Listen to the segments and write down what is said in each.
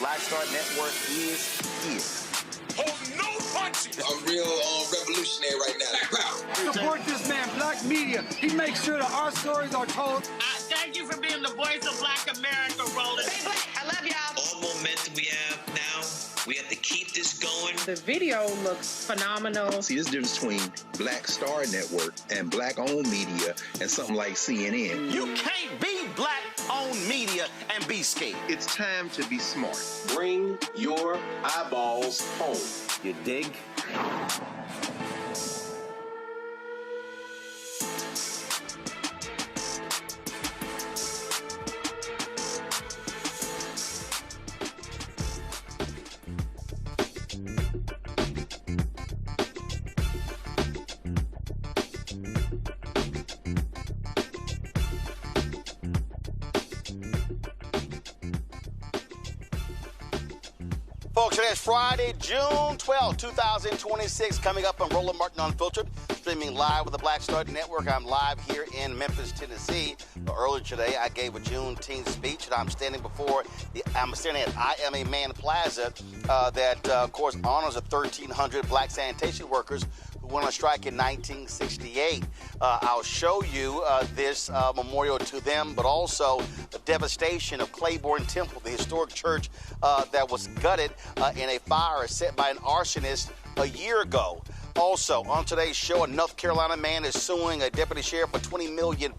Black Star Network is here. Hold no punches! I'm real revolutionary right now. Support this man, Black Media. He makes sure that our stories are told. Thank you for being the voice of Black America, Roland. Stay black. I love y'all. All momentum we have now, we have to keep this going. The video looks phenomenal. See, there's a difference between Black Star Network and Black-owned media and something like CNN. You can't be Black-owned media and be scared. It's time to be smart. Bring your eyeballs home. You dig? Folks, today is Friday, June 12, 2026, coming up on Roland Martin Unfiltered, streaming live with the Black Star Network. I'm live here in Memphis, Tennessee. Earlier today, I gave a Juneteenth speech, and I'm standing at I Am a Man Plaza that, of course, honors the 1,300 black sanitation workers who went on strike in 1968. I'll show you this memorial to them, but also the devastation of Claiborne Temple, the historic church that was gutted in a fire set by an arsonist a year ago. Also, on today's show, a North Carolina man is suing a deputy sheriff for $20 million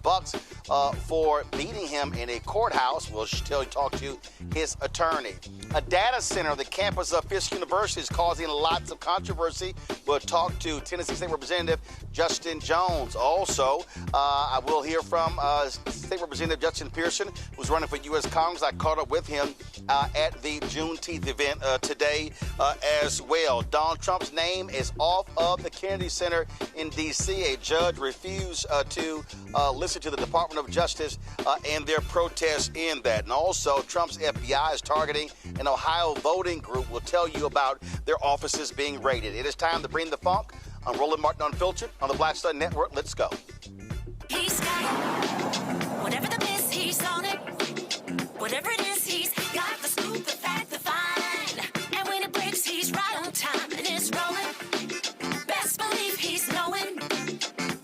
for beating him in a courthouse. We'll talk to his attorney. A data center on the campus of Fisk University is causing lots of controversy. We'll talk to Tennessee State Representative Justin Jones. Also, I will hear from State Representative Justin Pearson, who's running for U.S. Congress. I caught up with him at the Juneteenth event today as well. Donald Trump's name is off of the Kennedy Center in D.C. A judge refused to listen to the Department of Justice and their protests in that. And also, Trump's FBI is targeting an Ohio voting group. We'll tell you about their offices being raided. It is time to bring the funk on Roland Martin Unfiltered on the Black Star Network. Let's go. He's got it. Whatever the miss, he's on it. Whatever it is, he's got the scoop, the fact, the fine. And when it breaks, he's right on time and it's rolling. Best believe he's knowing.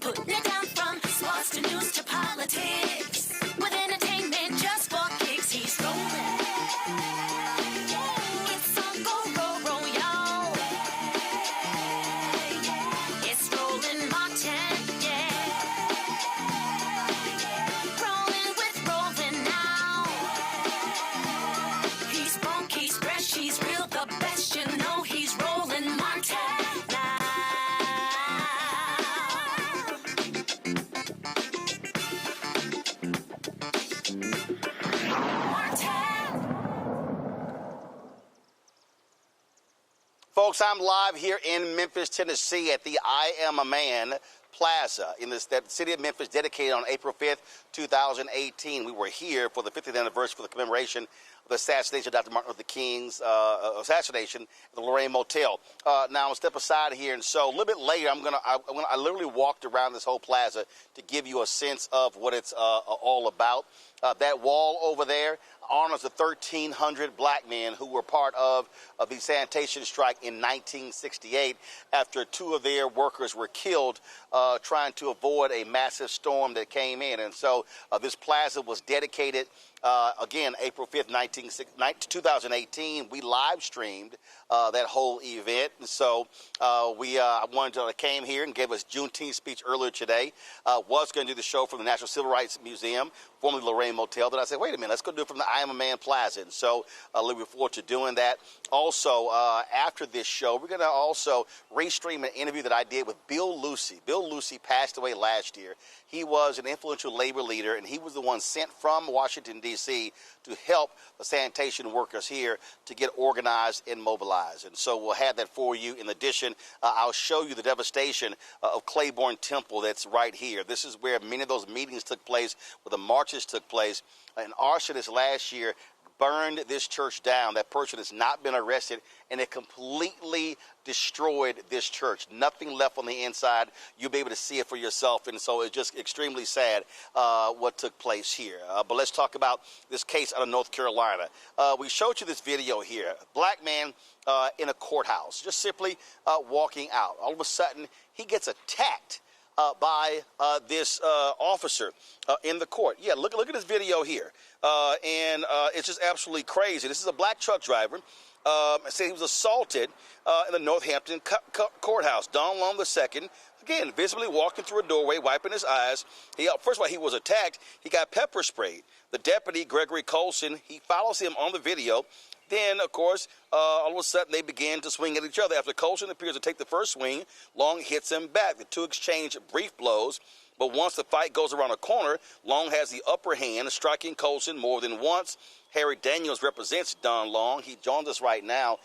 Putting it down from sports to news to politics. With entertainment just for kicks, he's rolling. It's on go, roll, y'all. It's Roland Martin, yeah. Rolling with Roland now. He's funk, he's fresh, he's real, the best, you know he's Roland Martin now. Folks, I'm live here in Memphis, Tennessee at the I Am a Man Plaza in the city of Memphis, dedicated on April 5th, 2018. We were here for the 50th anniversary for the commemoration of the assassination of Dr. Martin Luther King's assassination at the Lorraine Motel. Now, I'll step aside here, and so a little bit later, I literally walked around this whole plaza to give you a sense of what it's all about. That wall over there honors the 1,300 black men who were part of the sanitation strike in 1968 after two of their workers were killed trying to avoid a massive storm that came in. And so this plaza was dedicated, again, April 5th, 2018. We live streamed that whole event. And so came here and gave us Juneteenth speech earlier today. Was going to do the show from the National Civil Rights Museum, formerly Lorraine Motel. Then I said, wait a minute, let's go do it from the I Am a Man Plaza. And so looking forward to doing that. Also, after this show, we're going to also restream an interview that I did with Bill Lucy. Bill Lucy passed away last year. He was an influential labor leader, and he was the one sent from Washington, D.C. to help the sanitation workers here to get organized and mobilized. And so we'll have that for you. In addition, I'll show you the devastation of Claiborne Temple that's right here. This is where many of those meetings took place, where the marches took place. An arsonist last year burned this church down. That person has not been arrested, and it completely destroyed this church. Nothing left on the inside. You'll be able to see it for yourself, and so it's just extremely sad what took place here. But let's talk about this case out of North Carolina. We showed you this video here. Black man in a courthouse, just simply walking out. All of a sudden, he gets attacked by this officer in the court. Yeah, look at this video here. And it's just absolutely crazy. This is a black truck driver. Said he was assaulted in the Northampton courthouse. Don Long II, again, visibly walking through a doorway, wiping his eyes. First of all, he was attacked. He got pepper sprayed. The deputy, Gregory Colson, he follows him on the video. Then, of course, all of a sudden they began to swing at each other. After Colson appears to take the first swing, Long hits him back. The two exchange brief blows. But once the fight goes around a corner, Long has the upper hand, striking Colson more than once. Harry Daniels represents Don Long. He joins us right now.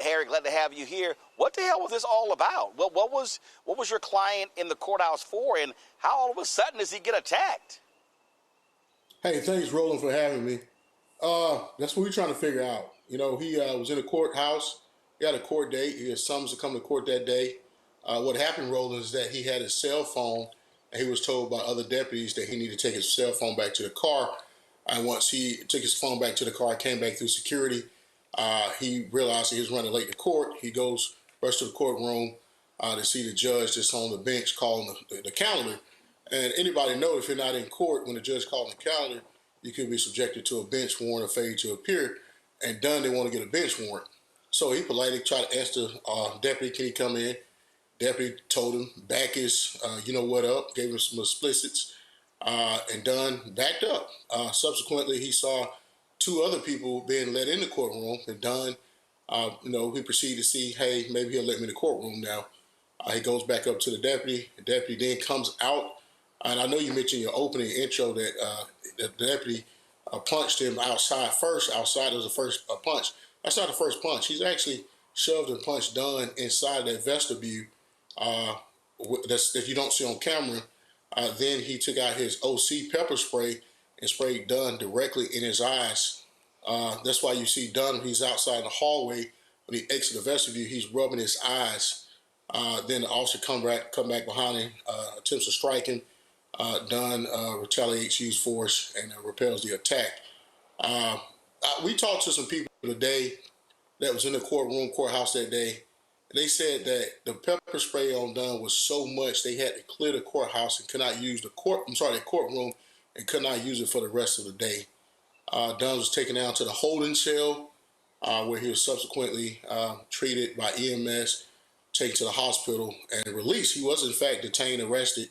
Harry, glad to have you here. What the hell was this all about? What was your client in the courthouse for, and how all of a sudden does he get attacked? Hey, thanks, Roland, for having me. That's what we're trying to figure out. You know, he was in a courthouse. He had a court date. He had summons to come to court that day. What happened, Roland, is that he had his cell phone, and he was told by other deputies that he needed to take his cell phone back to the car. And once he took his phone back to the car, came back through security, he realized he was running late to court. He rushed to the courtroom to see the judge that's on the bench calling the calendar. And anybody knows if you're not in court, when the judge calls the calendar, you could be subjected to a bench warrant or failure to appear. And done, they want to get a bench warrant. So he politely tried to ask the deputy, can he come in? Deputy told him, back his, you know what up, gave him some explicits, and Dunn backed up. Subsequently, he saw two other people being let in the courtroom, and Dunn, he proceeded to see, hey, maybe he'll let me in the courtroom now. He goes back up to the deputy. The deputy then comes out, and I know you mentioned in your opening intro that the deputy punched him outside first. Outside was the first punch. That's not the first punch. He's actually shoved and punched Dunn inside that vestibule that you don't see on camera. Then he took out his OC pepper spray and sprayed Dunn directly in his eyes. That's why you see Dunn, he's outside the hallway. When he exits the vestibule, he's rubbing his eyes. Then the officer come back behind him, attempts to strike him. Dunn retaliates, uses force, and repels the attack. We talked to some people today that was in the courthouse that day. They said that the pepper spray on Dunn was so much they had to clear the courthouse and could not use the courtroom and could not use it for the rest of the day. Dunn was taken down to the holding cell where he was subsequently treated by EMS, taken to the hospital, and released. He was in fact detained, arrested,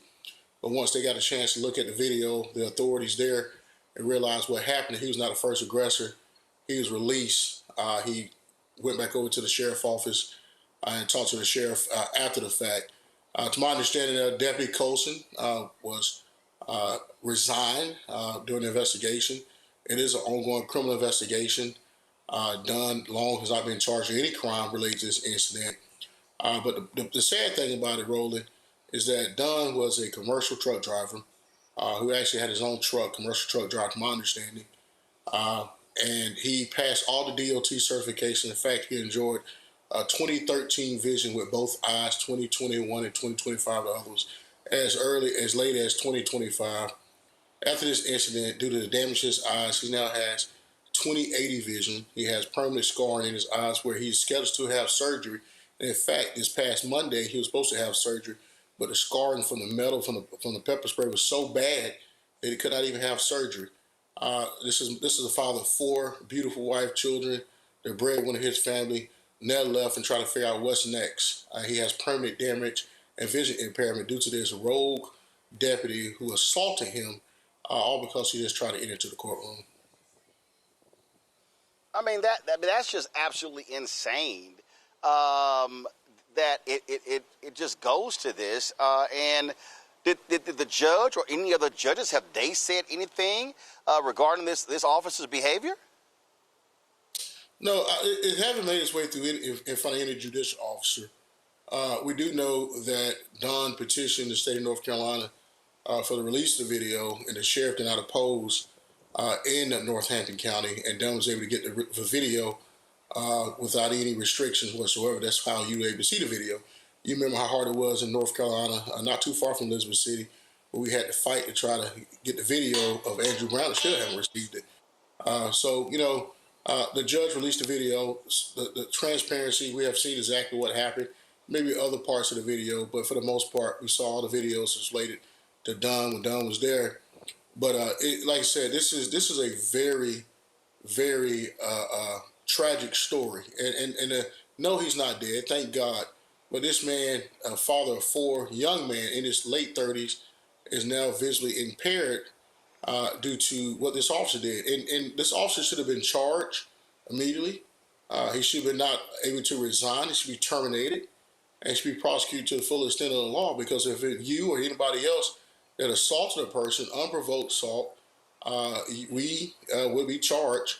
but once they got a chance to look at the video, the authorities there, and realized what happened. He was not the first aggressor. He was released. He went back over to the sheriff's office and talked to the sheriff after the fact. To my understanding, Deputy Colson was resigned during the investigation. It is an ongoing criminal investigation. Dunn Long has not been charged with any crime related to this incident. But the sad thing about it, Roland, is that Dunn was a commercial truck driver who actually had his own truck, commercial truck driver, to my understanding. And he passed all the DOT certification. In fact, he enjoyed 2013 vision with both eyes, 2021 and 2025, the others, as late as 2025. After this incident, due to the damage to his eyes, he now has 20/80 vision. He has permanent scarring in his eyes where he's scheduled to have surgery. And in fact, this past Monday, he was supposed to have surgery, but the scarring from the metal from the pepper spray was so bad that he could not even have surgery. This is a father of 4 beautiful wife, children. The breadwinner of his family. Now left and try to figure out what's next. He has permanent damage and vision impairment due to this rogue deputy who assaulted him, all because he just tried to enter the courtroom. I mean, that's just absolutely insane. That it just goes to this. And did the judge or any other judges, have they said anything regarding this officer's behavior? No, it hasn't made its way through in front of any judicial officer. We do know that Don petitioned the state of North Carolina for the release of the video, and the sheriff did not oppose. in Northampton County, and Dunn was able to get the video without any restrictions whatsoever. That's how you were able to see the video. You remember how hard it was in North Carolina, not too far from Elizabeth City, where we had to fight to try to get the video of Andrew Brown and still haven't received it. So, the judge released the video. The transparency, we have seen exactly what happened. Maybe other parts of the video, but for the most part, we saw all the videos related to Dunn when Dunn was there. But like I said, this is a very, very tragic story. And no, he's not dead, thank God. But this man, a father of 4, young man in his late 30s, is now visually impaired due to what this officer did. And this officer should have been charged immediately. He should have been not able to resign. He should be terminated and should be prosecuted to the full extent of the law, because if it's you or anybody else that assaulted a person, unprovoked assault, we will be charged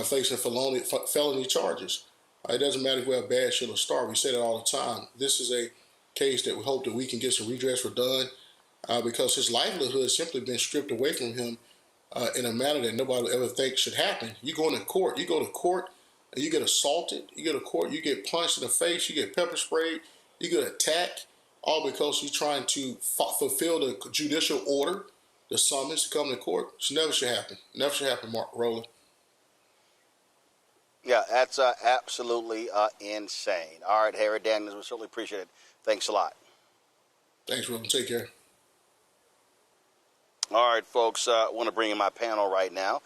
facing felony charges. It doesn't matter if we have bad shit or star. We say that all the time. This is a case that we hope that we can get some redress for Dunn, because his livelihood has simply been stripped away from him in a manner that nobody would ever think should happen. You go to court, and you get assaulted. You go to court, you get punched in the face, you get pepper sprayed, you get attacked, all because you're trying to fulfill the judicial order, the summons to come to court. It never should happen. Never should happen, Mark Roland. Yeah, that's absolutely insane. All right, Harry Daniels, we certainly appreciate it. Thanks a lot. Thanks, Roland. Take care. All right, folks, I want to bring in my panel right now.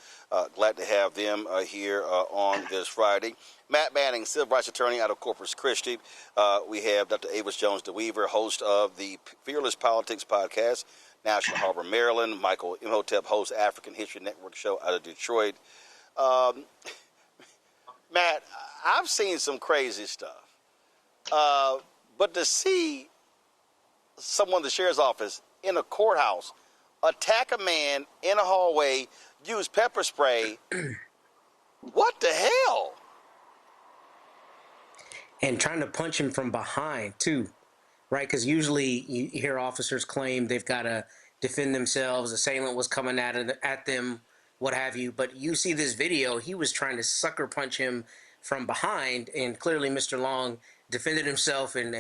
Glad to have them here on this Friday. Matt Manning, civil rights attorney out of Corpus Christi. We have Dr. Avis Jones-DeWeaver, host of the Fearless Politics podcast, National Harbor, Maryland. Michael Imhotep, host African History Network show out of Detroit. Matt, I've seen some crazy stuff. But to see someone in the sheriff's office in a courthouse attack a man in a hallway, use pepper spray, what the hell? And trying to punch him from behind, too, right? Because usually you hear officers claim they've got to defend themselves, assailant was coming at them, what have you. But you see this video, he was trying to sucker punch him from behind, and clearly Mr. Long defended himself and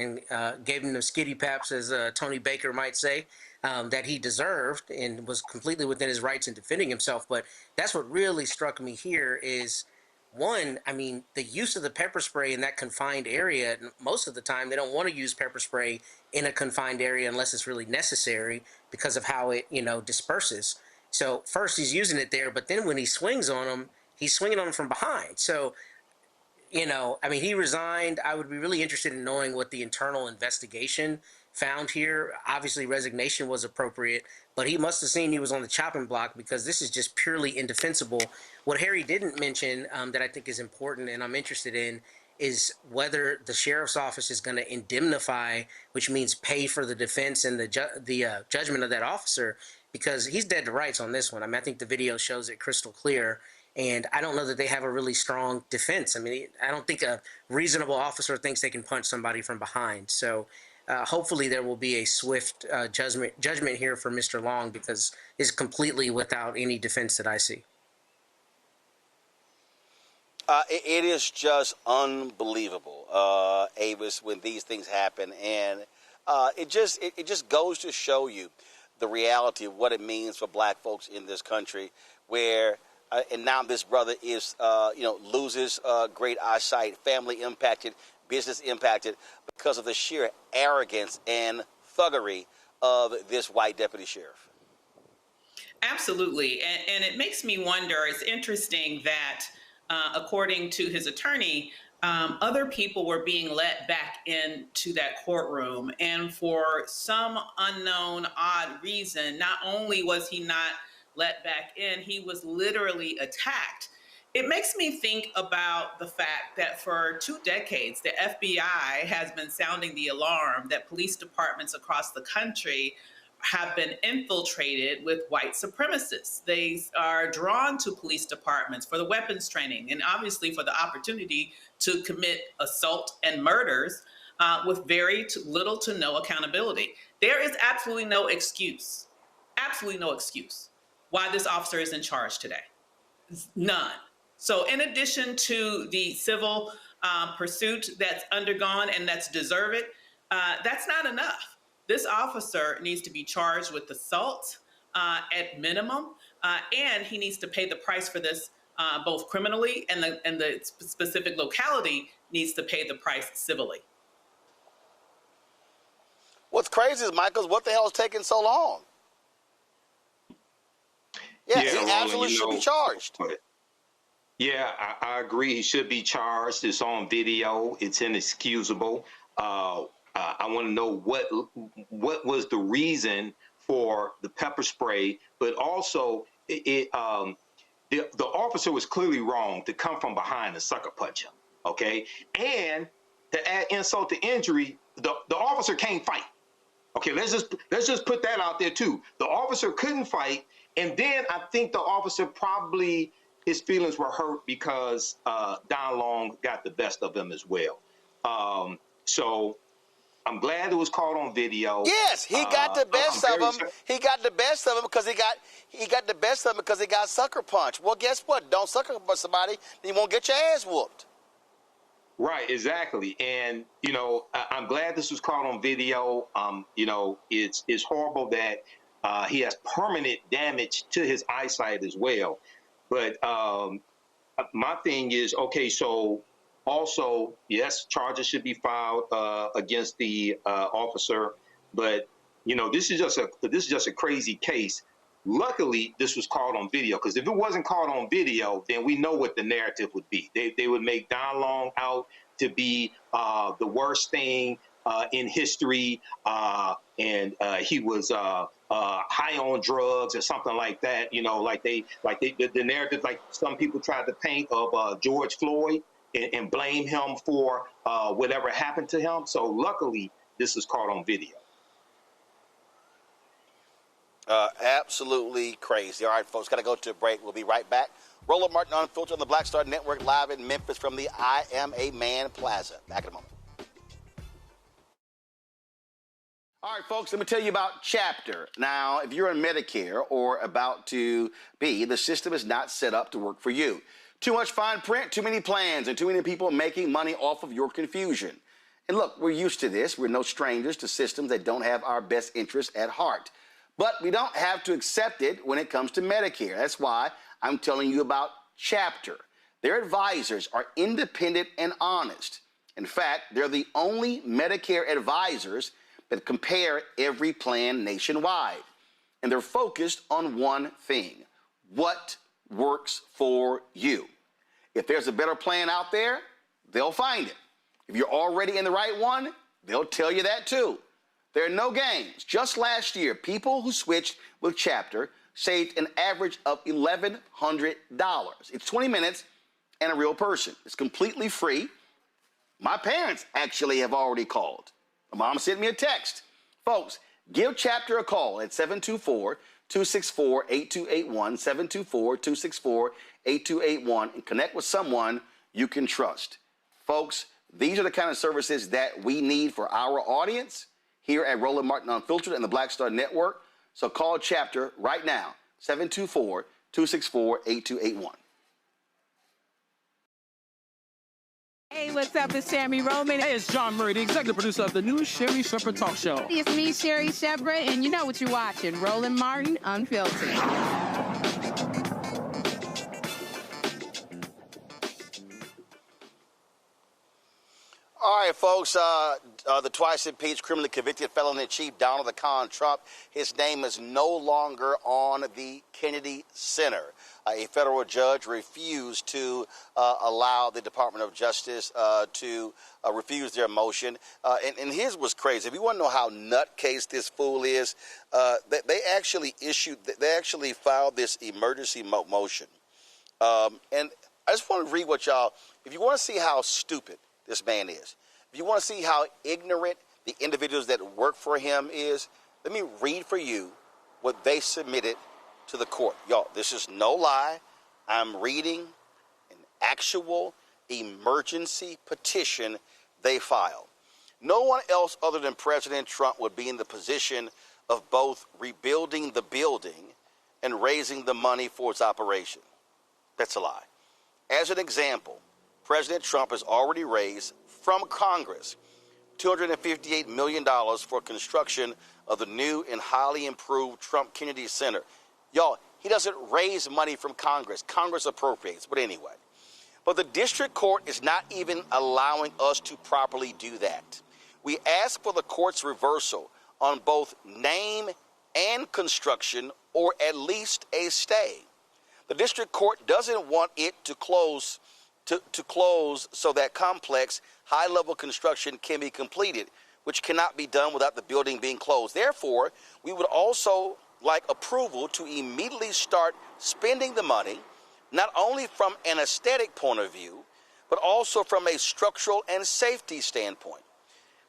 gave him the skitty paps, as Tony Baker might say, that he deserved, and was completely within his rights in defending himself. But that's what really struck me here is, one, I mean, the use of the pepper spray in that confined area. Most of the time, they don't want to use pepper spray in a confined area unless it's really necessary because of how it, disperses. So first he's using it there, but then when he swings on him, he's swinging on him from behind. So, he resigned. I would be really interested in knowing what the internal investigation found here. Obviously, resignation was appropriate, but he must have seen he was on the chopping block, because this is just purely indefensible. What Harry didn't mention that I think is important and I'm interested in is whether the sheriff's office is going to indemnify, which means pay for the defense and the judgment of that officer, because he's dead to rights on this one. I think the video shows it crystal clear. And I don't know that they have a really strong defense. I don't think a reasonable officer thinks they can punch somebody from behind. So hopefully there will be a swift judgment here for Mr. Long, because he's completely without any defense that I see. It is just unbelievable, Avis, when these things happen. And it just goes to show you the reality of what it means for black folks in this country, where and now this brother is, loses great eyesight, family impacted, business impacted, because of the sheer arrogance and thuggery of this white deputy sheriff. Absolutely. And it makes me wonder, it's interesting that according to his attorney, other people were being let back into that courtroom. And for some unknown, odd reason, not only was he not let back in, he was literally attacked. It makes me think about the fact that for 2 decades, the FBI has been sounding the alarm that police departments across the country have been infiltrated with white supremacists. They are drawn to police departments for the weapons training and obviously for the opportunity to commit assault and murders with very little to no accountability. There is absolutely no excuse why this officer is in charge today. None. So in addition to the civil pursuit that's undergone and that's deserved, that's not enough. This officer needs to be charged with assault at minimum, and he needs to pay the price for this both criminally, and the specific locality needs to pay the price civilly. What's crazy is, Michael, what the hell is taking so long? Yeah, he absolutely should be charged. Yeah, I agree. He should be charged. It's on video. It's inexcusable. I want to know what was the reason for the pepper spray, but also the officer was clearly wrong to come from behind and sucker punch him. Okay, and to add insult to injury, the officer can't fight. Okay, let's just put that out there too. The officer couldn't fight, and then I think the officer probably, his feelings were hurt because Don Long got the best of him as well. So I'm glad it was caught on video. Yes, he got the best of him. He got the best of him because he got the best of him because he got sucker punched. Well, guess what? Don't sucker punch somebody, then you won't get your ass whooped. Right, exactly. And, you know, I'm glad this was caught on video. You know, it's horrible that he has permanent damage to his eyesight as well. But my thing is, okay, so also, yes, charges should be filed against the officer. But, you know, this is just a crazy case. Luckily, this was caught on video, because if it wasn't caught on video, then we know what the narrative would be. They would make Don Long out to be the worst thing in history, and he was high on drugs or something like that. You know, the narrative, like some people tried to paint of George Floyd and blame him for whatever happened to him. So luckily, this is caught on video. Absolutely crazy. All right, folks, got to go to a break. We'll be right back. Roland Martin Unfiltered on the Black Star Network, live in Memphis from the I Am a Man Plaza. Back in a moment. All right, folks, let me tell you about Chapter. Now, if you're on Medicare or about to be, the system is not set up to work for you. Too much fine print, too many plans, and too many people making money off of your confusion. And look, we're used to this. We're no strangers to systems that don't have our best interests at heart. But we don't have to accept it when it comes to Medicare. That's why I'm telling you about Chapter. Their advisors are independent and honest. In fact, they're the only Medicare advisors that compare every plan nationwide. And they're focused on one thing: what works for you. If there's a better plan out there, they'll find it. If you're already in the right one, they'll tell you that too. There are no games. Just last year, people who switched with Chapter saved an average of $1,100. It's 20 minutes and a real person. It's completely free. My parents actually have already called. My mom sent me a text. Folks, give Chapter a call at 724-264-8281, 724-264-8281, and connect with someone you can trust. Folks, these are the kind of services that we need for our audience here at Roland Martin Unfiltered and the Black Star Network. So call Chapter right now, 724-264-8281. Hey, what's up? It's Sammy Roman. Hey, it's John Murray, the executive producer of the new Sherry Shepherd Talk Show. It's me, Sherry Shepherd, and you know what you're watching, Roland Martin Unfiltered. All right, folks, the twice-impeached, criminally convicted felon-in-chief, Donald the Con Trump, his name is no longer on the Kennedy Center. A federal judge refused to allow the Department of Justice to refuse their motion. And his was crazy. If you want to know how nutcase this fool is, they actually filed this emergency motion. And I just want to read what y'all, if you want to see how stupid this man is, if you want to see how ignorant the individuals that work for him is, let me read for you what they submitted to the court. Y'all, this is no lie. I'm reading an actual emergency petition they filed. No one else other than President Trump would be in the position of both rebuilding the building and raising the money for its operation. That's a lie. As an example, President Trump has already raised from Congress $258 million for construction of the new and highly improved Trump Kennedy Center. Y'all, he doesn't raise money from Congress. Congress appropriates, but anyway. But the district court is not even allowing us to properly do that. We ask for the court's reversal on both name and construction, or at least a stay. The district court doesn't want it to close so that complex, high-level construction can be completed, which cannot be done without the building being closed. Therefore, we would also like approval to immediately start spending the money, not only from an aesthetic point of view, but also from a structural and safety standpoint.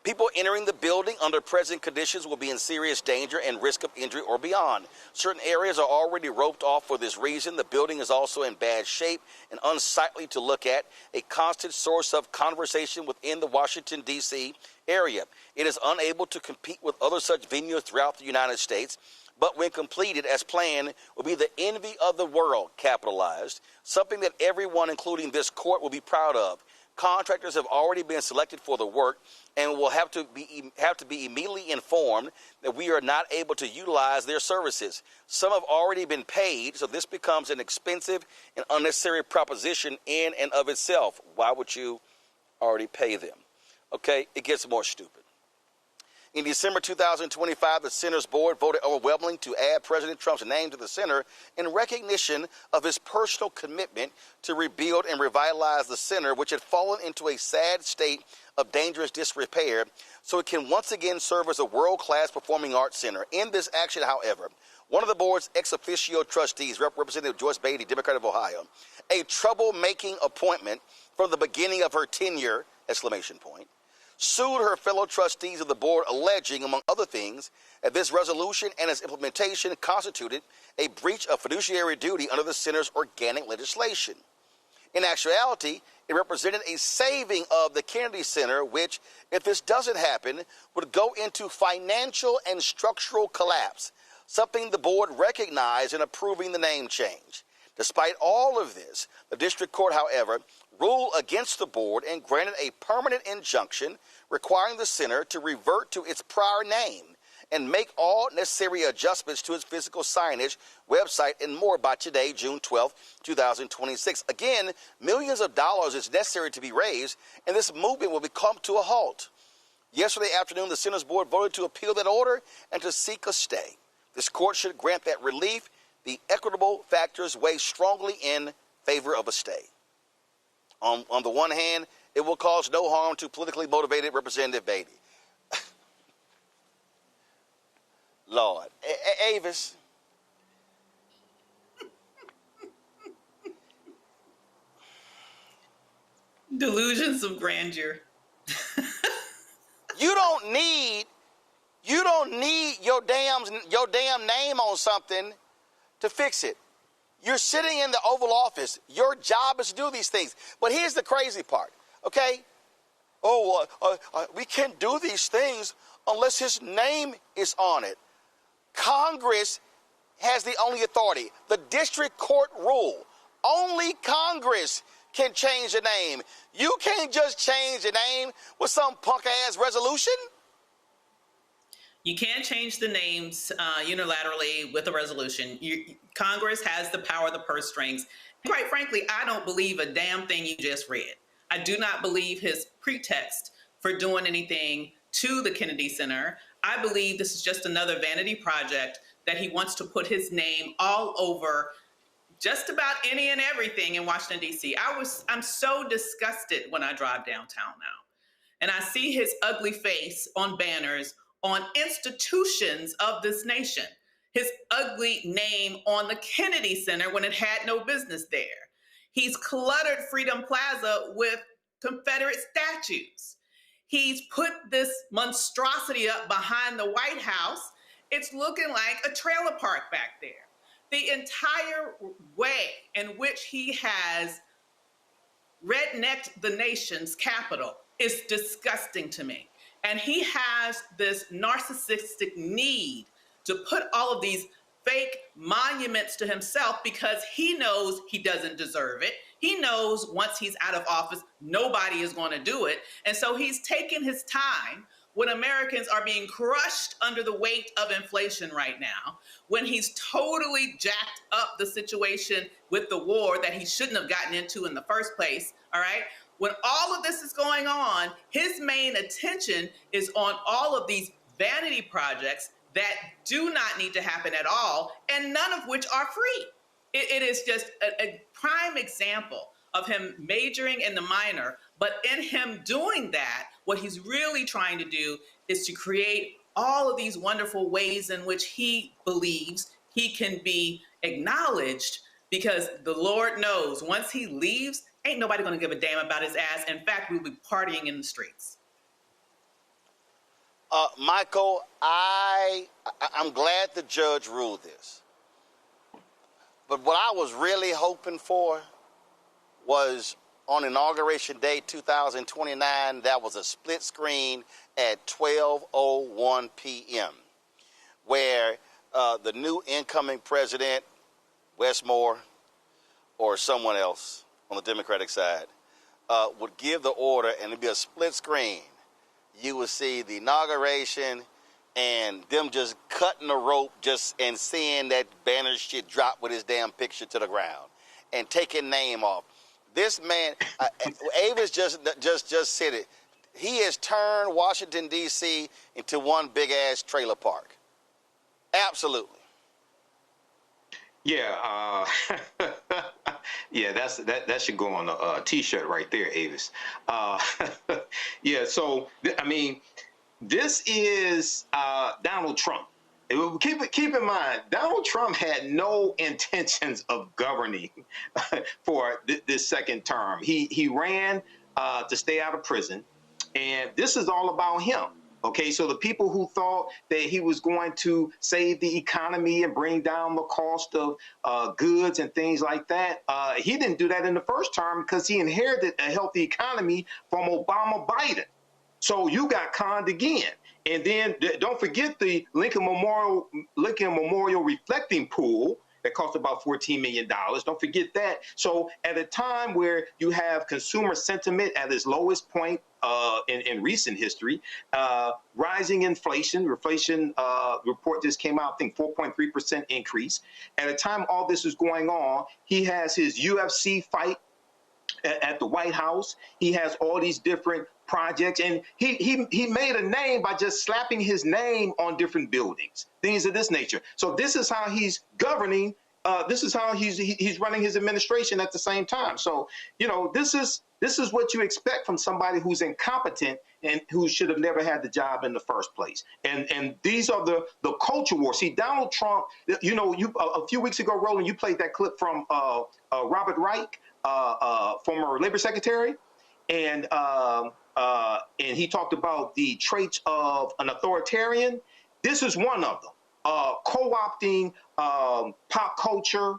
People entering the building under present conditions will be in serious danger and risk of injury or beyond. Certain areas are already roped off for this reason. The building is also in bad shape and unsightly to look at, a constant source of conversation within the Washington, D.C. area. It is unable to compete with other such venues throughout the United States, but when completed as planned, will be the envy of the world, capitalized, something that everyone, including this court, will be proud of. Contractors have already been selected for the work and will have to be immediately informed that we are not able to utilize their services. Some have already been paid, so this becomes an expensive and unnecessary proposition in and of itself. Why would you already pay them? Okay, it gets more stupid. In December 2025, the Center's board voted overwhelmingly to add President Trump's name to the center in recognition of his personal commitment to rebuild and revitalize the center, which had fallen into a sad state of dangerous disrepair, so it can once again serve as a world-class performing arts center. In this action, however, one of the board's ex officio trustees, Representative Joyce Beatty, Democrat of Ohio, a troublemaking appointment from the beginning of her tenure, ! Sued her fellow trustees of the board, alleging, among other things, that this resolution and its implementation constituted a breach of fiduciary duty under the center's organic legislation. In actuality, it represented a saving of the Kennedy Center, which, if this doesn't happen, would go into financial and structural collapse, something the board recognized in approving the name change. Despite all of this, the district court, however, ruled against the board and granted a permanent injunction requiring the center to revert to its prior name and make all necessary adjustments to its physical signage, website, and more by today, June 12, 2026. Again, millions of dollars is necessary to be raised, and this movement will come to a halt. Yesterday afternoon, the center's board voted to appeal that order and to seek a stay. This court should grant that relief. The equitable factors weigh strongly in favor of a stay. On the one hand, it will cause no harm to politically motivated Representative Beatty. Lord. Avis. Delusions of grandeur. You don't need your damn name on something to fix it. You're sitting in the Oval Office. Your job is to do these things. But here's the crazy part, okay? We can't do these things unless his name is on it. Congress has the only authority. The district court rule. Only Congress can change the name. You can't just change the name with some punk-ass resolution. You can't change the names unilaterally with a resolution. Congress has the power of the purse strings. Quite frankly, I don't believe a damn thing you just read. I do not believe his pretext for doing anything to the Kennedy Center. I believe this is just another vanity project that he wants to put his name all over just about any and everything in Washington, D.C. I'm so disgusted when I drive downtown now, and I see his ugly face on banners on institutions of this nation, his ugly name on the Kennedy Center when it had no business there. He's cluttered Freedom Plaza with Confederate statues. He's put this monstrosity up behind the White House. It's looking like a trailer park back there. The entire way in which he has rednecked the nation's capital is disgusting to me. And he has this narcissistic need to put all of these fake monuments to himself because he knows he doesn't deserve it. He knows once he's out of office, nobody is going to do it. And so he's taken his time when Americans are being crushed under the weight of inflation right now, when he's totally jacked up the situation with the war that he shouldn't have gotten into in the first place, all right? When all of this is going on, his main attention is on all of these vanity projects that do not need to happen at all, and none of which are free. It is just a prime example of him majoring in the minor, but in him doing that, what he's really trying to do is to create all of these wonderful ways in which he believes he can be acknowledged, because the Lord knows once he leaves, ain't nobody gonna give a damn about his ass. In fact, we'll be partying in the streets. Michael, I'm glad the judge ruled this. But what I was really hoping for was on Inauguration Day 2029, that was a split screen at 12:01 p.m., where the new incoming president, Westmore, or someone else on the Democratic side, would give the order, and it'd be a split screen. You would see the inauguration and them just cutting the rope and seeing that banner shit drop with his damn picture to the ground and taking name off. This man, Avis just said it. He has turned Washington, D.C. into one big-ass trailer park. Absolutely. Yeah, yeah, that should go on a T-shirt right there, Avis. Yeah, so I mean, this is Donald Trump. Keep in mind, Donald Trump had no intentions of governing for this second term. He ran to stay out of prison, and this is all about him. Okay, so the people who thought that he was going to save the economy and bring down the cost of goods and things like that, he didn't do that in the first term because he inherited a healthy economy from Obama Biden. So you got conned again. And then don't forget the Lincoln Memorial reflecting pool that cost about $14 million. Don't forget that. So at a time where you have consumer sentiment at its lowest point in recent history, rising inflation report just came out, I think 4.3% increase. At a time all this is going on, he has his UFC fight at the White House. He has all these different projects, and he made a name by just slapping his name on different buildings, things of this nature. So this is how he's governing. This is how he's running his administration at the same time. So this is what you expect from somebody who's incompetent and who should have never had the job in the first place. And these are the culture wars. See, Donald Trump. You a few weeks ago, Roland, you played that clip from Robert Reich, former labor secretary, and he talked about the traits of an authoritarian. This is one of them. Co-opting pop culture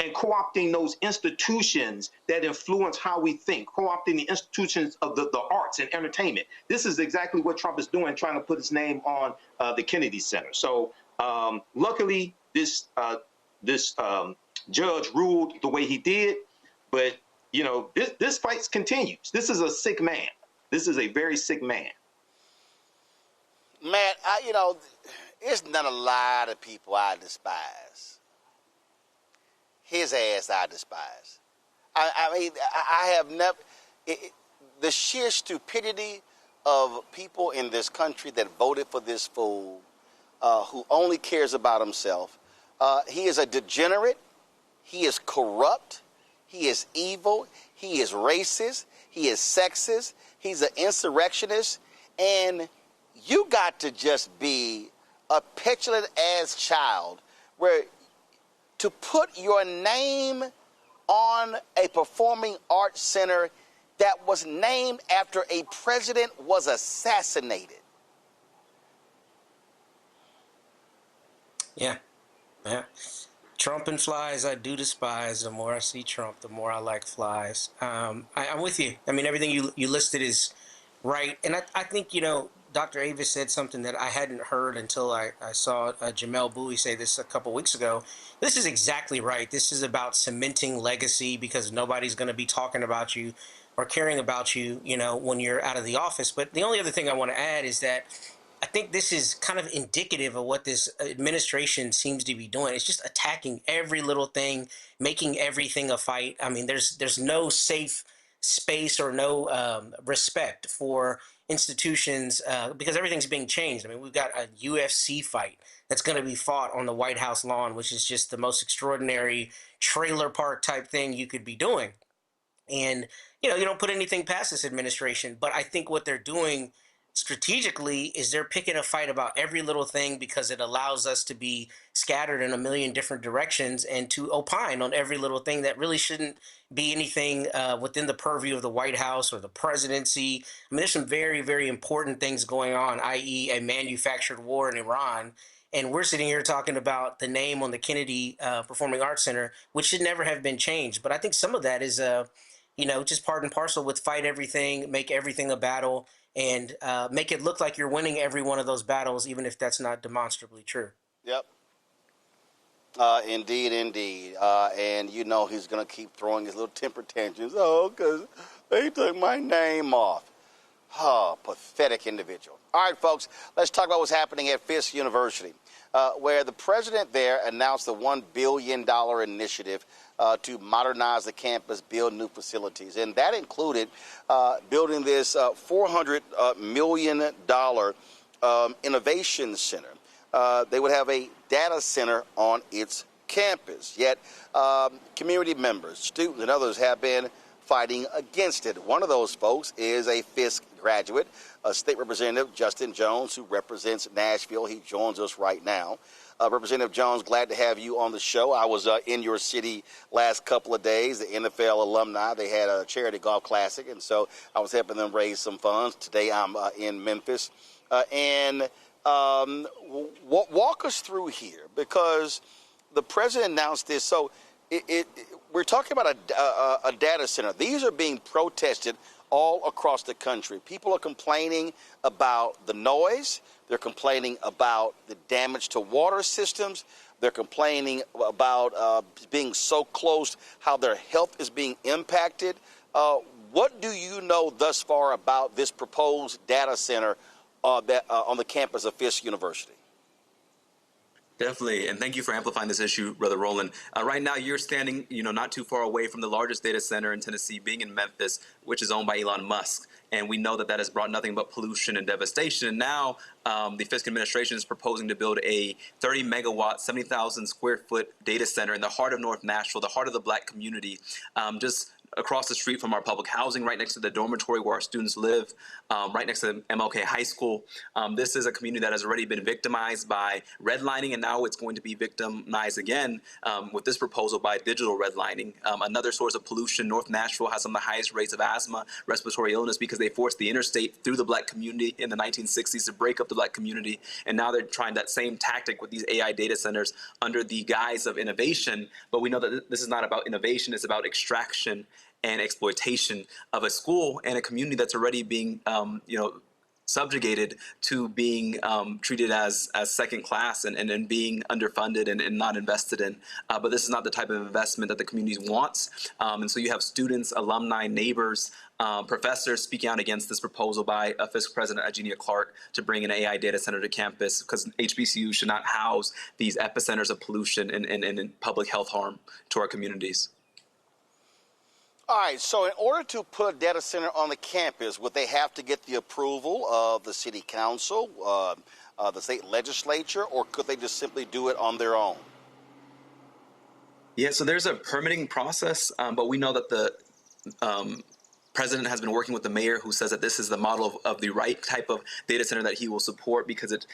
and co-opting those institutions that influence how we think, co-opting the institutions of the arts and entertainment. This is exactly what Trump is doing, trying to put his name on the Kennedy Center. So luckily, this judge ruled the way he did, but this fight continues. This is a sick man. This is a very sick man. Matt, it's not a lot of people I despise. His ass I despise. I mean, I have never... the sheer stupidity of people in this country that voted for this fool, who only cares about himself. He is a degenerate. He is corrupt. He is evil. He is racist. He is sexist. He's an insurrectionist. And you got to just be a petulant-ass child where to put your name on a performing arts center that was named after a president was assassinated. Yeah. Trump and flies I do despise. The more I see Trump, the more I like flies. I'm with you. I mean, everything you listed is right. And I think, Dr. Avis said something that I hadn't heard until I saw Jamel Bowie say this a couple weeks ago. This is exactly right. This is about cementing legacy because nobody's going to be talking about you or caring about you, when you're out of the office. But the only other thing I want to add is that I think this is kind of indicative of what this administration seems to be doing. It's just attacking every little thing, making everything a fight. I mean, there's no safe space or no respect for institutions because everything's being changed. I mean, we've got a UFC fight that's going to be fought on the White House lawn, which is just the most extraordinary trailer park type thing you could be doing. And, you don't put anything past this administration. But I think what they're doing strategically is they're picking a fight about every little thing because it allows us to be scattered in a million different directions and to opine on every little thing that really shouldn't be anything within the purview of the White House or the presidency. I mean, there's some very, very important things going on, i.e. a manufactured war in Iran. And we're sitting here talking about the name on the Kennedy Performing Arts Center, which should never have been changed. But I think some of that is, just part and parcel with fight everything, make everything a battle, and make it look like you're winning every one of those battles, even if that's not demonstrably true. Yep. Indeed. And he's going to keep throwing his little temper tantrums. Oh, because they took my name off. Oh, pathetic individual. All right, folks, let's talk about what's happening at Fisk University, where the president there announced the $1 billion initiative to modernize the campus, build new facilities. And that included building this $400 million innovation center. They would have a data center on its campus. Yet community members, students, and others have been fighting against it. One of those folks is a Fisk graduate, State Representative Justin Jones, who represents Nashville. He joins us right now. Representative Jones, glad to have you on the show. I was in your city last couple of days. The NFL alumni, they had a charity golf classic, and so I was helping them raise some funds. Today I'm in Memphis. Walk us through here, because the president announced this. So we're talking about a data center. These are being protested all across the country. People are complaining about the noise. They're complaining about the damage to water systems. They're complaining about being so close, how their health is being impacted. What do you know thus far about this proposed data center on the campus of Fisk University? Definitely, and thank you for amplifying this issue, Brother Roland. Right now, you're standing, not too far away from the largest data center in Tennessee, being in Memphis, which is owned by Elon Musk. And we know that that has brought nothing but pollution and devastation. And now the Fisk administration is proposing to build a 30-megawatt, 70,000 square foot data center in the heart of North Nashville, the heart of the Black community, just across the street from our public housing, right next to the dormitory where our students live, right next to MLK High School. This is a community that has already been victimized by redlining, and now it's going to be victimized again with this proposal by digital redlining. Another source of pollution. North Nashville has some of the highest rates of asthma, respiratory illness, because they forced the interstate through the Black community in the 1960s to break up the Black community, and now they're trying that same tactic with these AI data centers under the guise of innovation. But we know that this is not about innovation, it's about extraction and exploitation of a school and a community that's already being, subjugated to being treated as second class and being underfunded and not invested in. But this is not the type of investment that the community wants. And so you have students, alumni, neighbors, professors speaking out against this proposal by Fisk President Eugenia Clark to bring an AI data center to campus, because HBCU should not house these epicenters of pollution and public health harm to our communities. All right, so in order to put a data center on the campus, would they have to get the approval of the city council, the state legislature, or could they just simply do it on their own? Yeah, so there's a permitting process, but we know that the president has been working with the mayor, who says that this is the model of the right type of data center that he will support, because it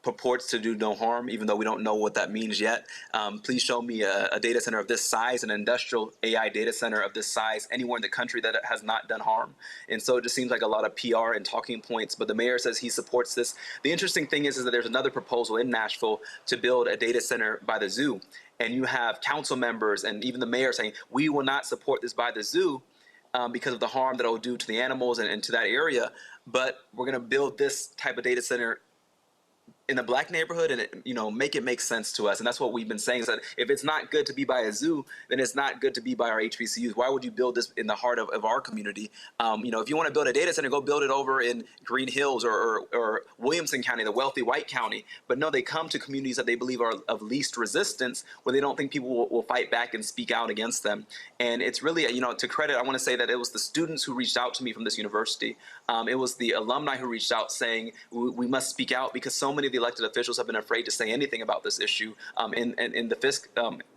purports to do no harm, even though we don't know what that means yet. Please show me a data center of this size, an industrial AI data center of this size, anywhere in the country that has not done harm. And so it just seems like a lot of PR and talking points, but the mayor says he supports this. The interesting thing is that there's another proposal in Nashville to build a data center by the zoo. And you have council members and even the mayor saying, we will not support this by the zoo. because of the harm that it will do to the animals and to that area. But we're going to build this type of data center in the black neighborhood and make it make sense to us. And that's what we've been saying, is that if it's not good to be by a zoo, then it's not good to be by our HBCUs. Why would you build this in the heart of our community? If you want to build a data center, go build it over in Green Hills or Williamson County, the wealthy white county. But no, they come to communities that they believe are of least resistance, where they don't think people will fight back and speak out against them. And it's really, to credit, I want to say that it was the students who reached out to me from this university. It was the alumni who reached out saying, we must speak out, because so many of the elected officials have been afraid to say anything about this issue in the Fisk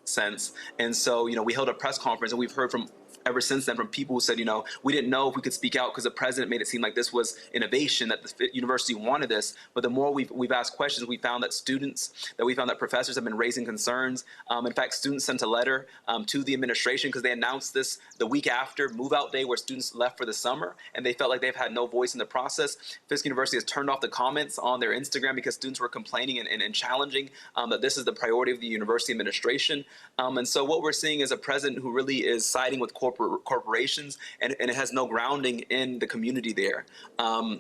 sense. And so, we held a press conference, and we've heard from ever since then from people who said, we didn't know if we could speak out because the president made it seem like this was innovation, that the university wanted this. But the more we've asked questions, we found that professors have been raising concerns. In fact, students sent a letter to the administration because they announced this the week after move-out day, where students left for the summer, and they felt like they've had no voice in the process. Fisk University has turned off the comments on their Instagram because students were complaining and challenging that this is the priority of the university administration. And so what we're seeing is a president who really is siding with corporations, and it has no grounding in the community there.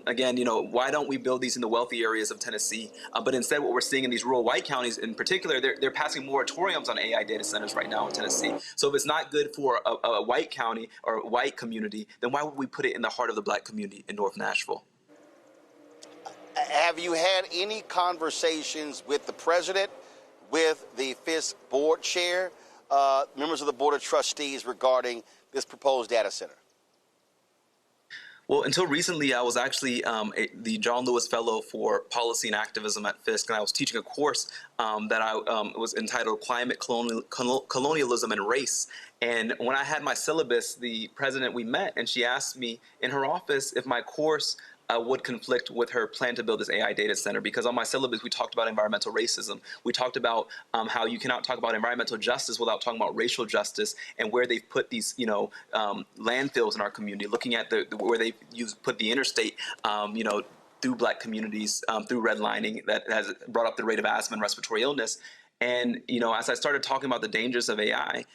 Again, why don't we build these in the wealthy areas of Tennessee? But instead, what we're seeing in these rural white counties in particular, they're passing moratoriums on AI data centers right now in Tennessee. So if it's not good for a white county or a white community, then why would we put it in the heart of the black community in North Nashville? Have you had any conversations with the president, with the Fisk board chair, members of the board of trustees regarding this proposed data center? Well, until recently, I was actually the John Lewis Fellow for Policy and Activism at Fisk, and I was teaching a course that was entitled Climate, Colonialism, and Race. And when I had my syllabus, the president, we met, and she asked me in her office if my course would conflict with her plan to build this AI data center, because on my syllabus we talked about environmental racism. We talked about how you cannot talk about environmental justice without talking about racial justice, and where they've put these landfills in our community, looking at where they've put the interstate through black communities, through redlining that has brought up the rate of asthma and respiratory illness. And, as I started talking about the dangers of AI,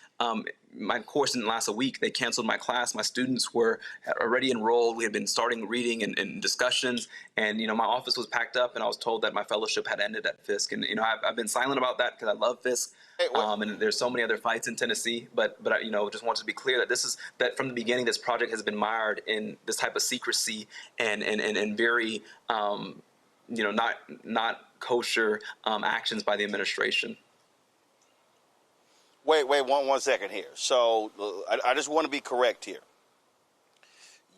my course didn't last a week. They canceled my class. My students were already enrolled. We had been starting reading and discussions. And, my office was packed up, and I was told that my fellowship had ended at Fisk. And, I've been silent about that because I love Fisk. And there's so many other fights in Tennessee. But I, just wanted to be clear that that from the beginning, this project has been mired in this type of secrecy and very, not kosher actions by the administration. Wait, one second here. So I just want to be correct here.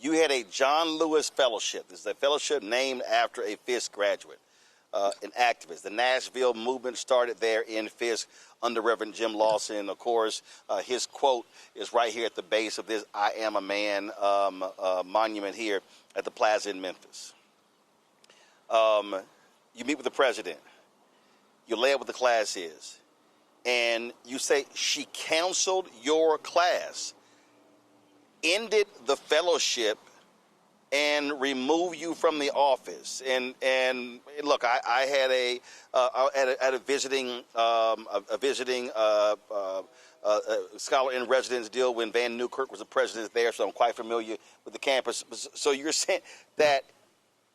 You had a John Lewis Fellowship. This is a fellowship named after a Fisk graduate, an activist. The Nashville movement started there in Fisk under Reverend Jim Lawson. Of course, his quote is right here at the base of this I Am a Man monument here at the plaza in Memphis. You meet with the president. You lay out what the class is. And you say she canceled your class, ended the fellowship, and removed you from the office. And look, I had a visiting scholar in residence deal when Van Newkirk was the president there, so I'm quite familiar with the campus. So you're saying that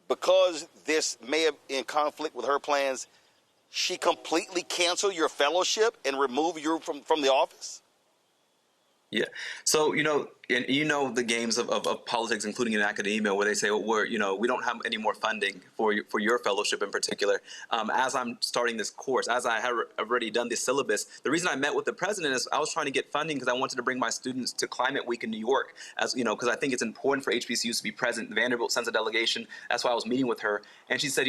because this may have in conflict with her plans, she completely canceled your fellowship and removed you from the office? Yeah. So, the games of politics, including in academia, where they say, well, we don't have any more funding for your fellowship in particular. As I'm starting this course, as I have already done this syllabus, the reason I met with the president is I was trying to get funding because I wanted to bring my students to Climate Week in New York, because I think it's important for HBCUs to be present. Vanderbilt sends a delegation. That's why I was meeting with her. And she said,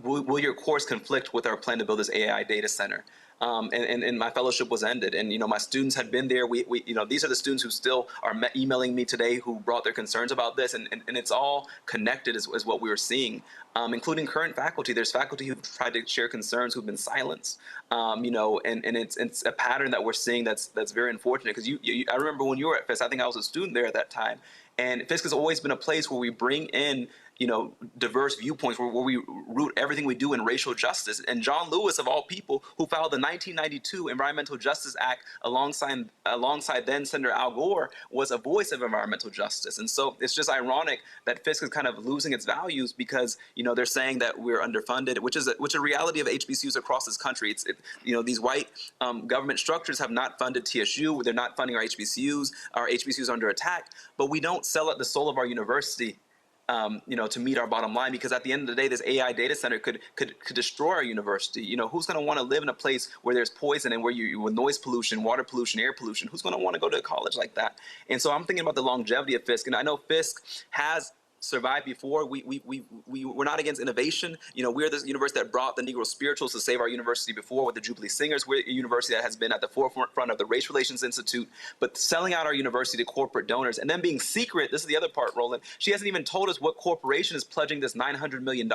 will your course conflict with our plan to build this AI data center? And my fellowship was ended. And, my students had been there. We these are the students who still are emailing me today who brought their concerns about this. And it's all connected is what we were seeing, including current faculty. There's faculty who've tried to share concerns who've been silenced, and it's a pattern that we're seeing that's very unfortunate. Because I remember when you were at Fisk, I think I was a student there at that time. And Fisk has always been a place where we bring in diverse viewpoints where we root everything we do in racial justice. And John Lewis, of all people, who filed the 1992 Environmental Justice Act alongside then Senator Al Gore, was a voice of environmental justice. And so it's just ironic that Fisk is kind of losing its values because, they're saying that we're underfunded, which is a reality of HBCUs across this country. These white government structures have not funded TSU. They're not funding our HBCUs. Our HBCUs are under attack, but we don't sell out the soul of our university to meet our bottom line, because at the end of the day, this AI data center could destroy our university. Who's going to want to live in a place where there's poison and where with noise pollution, water pollution, air pollution? Who's going to want to go to a college like that? And so I'm thinking about the longevity of Fisk, and I know Fisk has survived before. We're not against innovation. We're the university that brought the Negro spirituals to save our university before with the Jubilee Singers. We're a university that has been at the forefront of the Race Relations Institute, but selling out our university to corporate donors and then being secret. This is the other part, Roland. She hasn't even told us what corporation is pledging this $900 million.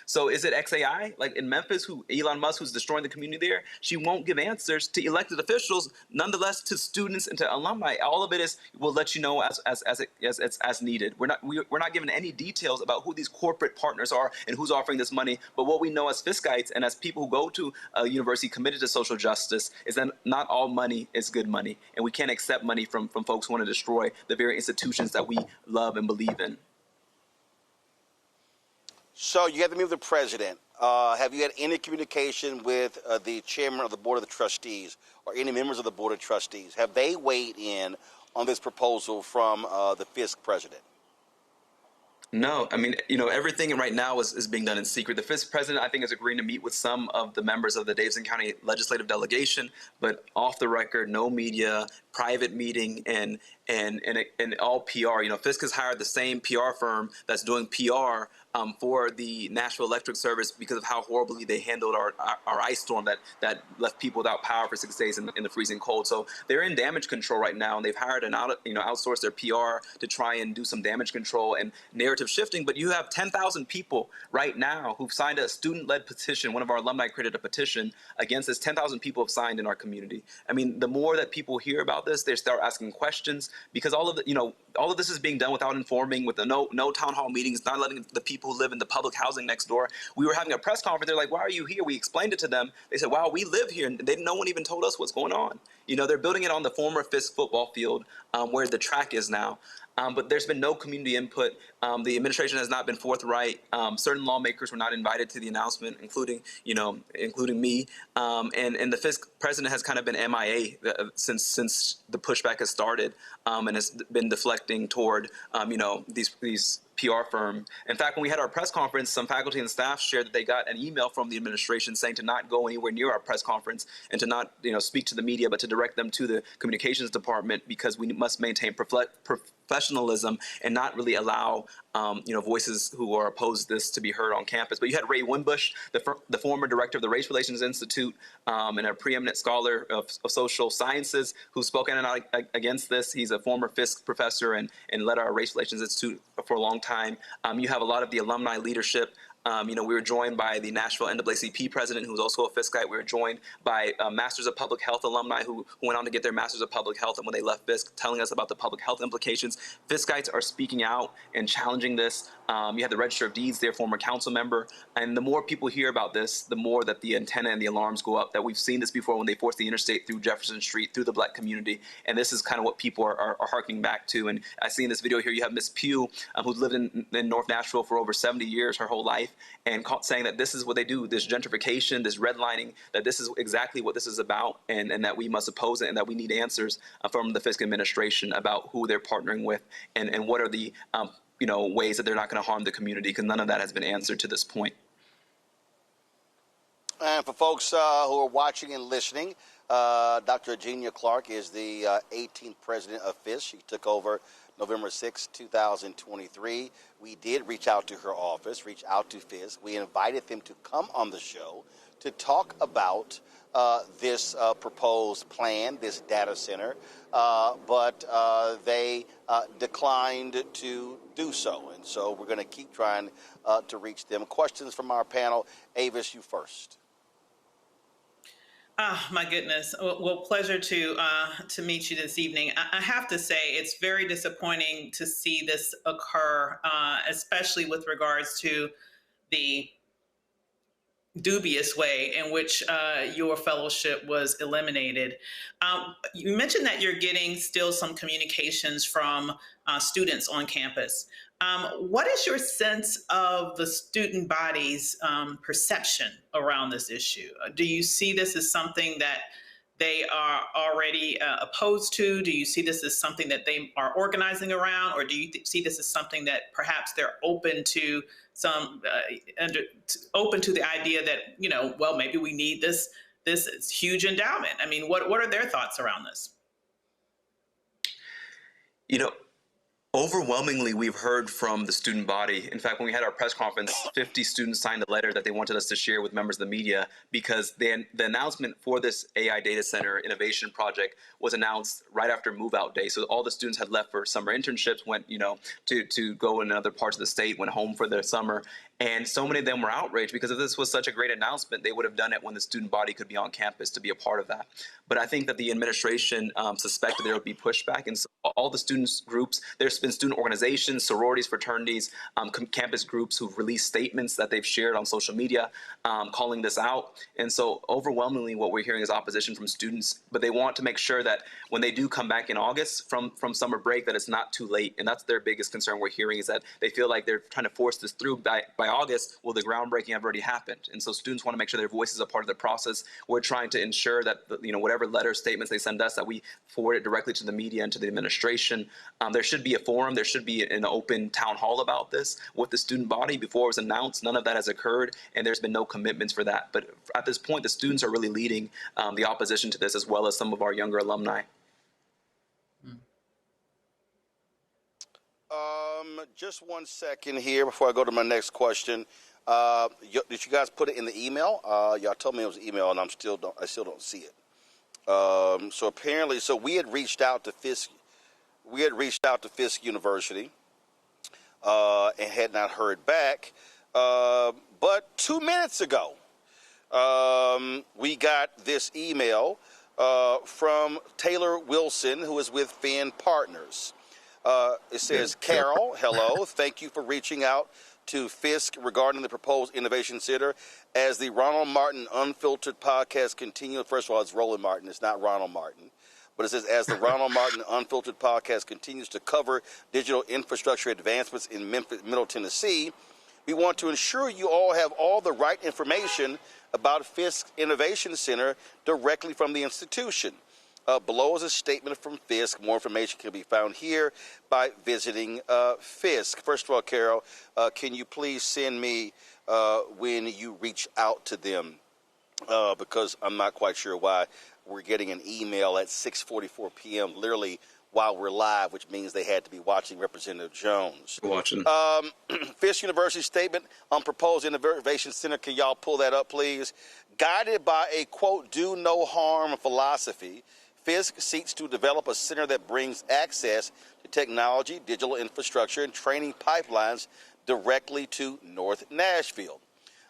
So is it XAI, like in Memphis, who Elon Musk, who's destroying the community there? She won't give answers to elected officials, nonetheless to students and to alumni. All of it is, we'll let you know as needed. We're not given any details about who these corporate partners are and who's offering this money. But what we know as Fiskites and as people who go to a university committed to social justice is that not all money is good money. And we can't accept money from folks who want to destroy the very institutions that we love and believe in. So you have to meet with the president. Have you had any communication with the chairman of the Board of the Trustees or any members of the Board of Trustees? Have they weighed in on this proposal from the Fisk president? No, I mean, everything right now is being done in secret. The Fisk president, I think, is agreeing to meet with some of the members of the Davidson County legislative delegation, but off the record, no media, private meeting, and all PR. Fisk has hired the same PR firm that's doing PR for the Nashville Electric Service because of how horribly they handled our ice storm that left people without power for 6 days in the freezing cold. So they're in damage control right now, and they've hired outsourced their PR to try and do some damage control and narrative shifting. But you have 10,000 people right now who've signed a student-led petition. One of our alumni created a petition against this. 10,000 people have signed in our community. I mean, the more that people hear about this, they start asking questions, because all of this is being done without informing, with no town hall meetings, not letting the people who live in the public housing next door. We were having a press conference. They're like, "Why are you here?" We explained it to them. They said, "Wow, we live here." And no one even told us what's going on. They're building it on the former Fisk football field where the track is now. But there's been no community input. The administration has not been forthright. Certain lawmakers were not invited to the announcement, including me. And the Fisk president has kind of been MIA since the pushback has started, and has been deflecting toward these PR firm. In fact, when we had our press conference, some faculty and staff shared that they got an email from the administration saying to not go anywhere near our press conference and to not speak to the media, but to direct them to the communications department, because we must maintain professionalism and not really allow voices who are opposed to this to be heard on campus. But you had Ray Wimbush, the former director of the Race Relations Institute, and a preeminent scholar of social sciences, who's spoken out against this. He's a former Fisk professor and led our Race Relations Institute for a long time. You have a lot of the alumni leadership. We were joined by the Nashville NAACP president, who's also a Fiskite. We were joined by Masters of Public Health alumni who went on to get their Masters of Public Health, and when they left Fisk, telling us about the public health implications. Fiskites are speaking out and challenging this. You have the Register of Deeds, their former council member. And the more people hear about this, the more that the antenna and the alarms go up, that we've seen this before when they forced the interstate through Jefferson Street, through the Black community. And this is kind of what people are harking back to. And I see in this video here, you have Miss Pugh, who's lived in North Nashville for over 70 years, her whole life, and saying that this is what they do, this gentrification, this redlining, that this is exactly what this is about, and that we must oppose it, and that we need answers from the Fisk administration about who they're partnering with, and what are the ways that they're not going to harm the community, because none of that has been answered to this point. And for folks who are watching and listening, Dr. Eugenia Clark is the 18th president of Fisk. She took over November 6, 2023. We did reach out to her office, reach out to Fisk. We invited them to come on the show to talk about this proposed plan, this data center, but they declined to do so. And so we're going to keep trying to reach them. Questions from our panel. Avis, you first. Oh, my goodness. Well, pleasure to meet you this evening. I have to say it's very disappointing to see this occur, especially with regards to the dubious way in which your fellowship was eliminated. You mentioned that you're getting still some communications from students on campus. What is your sense of the student body's perception around this issue? Do you see this as something that they are already opposed to? Do you see this as something that they are organizing around? Or do you see this as something that perhaps they're open to open to the idea that, well, maybe we need this huge endowment? I mean, what are their thoughts around this? Overwhelmingly, we've heard from the student body. In fact, when we had our press conference, 50 students signed a letter that they wanted us to share with members of the media, because the announcement for this AI data center innovation project was announced right after move out day. So all the students had left for summer internships, went, to go in other parts of the state, went home for their summer. And so many of them were outraged because if this was such a great announcement, they would have done it when the student body could be on campus to be a part of that. But I think that the administration suspected there would be pushback. And so all the students groups, there's been student organizations, sororities, fraternities, campus groups who've released statements that they've shared on social media calling this out. And so overwhelmingly what we're hearing is opposition from students, but they want to make sure that when they do come back in August from summer break, that it's not too late. And that's their biggest concern we're hearing, is that they feel like they're trying to force this through by August. Well, the groundbreaking have already happened. And so students want to make sure their voice is a part of the process. We're trying to ensure that, whatever letter statements they send us, that we forward it directly to the media and to the administration. There should be a forum. There should be an open town hall about this with the student body. Before it was announced, none of that has occurred, and there's been no commitments for that. But at this point, the students are really leading the opposition to this, as well as some of our younger alumni. Just 1 second here before I go to my next question. Did you guys put it in the email? Y'all told me it was email, and I still don't see it. So apparently, we had reached out to Fisk. We had reached out to Fisk University and had not heard back. But 2 minutes ago, we got this email from Taylor Wilson, who is with Finn Partners. It says, Carol, hello. Thank you for reaching out to Fisk regarding the proposed Innovation Center. As the Ronald Martin Unfiltered podcast continues, first of all, it's Roland Martin. It's not Ronald Martin. But it says, as the Ronald Martin Unfiltered podcast continues to cover digital infrastructure advancements in Memphis, Middle Tennessee, we want to ensure you all have all the right information about Fisk Innovation Center directly from the institution. Below is a statement from Fisk. More information can be found here by visiting Fisk. First of all, Carol, can you please send me when you reach out to them? Because I'm not quite sure why we're getting an email at 6:44 p.m. literally while we're live, which means they had to be watching Representative Jones. Watching. Fisk University statement on proposed innovation center. Can y'all pull that up, please? Guided by a, quote, do no harm philosophy, Fisk seeks to develop a center that brings access to technology, digital infrastructure, and training pipelines directly to North Nashville.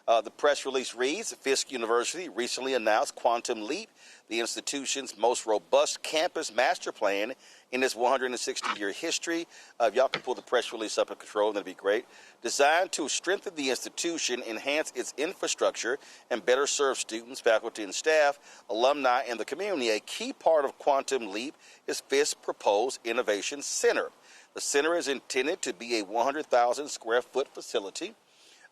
The press release reads, Fisk University recently announced Quantum Leap, the institution's most robust campus master plan in its 160-year history. If y'all can pull the press release up in control, that'd be great. Designed to strengthen the institution, enhance its infrastructure, and better serve students, faculty, and staff, alumni, and the community. A key part of Quantum Leap is Fisk's proposed Innovation Center. The center is intended to be a 100,000 square foot facility,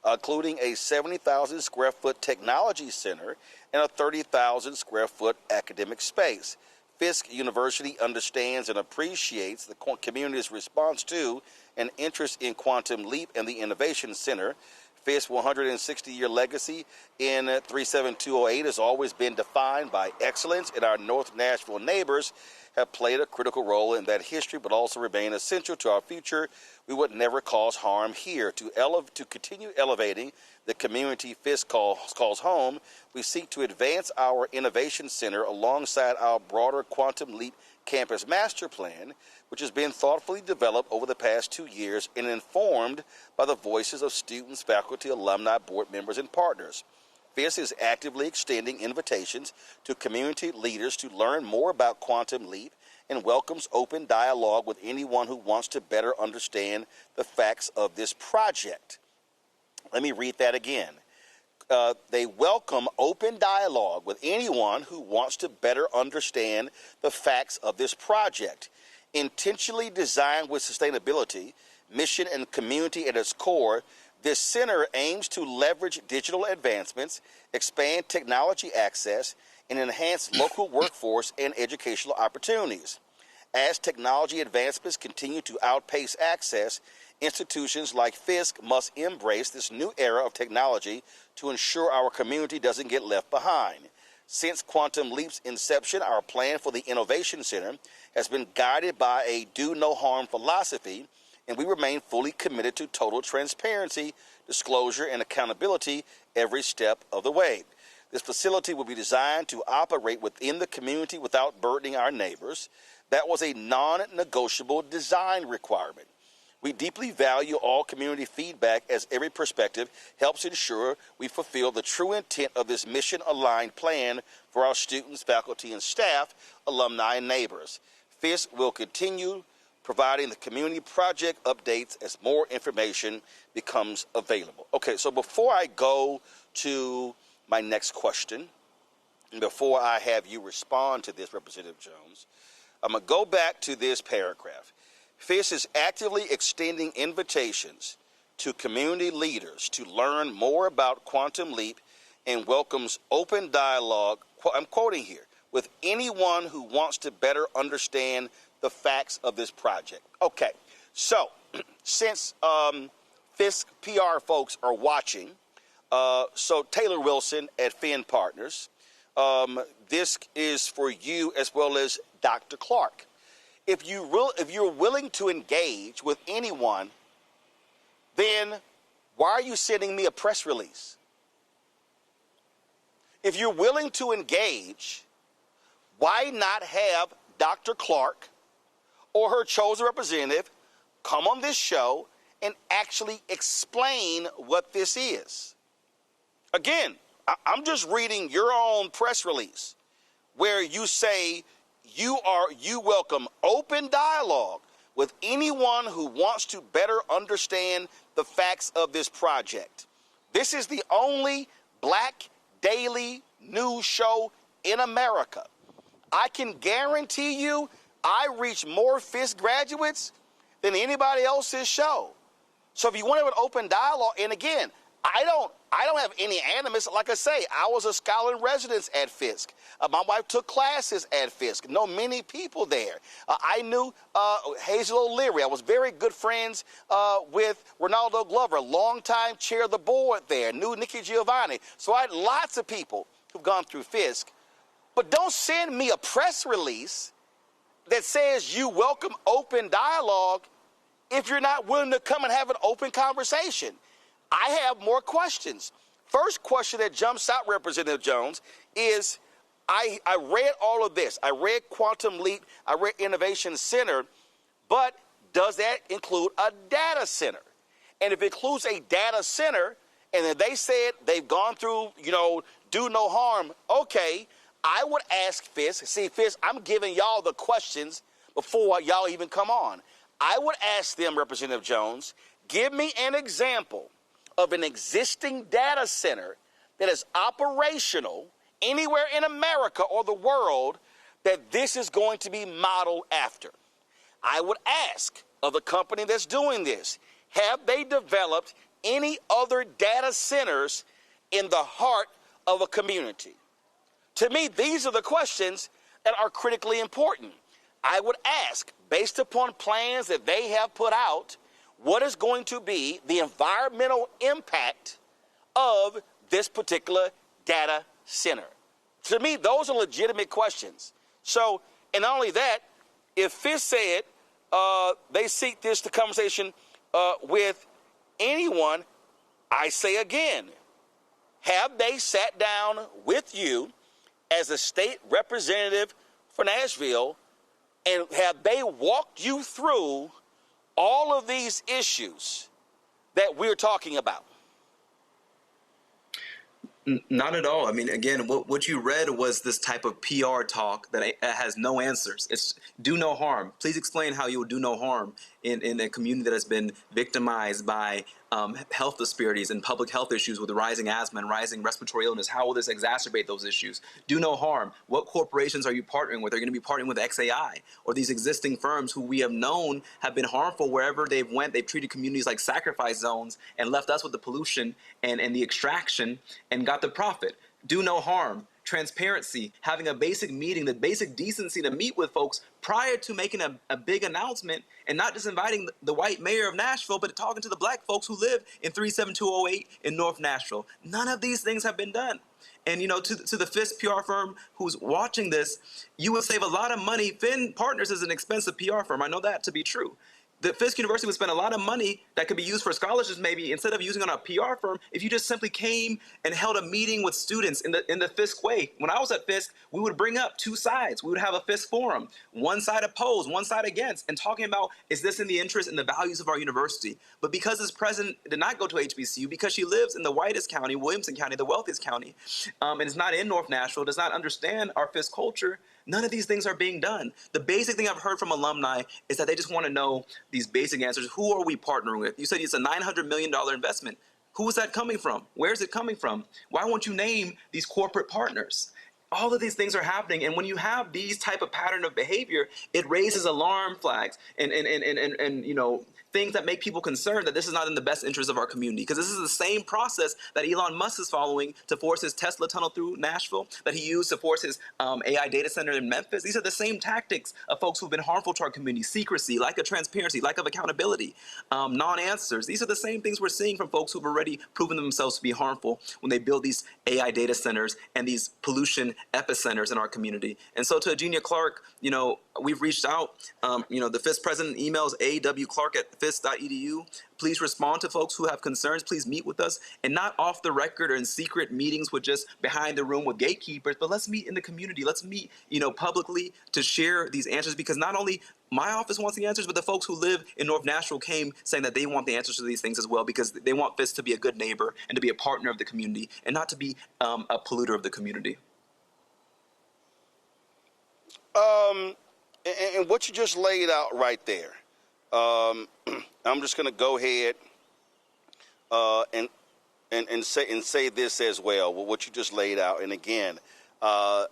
including a 70,000 square foot technology center and a 30,000 square foot academic space. Fisk University understands and appreciates the community's response to and interest in Quantum Leap and the Innovation Center. Fisk's 160-year legacy in 37208 has always been defined by excellence, and our North Nashville neighbors have played a critical role in that history, but also remain essential to our future. We would never cause harm here. To continue elevating the community Fisk calls home, we seek to advance our Innovation Center alongside our broader Quantum Leap Campus Master Plan, which has been thoughtfully developed over the past 2 years and informed by the voices of students, faculty, alumni, board members, and partners. Fisk is actively extending invitations to community leaders to learn more about Quantum Leap and welcomes open dialogue with anyone who wants to better understand the facts of this project. Let me read that again. They welcome open dialogue with anyone who wants to better understand the facts of this project. Intentionally designed with sustainability, mission, and community at its core, this center aims to leverage digital advancements, expand technology access, and enhance local workforce and educational opportunities. As technology advancements continue to outpace access, institutions like Fisk must embrace this new era of technology to ensure our community doesn't get left behind. Since Quantum Leap's inception, our plan for the Innovation Center has been guided by a do-no-harm philosophy, and we remain fully committed to total transparency, disclosure, and accountability every step of the way. This facility will be designed to operate within the community without burdening our neighbors. That was a non-negotiable design requirement. We deeply value all community feedback as every perspective helps ensure we fulfill the true intent of this mission-aligned plan for our students, faculty, and staff, alumni, and neighbors. Fisk will continue providing the community project updates as more information becomes available. Okay, so before I go to my next question, and before I have you respond to this, Representative Jones, I'm going to go back to this paragraph. Fisk is actively extending invitations to community leaders to learn more about Quantum Leap and welcomes open dialogue, I'm quoting here, with anyone who wants to better understand the facts of this project. Okay, so since Fisk PR folks are watching, so Taylor Wilson at Finn Partners, this is for you as well as Dr. Clark. If you're willing to engage with anyone, then why are you sending me a press release? If you're willing to engage, why not have Dr. Clark or her chosen representative come on this show and actually explain what this is? Again, I'm just reading your own press release where you say you welcome open dialogue with anyone who wants to better understand the facts of this project. This is the only black daily news show in America. I can guarantee you I reach more Fisk graduates than anybody else's show. So if you want to have an open dialogue, and again, I don't have any animus. Like I say, I was a scholar in residence at Fisk. My wife took classes at Fisk. Know many people there. I knew Hazel O'Leary. I was very good friends with Ronaldo Glover, longtime chair of the board there. Knew Nikki Giovanni. So I had lots of people who've gone through Fisk. But don't send me a press release that says you welcome open dialogue if you're not willing to come and have an open conversation. I have more questions. First question that jumps out, Representative Jones, is I read all of this. I read Quantum Leap. I read Innovation Center. But does that include a data center? And if it includes a data center, and then they said they've gone through, do no harm, okay, I would ask Fisk. See, Fisk, I'm giving y'all the questions before y'all even come on. I would ask them, Representative Jones, give me an example of an existing data center that is operational anywhere in America or the world that this is going to be modeled after. I would ask of the company that's doing this, have they developed any other data centers in the heart of a community? To me, these are the questions that are critically important. I would ask, based upon plans that they have put out, what is going to be the environmental impact of this particular data center? To me, those are legitimate questions. So, and not only that, if Fisk said they seek this to conversation with anyone, I say again, have they sat down with you as a state representative for Nashville, and have they walked you through all of these issues that we're talking about? Not at all. I mean, again, what you read was this type of PR talk that has no answers. It's do no harm. Please explain how you will do no harm in a community that has been victimized by health disparities and public health issues with rising asthma and rising respiratory illness. How will this exacerbate those issues? Do no harm. What corporations are you partnering with? Are you going to be partnering with XAI or these existing firms who we have known have been harmful wherever they've went? They've treated communities like sacrifice zones and left us with the pollution and the extraction and got the profit. Do no harm. Transparency, having a basic meeting, the basic decency to meet with folks prior to making a big announcement, and not just inviting the white mayor of Nashville, but talking to the black folks who live in 37208 in North Nashville. None of these things have been done. And, you know, to the Fisk PR firm who's watching this, you will save a lot of money. Finn Partners is an expensive PR firm. I know that to be true. The Fisk University would spend a lot of money that could be used for scholarships, maybe instead of using on a PR firm, if you just simply came and held a meeting with students in the Fisk way. When I was at Fisk, we would bring up two sides. We would have a Fisk forum, one side opposed, one side against, and talking about, is this in the interest and the values of our university? But because this president did not go to HBCU, because she lives in the whitest county, Williamson County, the wealthiest county, and is not in North Nashville, does not understand our Fisk culture, none of these things are being done. The basic thing I've heard from alumni is that they just want to know these basic answers. Who are we partnering with? You said it's a $900 million investment. Who is that coming from? Where is it coming from? Why won't you name these corporate partners? All of these things are happening, and when you have these type of pattern of behavior, it raises alarm flags and you know, things that make people concerned that this is not in the best interest of our community. Because this is the same process that Elon Musk is following to force his Tesla tunnel through Nashville, that he used to force his AI data center in Memphis. These are the same tactics of folks who've been harmful to our community. Secrecy, lack of transparency, lack of accountability, non-answers. These are the same things we're seeing from folks who've already proven themselves to be harmful when they build these AI data centers and these pollution epicenters in our community. And so to Eugenia Clark, you know, we've reached out. You know, the Fisk president emails awclark@fisk.edu. Please respond to folks who have concerns. Please meet with us, and not off the record or in secret meetings with just behind the room with gatekeepers, but let's meet in the community. Let's meet, you know, publicly to share these answers, because not only my office wants the answers, but the folks who live in North Nashville came saying that they want the answers to these things as well, because they want Fisk to be a good neighbor and to be a partner of the community and not to be a polluter of the community. And what you just laid out right there, I'm just going to go ahead and say this as well. What you just laid out, and again, I'm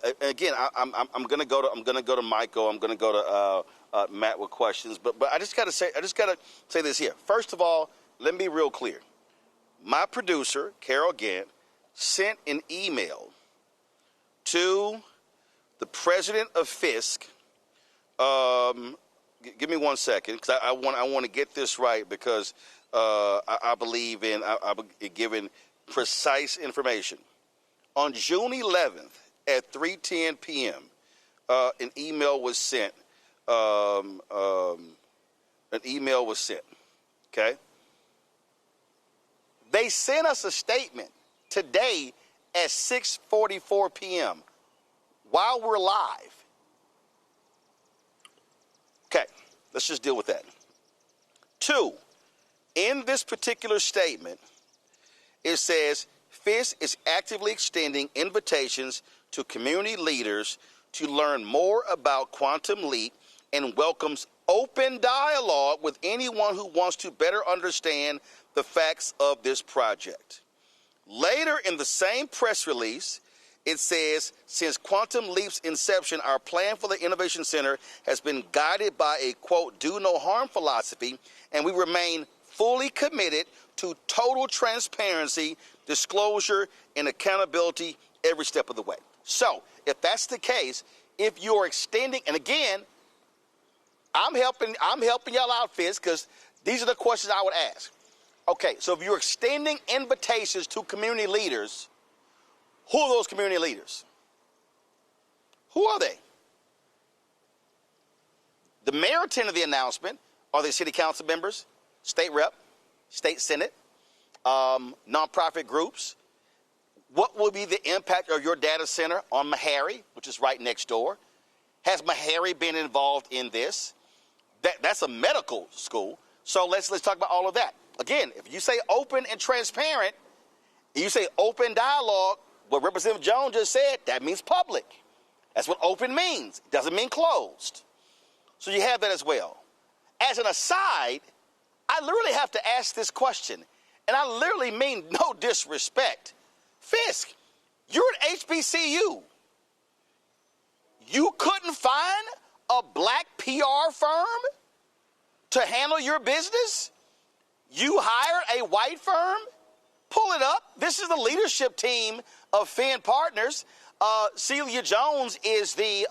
going to go to Michael. I'm going to go to Matt with questions. But I just got to say this here. First of all, let me be real clear. My producer, Carol Gant, sent an email to the president of Fisk. Give me 1 second, because I want to get this right, because I believe in giving precise information. On June 11th at 3:10 p.m., an email was sent. Okay. They sent us a statement today at 6:44 p.m. while we're live. Okay, let's just deal with that. 2, in this particular statement, it says Fisk is actively extending invitations to community leaders to learn more about Quantum Leap and welcomes open dialogue with anyone who wants to better understand the facts of this project. Later in the same press release, it says, since Quantum Leap's inception, our plan for the Innovation Center has been guided by a, quote, do no harm philosophy, and we remain fully committed to total transparency, disclosure, and accountability every step of the way. So, if that's the case, if you're extending, and again, I'm helping y'all out, Fisk, because these are the questions I would ask. Okay, so if you're extending invitations to community leaders, who are those community leaders? Who are they? The mayor attended the announcement. Are they city council members, state rep, state senate, nonprofit groups? What will be the impact of your data center on Meharry, which is right next door? Has Meharry been involved in this? That's a medical school. So let's talk about all of that. Again, if you say open and transparent, You say open dialogue, what Representative Jones just said, that means public. That's what open means. It doesn't mean closed. So you have that as well. As an aside, I literally have to ask this question, and I literally mean no disrespect. Fisk, you're at HBCU. You couldn't find a black PR firm to handle your business? You hired a white firm? Pull it up. This is the leadership team of Finn Partners. Celia Jones is the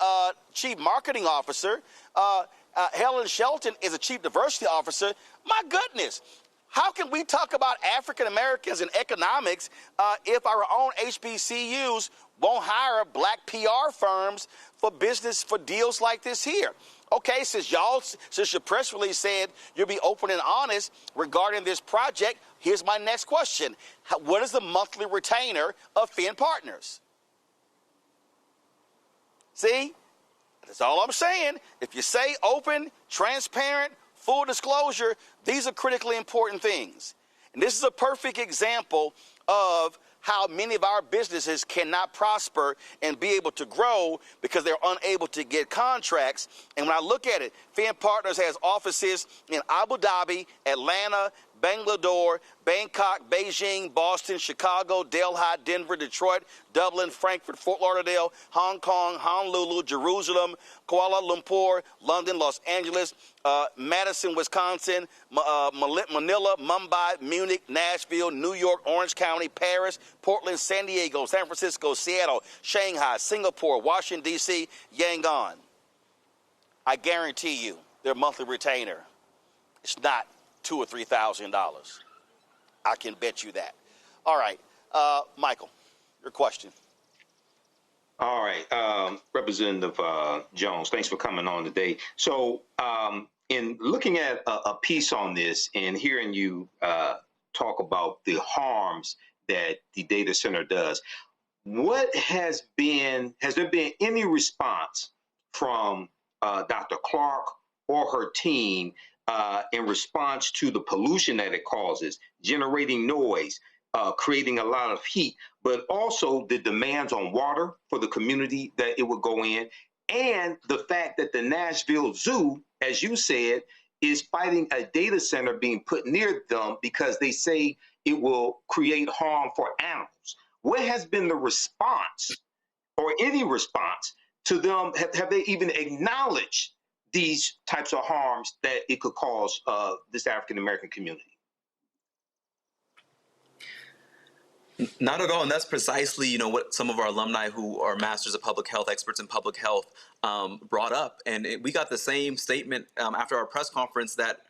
chief marketing officer. Helen Shelton is a chief diversity officer. My goodness, how can we talk about African Americans and economics if our own HBCUs won't hire black PR firms for business, for deals like this here? Okay, since your press release said you'll be open and honest regarding this project, here's my next question. What is the monthly retainer of Finn Partners? See, that's all I'm saying. If you say open, transparent, full disclosure, these are critically important things. And this is a perfect example of how many of our businesses cannot prosper and be able to grow because they're unable to get contracts. And when I look at it, Finn Partners has offices in Abu Dhabi, Atlanta, Bangalore, Bangkok, Beijing, Boston, Chicago, Delhi, Denver, Detroit, Dublin, Frankfurt, Fort Lauderdale, Hong Kong, Honolulu, Jerusalem, Kuala Lumpur, London, Los Angeles, Madison, Wisconsin, Manila, Mumbai, Munich, Nashville, New York, Orange County, Paris, Portland, San Diego, San Francisco, Seattle, Shanghai, Singapore, Washington, D.C., Yangon. I guarantee you their monthly retainer is not $2,000 or $3,000. I can bet you that. All right, Michael, your question. All right, Representative Jones, thanks for coming on today. So in looking at a piece on this and hearing you talk about the harms that the data center does, has there been any response from Dr. Clark or her team in response to the pollution that it causes, generating noise, creating a lot of heat, but also the demands on water for the community that it would go in, and the fact that the Nashville Zoo, as you said, is fighting a data center being put near them because they say it will create harm for animals. What has been the response, or any response, to them? Have they even acknowledged these types of harms that it could cause this African-American community? Not at all, and that's precisely, what some of our alumni who are masters of public health, experts in public health, brought up. And we got the same statement after our press conference that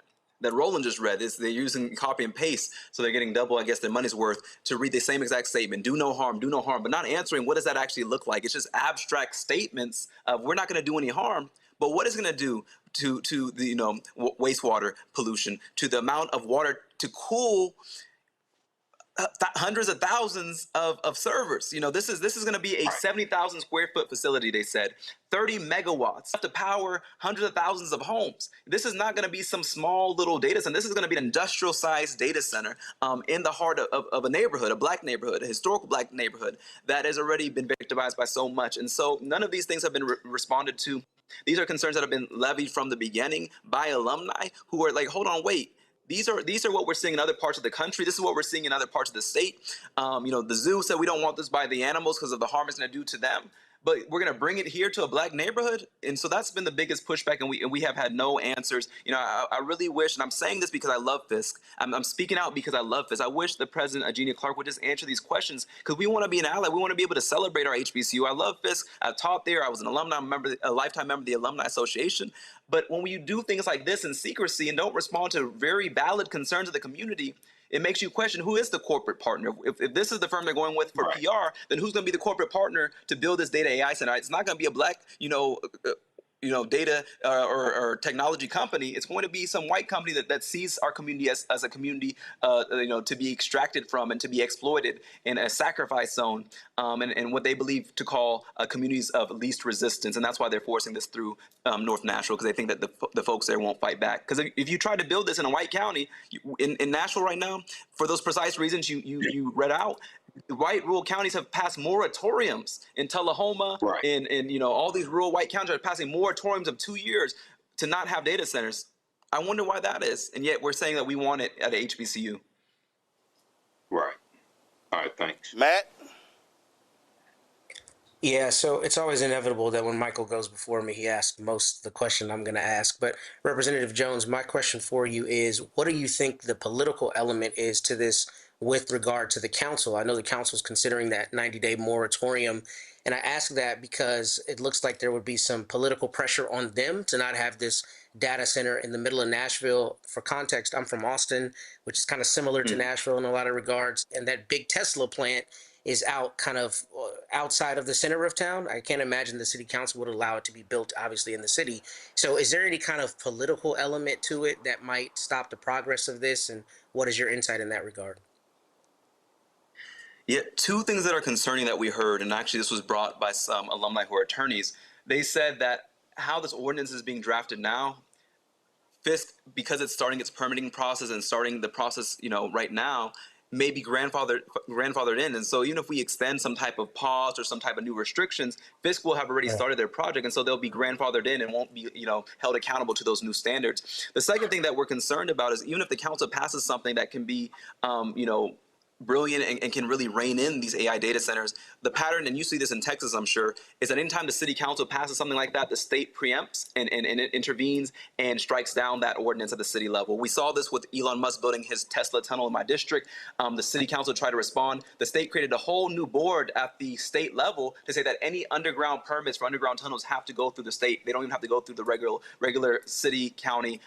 Roland just read. They're using copy and paste, so they're getting double, I guess, their money's worth to read the same exact statement: do no harm, but not answering what does that actually look like. It's just abstract statements of we're not going to do any harm. But what is it going to do to the wastewater pollution, to the amount of water to cool hundreds of thousands of servers? This is going to be a 70,000 square foot facility. They said 30 megawatts to power hundreds of thousands of homes. This is not going to be some small little data center. This is going to be an industrial sized data center in the heart of a neighborhood, a black neighborhood, a historical black neighborhood that has already been victimized by so much. And so none of these things have been responded to. These are concerns that have been levied from the beginning by alumni who are like, hold on, wait. These are what we're seeing in other parts of the country. This is what we're seeing in other parts of the state. The zoo said we don't want this by the animals because of the harm it's going to do to them. But we're going to bring it here to a black neighborhood. And so that's been the biggest pushback, and we have had no answers. I really wish, and I'm saying this because I love Fisk. I'm speaking out because I love Fisk. I wish the president, Eugenia Clark, would just answer these questions because we want to be an ally. We want to be able to celebrate our HBCU. I love Fisk. I taught there. I was an alumni member, a lifetime member of the Alumni Association. But when you do things like this in secrecy and don't respond to very valid concerns of the community, it makes you question who is the corporate partner. If this is the firm they're going with for PR, then who's going to be the corporate partner to build this data AI center? It's not going to be a black, data or technology company, it's going to be some white company that sees our community as a community, to be extracted from and to be exploited in a sacrifice zone, and what they believe to call communities of least resistance. And that's why they're forcing this through North Nashville, because they think that the folks there won't fight back. Because if you try to build this in a white county, in Nashville right now, for those precise reasons you read out, white rural counties have passed moratoriums in Tullahoma, right, and all these rural white counties are passing moratoriums of 2 years to not have data centers. I wonder why that is, and yet we're saying that we want it at a HBCU. Right. All right. Thanks, Matt. Yeah, so it's always inevitable that when Michael goes before me, he asks most of the question I'm going to ask. But Representative Jones, my question for you is, what do you think the political element is to this with regard to the council? I know the council is considering that 90-day moratorium, and I ask that because it looks like there would be some political pressure on them to not have this data center in the middle of Nashville. For context, I'm from Austin, which is kind of similar to Nashville in a lot of regards, and that big Tesla plant is out kind of outside of the center of town. I can't imagine the city council would allow it to be built, obviously, in the city. So is there any kind of political element to it that might stop the progress of this? And what is your insight in that regard? Yeah, two things that are concerning that we heard, and actually this was brought by some alumni who are attorneys. They said that how this ordinance is being drafted now, Fisk, because it's starting its permitting process and starting the process, right now, may be grandfathered in. And so even if we extend some type of pause or some type of new restrictions, Fisk will have already started their project, and so they'll be grandfathered in and won't be, held accountable to those new standards. The second thing that we're concerned about is even if the council passes something that can be, brilliant and can really rein in these AI data centers, the pattern, and you see this in Texas, I'm sure, is that anytime the city council passes something like that, the state preempts and it intervenes and strikes down that ordinance at the city level. We saw this with Elon Musk building his Tesla tunnel in my district. The city council tried to respond. The state created a whole new board at the state level to say that any underground permits for underground tunnels have to go through the state. They don't even have to go through the regular city, county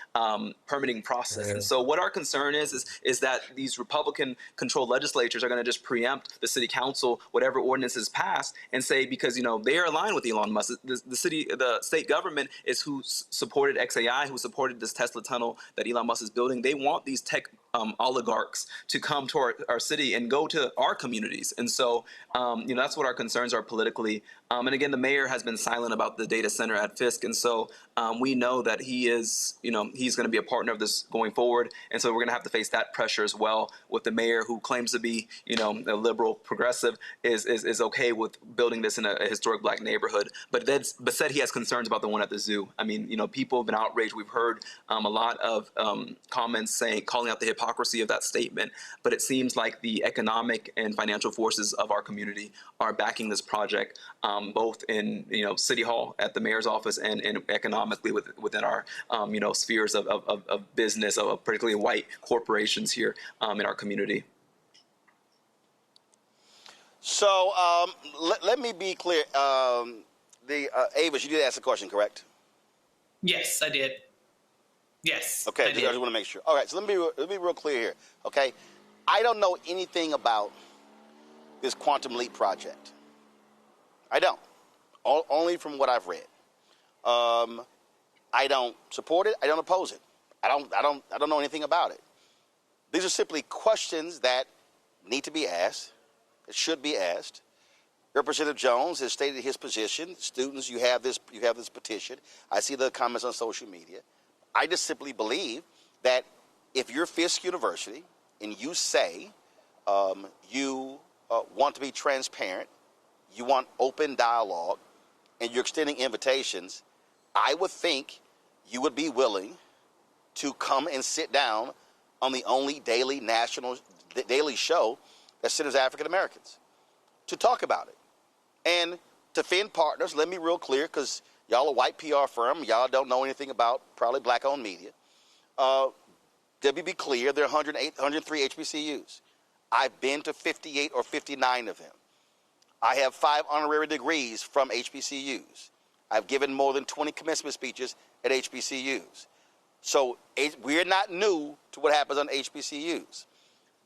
permitting process. And so what our concern is that these Republican-controlled legislatures are going to just preempt the city council, whatever ordinance is passed, and say, because they are aligned with Elon Musk. The state government is who supported XAI, who supported this Tesla tunnel that Elon Musk is building. They want these tech oligarchs to come to our city and go to our communities, and so that's what our concerns are politically. And again, the mayor has been silent about the data center at Fisk, and so we know that he is, he's going to be a partner of this going forward, and so we're going to have to face that pressure as well with the mayor, who claims to be, a liberal progressive, is okay with building this in a historic black neighborhood, but said he has concerns about the one at the zoo. I mean, people have been outraged. We've heard a lot of comments calling out the hypocrisy of that statement, but it seems like the economic and financial forces of our community are backing this project, both in City Hall, at the mayor's office, and economically within our spheres of business, of particularly white corporations here in our community. So let me be clear. Avis, you did ask a question, correct? Yes, I did. Yes. Okay, I just want to make sure. All right, so let me be real clear here. Okay, I don't know anything about this Quantum Leap project. I don't. Only from what I've read. I don't support it. I don't oppose it. I don't know anything about it. These are simply questions that need to be asked. It should be asked. Representative Jones has stated his position. Students, you have this petition. I see the comments on social media. I just simply believe that if you're Fisk University and you say you want to be transparent, you want open dialogue, and you're extending invitations, I would think you would be willing to come and sit down on the only daily show that centers African Americans to talk about it. And to Finn Partners, let me be real clear, because y'all a white PR firm, y'all don't know anything about probably black-owned media. Let me be clear, there are 103 HBCUs. I've been to 58 or 59 of them. I have 5 honorary degrees from HBCUs. I've given more than 20 commencement speeches at HBCUs. So we're not new to what happens on HBCUs.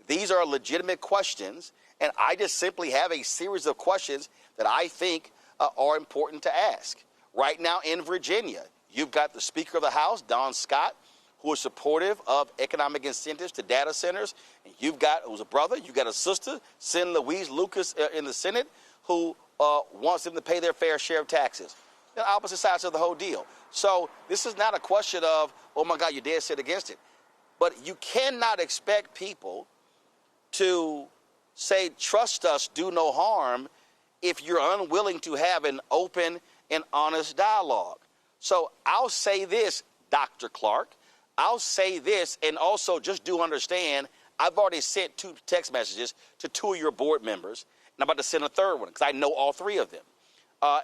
These are legitimate questions, and I just simply have a series of questions that I think are important to ask. Right now in Virginia, you've got the Speaker of the House, Don Scott, who is supportive of economic incentives to data centers. And you've got, who's a brother, you've got a sister, Senator Louise Lucas in the Senate, who wants them to pay their fair share of taxes. They're opposite sides of the whole deal. So this is not a question of, oh my God, you're dead set against it. But you cannot expect people to say, trust us, do no harm, if you're unwilling to have an open and honest dialogue. So I'll say this, Dr. Clark, I'll say this, and also just do understand, I've already sent 2 text messages to 2 of your board members, and I'm about to send a 3rd one because I know all 3 of them.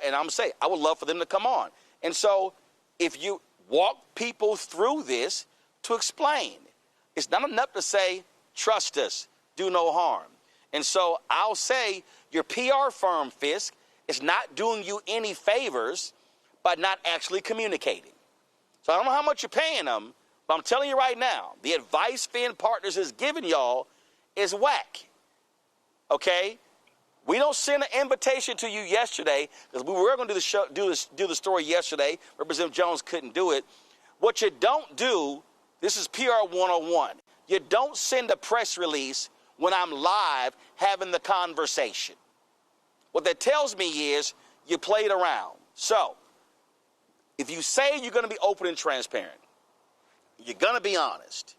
And I'm saying I would love for them to come on. And so if you walk people through this to explain, it's not enough to say, trust us, do no harm. And so I'll say your PR firm, Fisk, is not doing you any favors by not actually communicating. So I don't know how much you're paying them, but I'm telling you right now, the advice Finn Partners has given y'all is whack. Okay? We don't send an invitation to you yesterday because we were going to do the show, do the story yesterday. Representative Jones couldn't do it. What you don't do, this is PR 101. You don't send a press release when I'm live having the conversation. What that tells me is you played around. So if you say you're going to be open and transparent, you're going to be honest,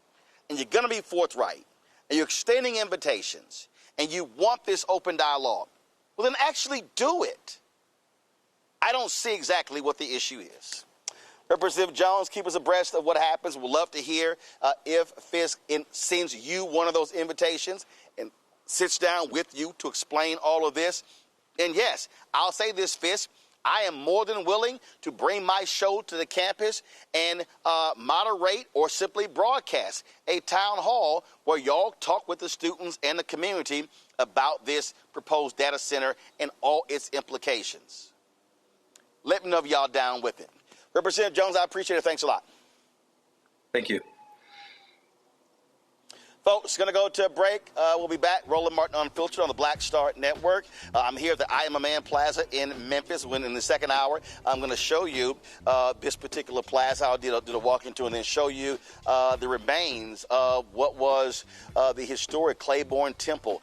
and you're going to be forthright, and you're extending invitations, and you want this open dialogue, well, then actually do it. I don't see exactly what the issue is. Representative Jones, keep us abreast of what happens. We'd love to hear if Fisk sends you one of those invitations and sits down with you to explain all of this. And yes, I'll say this, Fisk, I am more than willing to bring my show to the campus and moderate or simply broadcast a town hall where y'all talk with the students and the community about this proposed data center and all its implications. Let me know if y'all down with it. Representative Jones, I appreciate it. Thanks a lot. Thank you. Folks, going to go to a break. We'll be back. Roland Martin Unfiltered on the Black Star Network. I'm here at the I Am a Man Plaza in Memphis. When in the second hour, I'm going to show you this particular plaza. I'll do the walking tour and then show you the remains of what was the historic Claiborne Temple,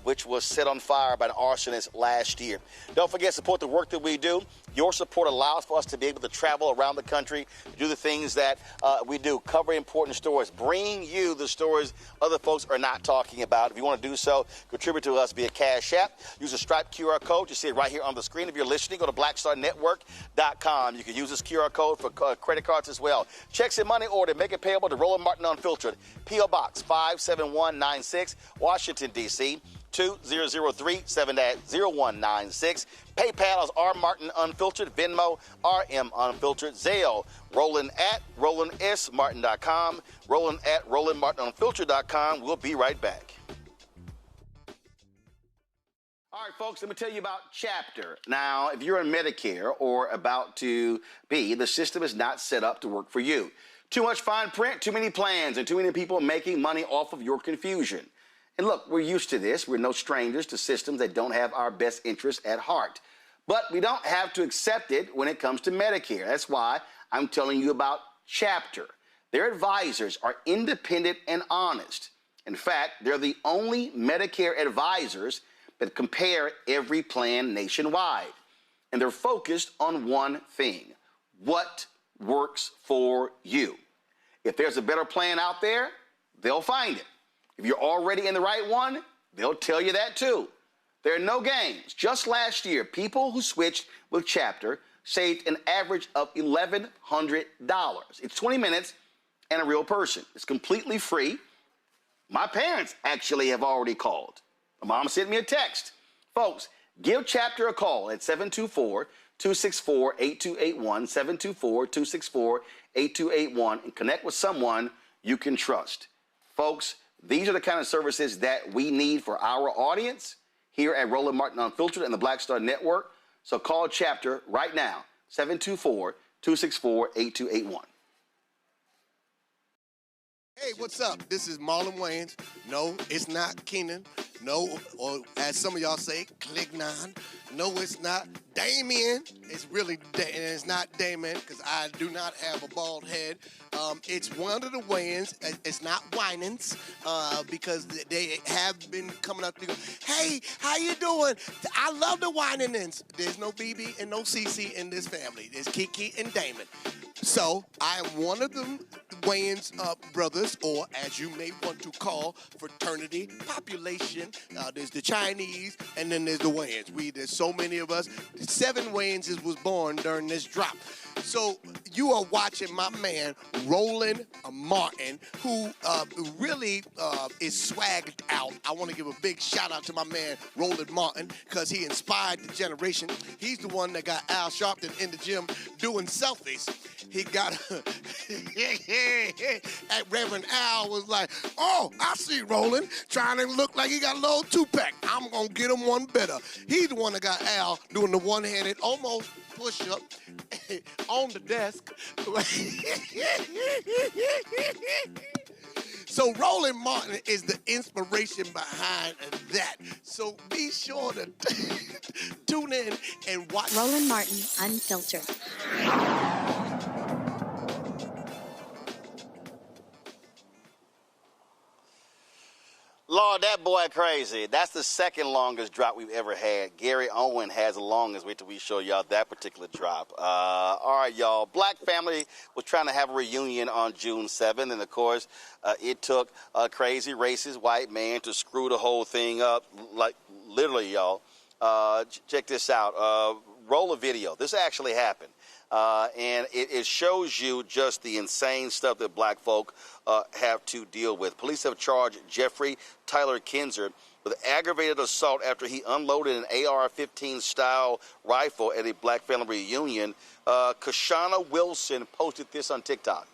which was set on fire by an arsonist last year. Don't forget, support the work that we do. Your support allows for us to be able to travel around the country, do the things that we do, cover important stories, bring you the stories other folks are not talking about. If you want to do so, contribute to us via Cash App. Use a Stripe QR code. You see it right here on the screen. If you're listening, go to blackstarnetwork.com. You can use this QR code for credit cards as well. Checks and money order. Make it payable to Roland Martin Unfiltered. P.O. Box 57196, Washington, D.C. 2003-7-0196. PayPal is R Martin Unfiltered. Venmo, RM Unfiltered. Zelle, Roland at RolandSMartin.com. Roland at RolandMartinUnfiltered.com. We'll be right back. All right, folks, let me tell you about Chapter. Now, if you're in Medicare or about to be, the system is not set up to work for you. Too much fine print, too many plans, and too many people making money off of your confusion. And look, we're used to this. We're no strangers to systems that don't have our best interests at heart. But we don't have to accept it when it comes to Medicare. That's why I'm telling you about Chapter. Their advisors are independent and honest. In fact, they're the only Medicare advisors that compare every plan nationwide. And they're focused on one thing: what works for you. If there's a better plan out there, they'll find it. If you're already in the right one, they'll tell you that too. There are no games. Just last year, people who switched with Chapter saved an average of $1,100. It's 20 minutes and a real person. It's completely free. My parents actually have already called. My mom sent me a text. Folks, give Chapter a call at 724-264-8281, 724-264-8281, and connect with someone you can trust. Folks, these are the kind of services that we need for our audience here at Roland Martin Unfiltered and the Black Star Network. So call Chapter right now, 724-264-8281. Hey, what's up? This is Marlon Wayans. No, it's not Keenan. No, or as some of y'all say, Clignon. No, it's not Damien. It's really, it's not Damien because I do not have a bald head. It's one of the Wayans. It's not Winans because they have been coming up to go, hey, how you doing? I love the Winans. There's no BB and no CC in this family. There's Kiki and Damon. So I am one of them Wayans brothers, or as you may want to call fraternity population. There's the Chinese, and then there's the Wayans. There's so many of us. 7 Wayanses was born during this drop. So you are watching my man Roland Martin, who really is swagged out. I want to give a big shout out to my man Roland Martin because he inspired the generation. He's the one that got Al Sharpton in the gym doing selfies. He got and Reverend Al was like, oh, I see Roland trying to look like he got a little two-pack. I'm going to get him one better. He's the one that got Al doing the one-handed almost push-up on the desk. So Roland Martin is the inspiration behind that. So be sure to tune in and watch. Roland Martin, Unfiltered. Lord, that boy crazy. That's the second longest drop we've ever had. Gary Owen has the longest. Wait till we show y'all that particular drop. All right, y'all. Black family was trying to have a reunion on June 7th, and of course, it took a crazy racist white man to screw the whole thing up. Like literally, y'all. Check this out. Roll a video. This actually happened. And it shows you just the insane stuff that black folk have to deal with. Police have charged Jeffrey Tyler Kinzer with aggravated assault after he unloaded an AR-15 style rifle at a black family reunion. Kashana Wilson posted this on TikTok.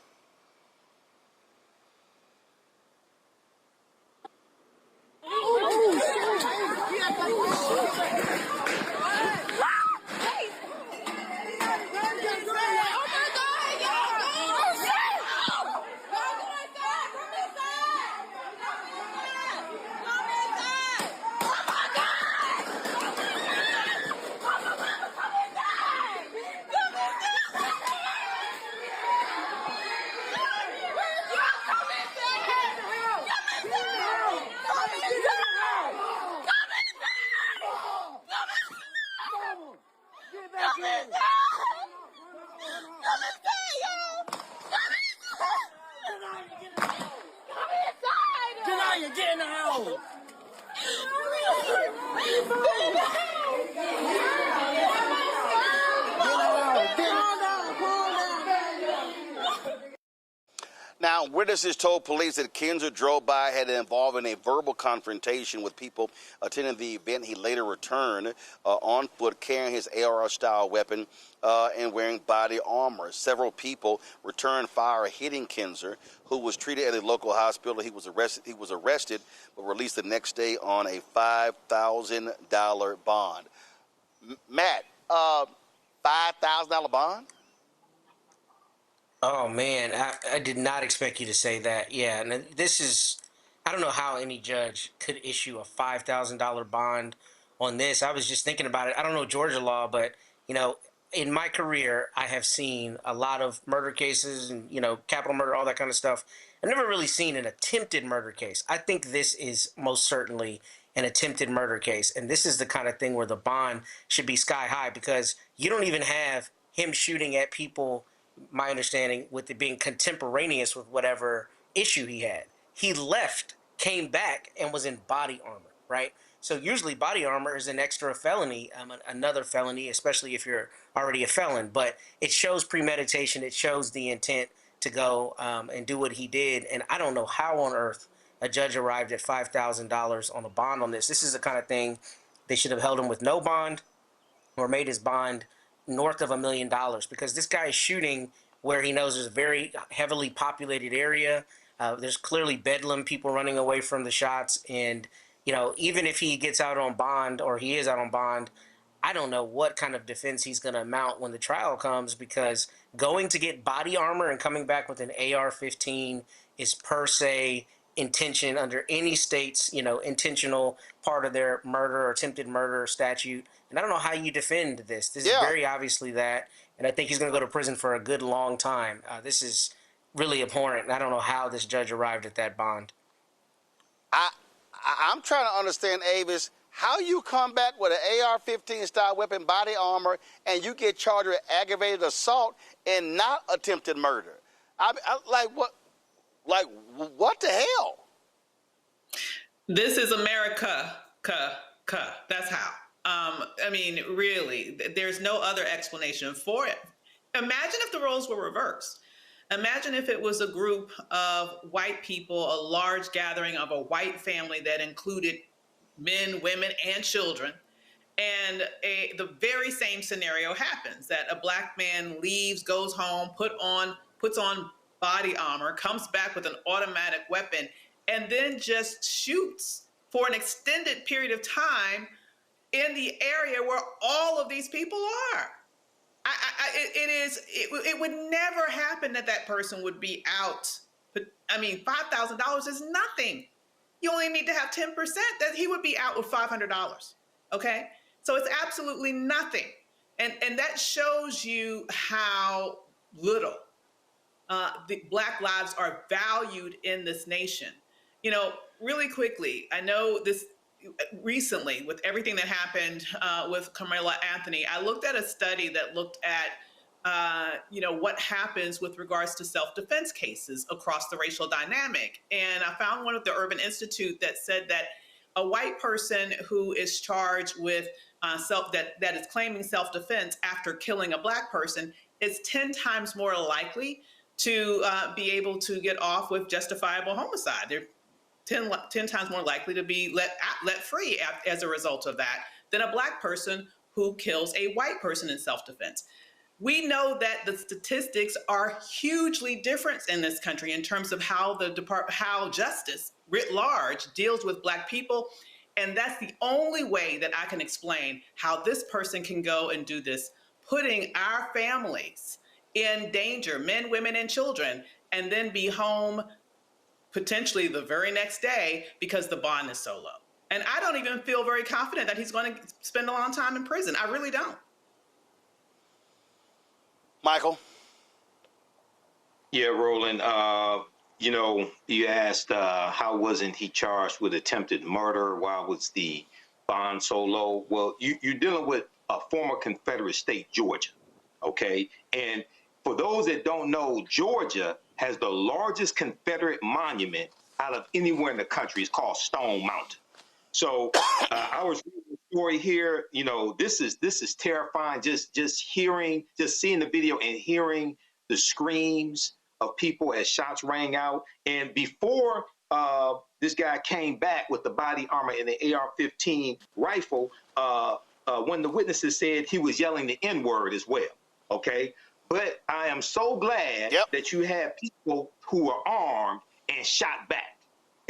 Now, witnesses told police that Kinzer drove by had involved in a verbal confrontation with people attending the event. He later returned on foot carrying his AR-style weapon and wearing body armor. Several people returned fire, hitting Kinzer, who was treated at a local hospital. He was arrested, but released the next day on a $5,000 bond. Matt, $5,000 bond? Oh, man, I did not expect you to say that. Yeah, and this is, I don't know how any judge could issue a $5,000 bond on this. I was just thinking about it. I don't know Georgia law, but, you know, in my career, I have seen a lot of murder cases and, you know, capital murder, all that kind of stuff. I've never really seen an attempted murder case. I think this is most certainly an attempted murder case. And this is the kind of thing where the bond should be sky high because you don't even have him shooting at people, my understanding, with it being contemporaneous with whatever issue he had. He left, came back, and was in body armor, right? So usually body armor is an extra felony, another felony, especially if you're already a felon. But it shows premeditation. It shows the intent to go and do what he did. And I don't know how on earth a judge arrived at $5,000 on a bond on this. This is the kind of thing they should have held him with no bond or made his bond north of $1 million because this guy is shooting where he knows there's a very heavily populated area. There's clearly bedlam, people running away from the shots. And, you know, even if he gets out on bond or he is out on bond, I don't know what kind of defense he's going to mount when the trial comes because going to get body armor and coming back with an AR-15 is per se intention under any state's, intentional part of their murder or attempted murder statute. And I don't know how you defend this. This is very obviously that. And I think he's going to go to prison for a good long time. This is really abhorrent. And I don't know how this judge arrived at that bond. I'm trying to understand, Avis, how you come back with an AR-15 style weapon, body armor, and you get charged with aggravated assault and not attempted murder. Like what? Like what the hell? This is America. That's how. I mean, really, there's no other explanation for it. Imagine if the roles were reversed. Imagine if it was a group of white people, a large gathering of a white family that included men, women, and children. And the very same scenario happens, that a black man leaves, goes home, puts on body armor, comes back with an automatic weapon, and then just shoots for an extended period of time in the area where all of these people are. It would never happen that person would be out. But I mean, $5,000 is nothing. You only need to have 10%. That he would be out with $500. Okay, so it's absolutely nothing, and that shows you how little the Black lives are valued in this nation. Really quickly, I know this. Recently, with everything that happened with Carmela Anthony, I looked at a study that looked at, what happens with regards to self-defense cases across the racial dynamic. And I found one at the Urban Institute that said that a white person who is charged with that is claiming self-defense after killing a Black person is 10 times more likely to be able to get off with justifiable homicide. They're 10 times more likely to be let free as a result of that than a Black person who kills a white person in self-defense. We know that the statistics are hugely different in this country in terms of how how justice writ large deals with Black people. And that's the only way that I can explain how this person can go and do this, putting our families in danger, men, women, and children, and then be home potentially the very next day because the bond is so low. And I don't even feel very confident that he's going to spend a long time in prison. I really don't. Michael? Yeah, Roland, you asked how wasn't he charged with attempted murder? Why was the bond so low? Well, you're dealing with a former Confederate state, Georgia, okay? And for those that don't know, Georgia has the largest Confederate monument out of anywhere in the country. It's called Stone Mountain. So I was reading the story here. This is terrifying. Just seeing the video and hearing the screams of people as shots rang out. And before this guy came back with the body armor and the AR-15 rifle, one of the witnesses said he was yelling the N-word as well. Okay. But I am so glad that you have people who are armed and shot back.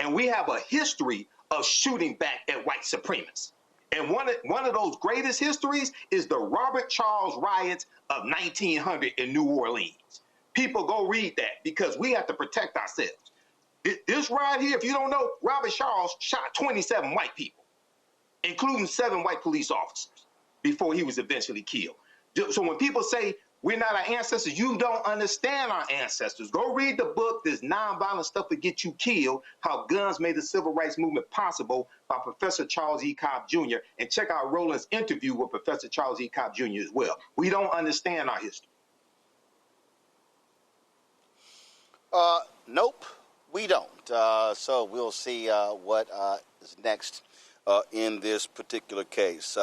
And we have a history of shooting back at white supremacists. And one of those greatest histories is the Robert Charles riots of 1900 in New Orleans. People go read that because we have to protect ourselves. This riot here, if you don't know, Robert Charles shot 27 white people, including 7 white police officers, before he was eventually killed. So when people say, we're not our ancestors, you don't understand our ancestors. Go read the book, This Nonviolent Stuff That Get You Killed, How Guns Made the Civil Rights Movement Possible, by Professor Charles E. Cobb Jr., and check out Roland's interview with Professor Charles E. Cobb Jr. as well. We don't understand our history. Nope, we don't. So we'll see what is next in this particular case.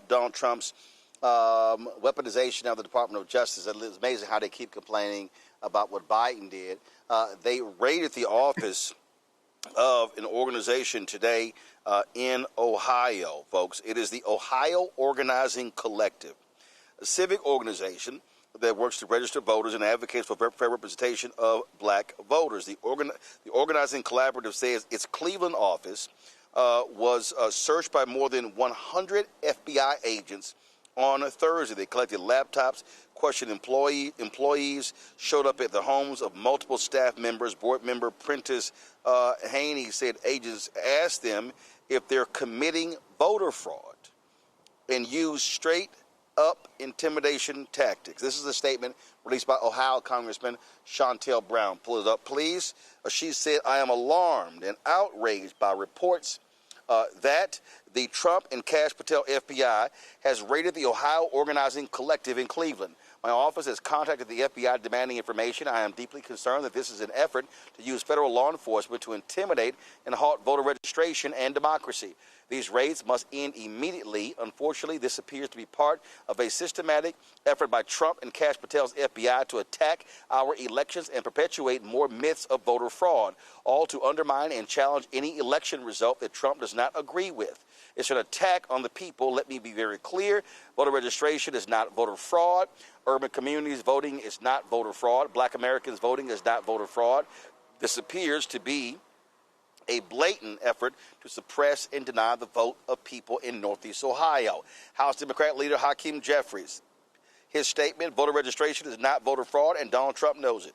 Donald Trump's weaponization of the Department of Justice. It's amazing how they keep complaining about what Biden did. They raided the office of an organization today in Ohio, folks. It is the Ohio Organizing Collective, a civic organization that works to register voters and advocates for fair representation of Black voters. The Organizing Collaborative says its Cleveland office was searched by more than 100 FBI agents on Thursday. They collected laptops, questioned employees, showed up at the homes of multiple staff members. Board member Prentice Haney said agents asked them if they're committing voter fraud and used straight-up intimidation tactics. This is a statement released by Ohio Congressman Shontel Brown. Pull it up, please. She said, "I am alarmed and outraged by reports that the Trump and Kash Patel FBI has raided the Ohio Organizing Collective in Cleveland. My office has contacted the FBI demanding information. I am deeply concerned that this is an effort to use federal law enforcement to intimidate and halt voter registration and democracy. These raids must end immediately. Unfortunately, this appears to be part of a systematic effort by Trump and Kash Patel's FBI to attack our elections and perpetuate more myths of voter fraud, all to undermine and challenge any election result that Trump does not agree with. It's an attack on the people. Let me be very clear. Voter registration is not voter fraud. Urban communities voting is not voter fraud. Black Americans voting is not voter fraud. This appears to be a blatant effort to suppress and deny the vote of people in Northeast Ohio." House Democrat leader Hakeem Jeffries, his statement, voter registration is not voter fraud, and Donald Trump knows it.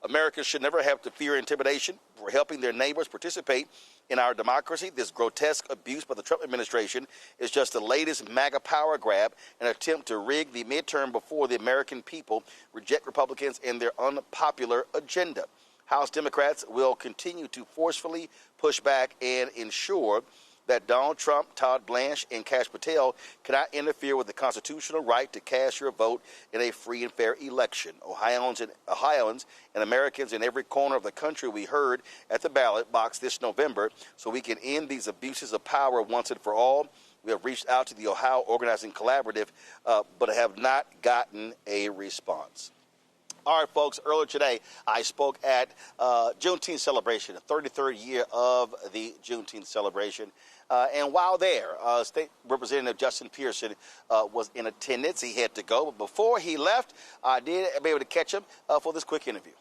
Americans should never have to fear intimidation for helping their neighbors participate in our democracy. This grotesque abuse by the Trump administration is just the latest MAGA power grab, an attempt to rig the midterm before the American people reject Republicans and their unpopular agenda. House Democrats will continue to forcefully push back and ensure that Donald Trump, Todd Blanche, and Kash Patel cannot interfere with the constitutional right to cast your vote in a free and fair election. Ohioans and Americans in every corner of the country we heard at the ballot box this November so we can end these abuses of power once and for all. We have reached out to the Ohio Organizing Collaborative, but have not gotten a response. All right, folks, earlier today, I spoke at Juneteenth celebration, the 33rd year of the Juneteenth celebration. And while there, State Representative Justin Pearson was in attendance. He had to go. But before he left, I did be able to catch him for this quick interview.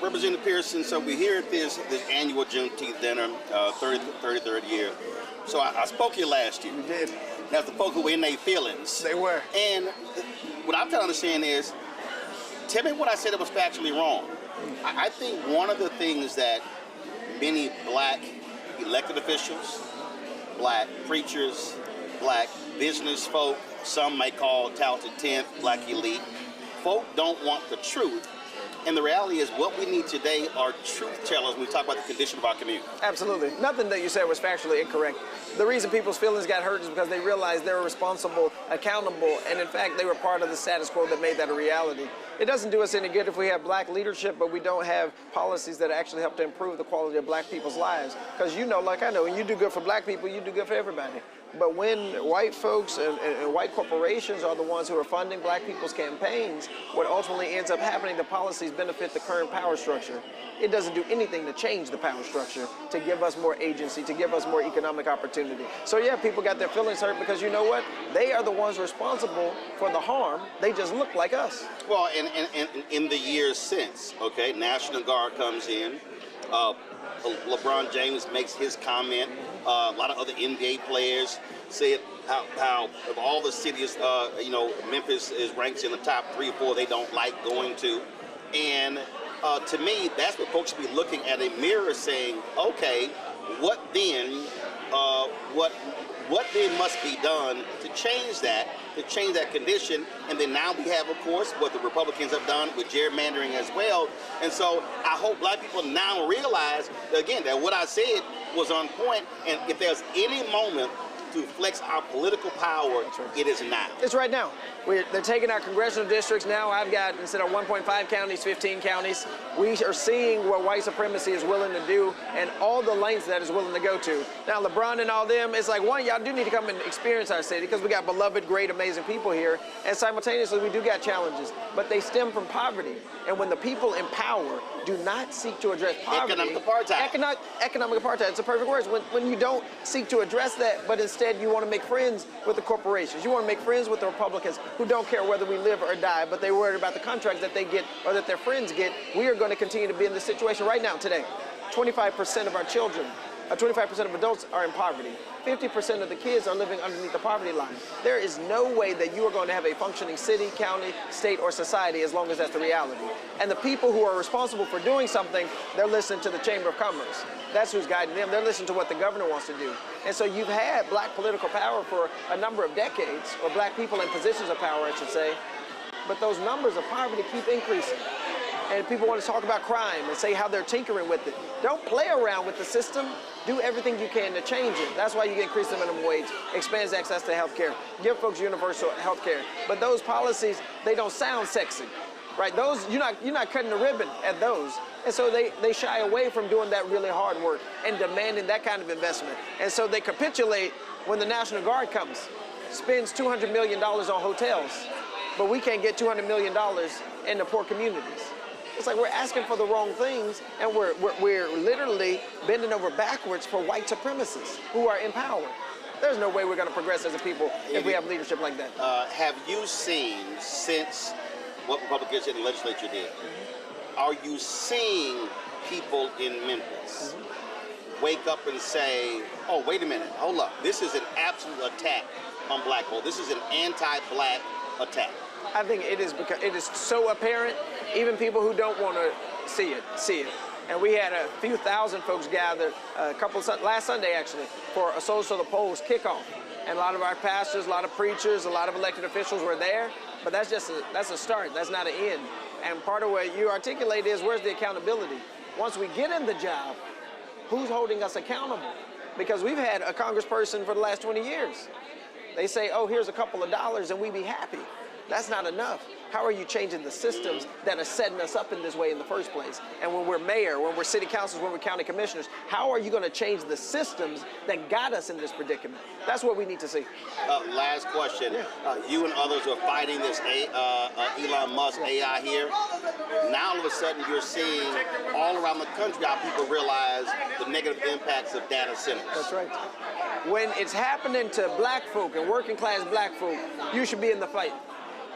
Representative Pearson, so we're here at this annual Juneteenth dinner, 33rd year. So I spoke here last year. You did. Now, the folks who were in their feelings. They were. And what I'm trying to understand is, tell me what I said that was factually wrong. I think one of the things that many black elected officials, black preachers, black business folk, some may call talented 10th, black elite, folk don't want the truth. And the reality is what we need today are truth tellers when we talk about the condition of our community. Absolutely. Nothing that you said was factually incorrect. The reason people's feelings got hurt is because they realized they were responsible, accountable, and in fact they were part of the status quo that made that a reality. It doesn't do us any good if we have black leadership, but we don't have policies that actually help to improve the quality of black people's lives. Because you know, like I know, when you do good for black people, you do good for everybody. But when white folks and white corporations are the ones who are funding black people's campaigns, what ultimately ends up happening, the policies benefit the current power structure. It doesn't do anything to change the power structure, to give us more agency, to give us more economic opportunity. So yeah, people got their feelings hurt because you know what? They are the ones responsible for the harm. They just look like us. Well, in the years since, okay, National Guard comes in, LeBron James makes his comment. A lot of other NBA players said how of all the cities, Memphis is ranked in the top 3 or 4 they don't like going to. And to me, that's what folks should be looking at a mirror saying, okay, what then must be done to change that condition? And then now we have, of course, what the Republicans have done with gerrymandering as well. And so I hope black people now realize, again, that what I said was on point, and if there's any moment to flex our political power, it is now. It's right now. They're taking our congressional districts now. I've got, instead of 1.5 counties, 15 counties. We are seeing what white supremacy is willing to do and all the lengths that is willing to go to. Now, LeBron and all them, it's like, one, y'all do need to come and experience our city because we got beloved, great, amazing people here. And simultaneously, we do got challenges, but they stem from poverty. And when the people in power do not seek to address poverty. Economic apartheid. Economic apartheid, it's a perfect word. When you don't seek to address that, but instead you want to make friends with the corporations. You want to make friends with the Republicans who don't care whether we live or die, but they're worried about the contracts that they get or that their friends get. We are going to continue to be in this situation right now today. 25% of our children 25% of adults are in poverty. 50% of the kids are living underneath the poverty line. There is no way that you are going to have a functioning city, county, state, or society as long as that's the reality. And the people who are responsible for doing something, they're listening to the Chamber of Commerce. That's who's guiding them. They're listening to what the governor wants to do. And so you've had black political power for a number of decades, or black people in positions of power, I should say. But those numbers of poverty keep increasing. And people want to talk about crime and say how they're tinkering with it. Don't play around with the system. Do everything you can to change it. That's why you increase the minimum wage, expands access to health care, give folks universal health care. But those policies, they don't sound sexy, right? Those, you're not cutting the ribbon at those. And so they shy away from doing that really hard work and demanding that kind of investment. And so they capitulate when the National Guard comes, spends $200 million on hotels, but we can't get $200 million in the poor communities. It's like we're asking for the wrong things, and we're literally bending over backwards for white supremacists who are in power. There's no way we're going to progress as a people if we have leadership like that. Have you seen, since what Republicans in the legislature did, are you seeing people in Memphis wake up and say, oh, wait a minute, hold up, this is an absolute attack on black people. This is an anti-black attack? I think it is because it is so apparent, even people who don't want to see it. And we had a few thousand folks gathered last Sunday actually for a Souls to the Polls kickoff. And a lot of our pastors, a lot of preachers, a lot of elected officials were there, but that's a start, that's not an end. And part of what you articulate is, where's the accountability? Once we get in the job, who's holding us accountable? Because we've had a congressperson for the last 20 years. They say, oh, here's a couple of dollars and we be happy. That's not enough. How are you changing the systems that are setting us up in this way in the first place? And when we're mayor, when we're city councilors, when we're county commissioners, how are you going to change the systems that got us in this predicament? That's what we need to see. Last question. You and others are fighting this Elon Musk AI here. Now all of a sudden you're seeing all around the country how people realize the negative impacts of data centers. That's right. When it's happening to black folk and working class black folk, you should be in the fight.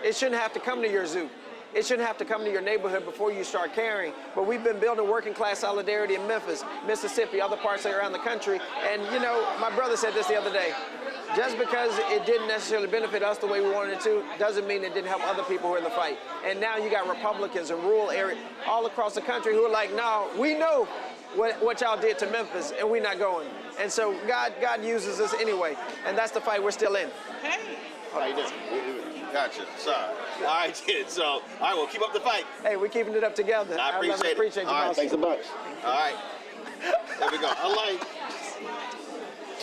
It shouldn't have to come to your zoo. It shouldn't have to come to your neighborhood before you start caring. But we've been building working class solidarity in Memphis, Mississippi, other parts around the country. And you know, my brother said this the other day. Just because it didn't necessarily benefit us the way we wanted it to, doesn't mean it didn't help other people who are in the fight. And now you got Republicans in rural areas all across the country who are like, no, we know what y'all did to Memphis, and we're not going. And so God uses us anyway, and that's the fight we're still in. Hey. How you doing? Gotcha. Sorry. All right, kid. So, all right, well, keep up the fight. Hey, we're keeping it up together. I appreciate it. Appreciate you, all right, boss. thanks a bunch. All right. There we go.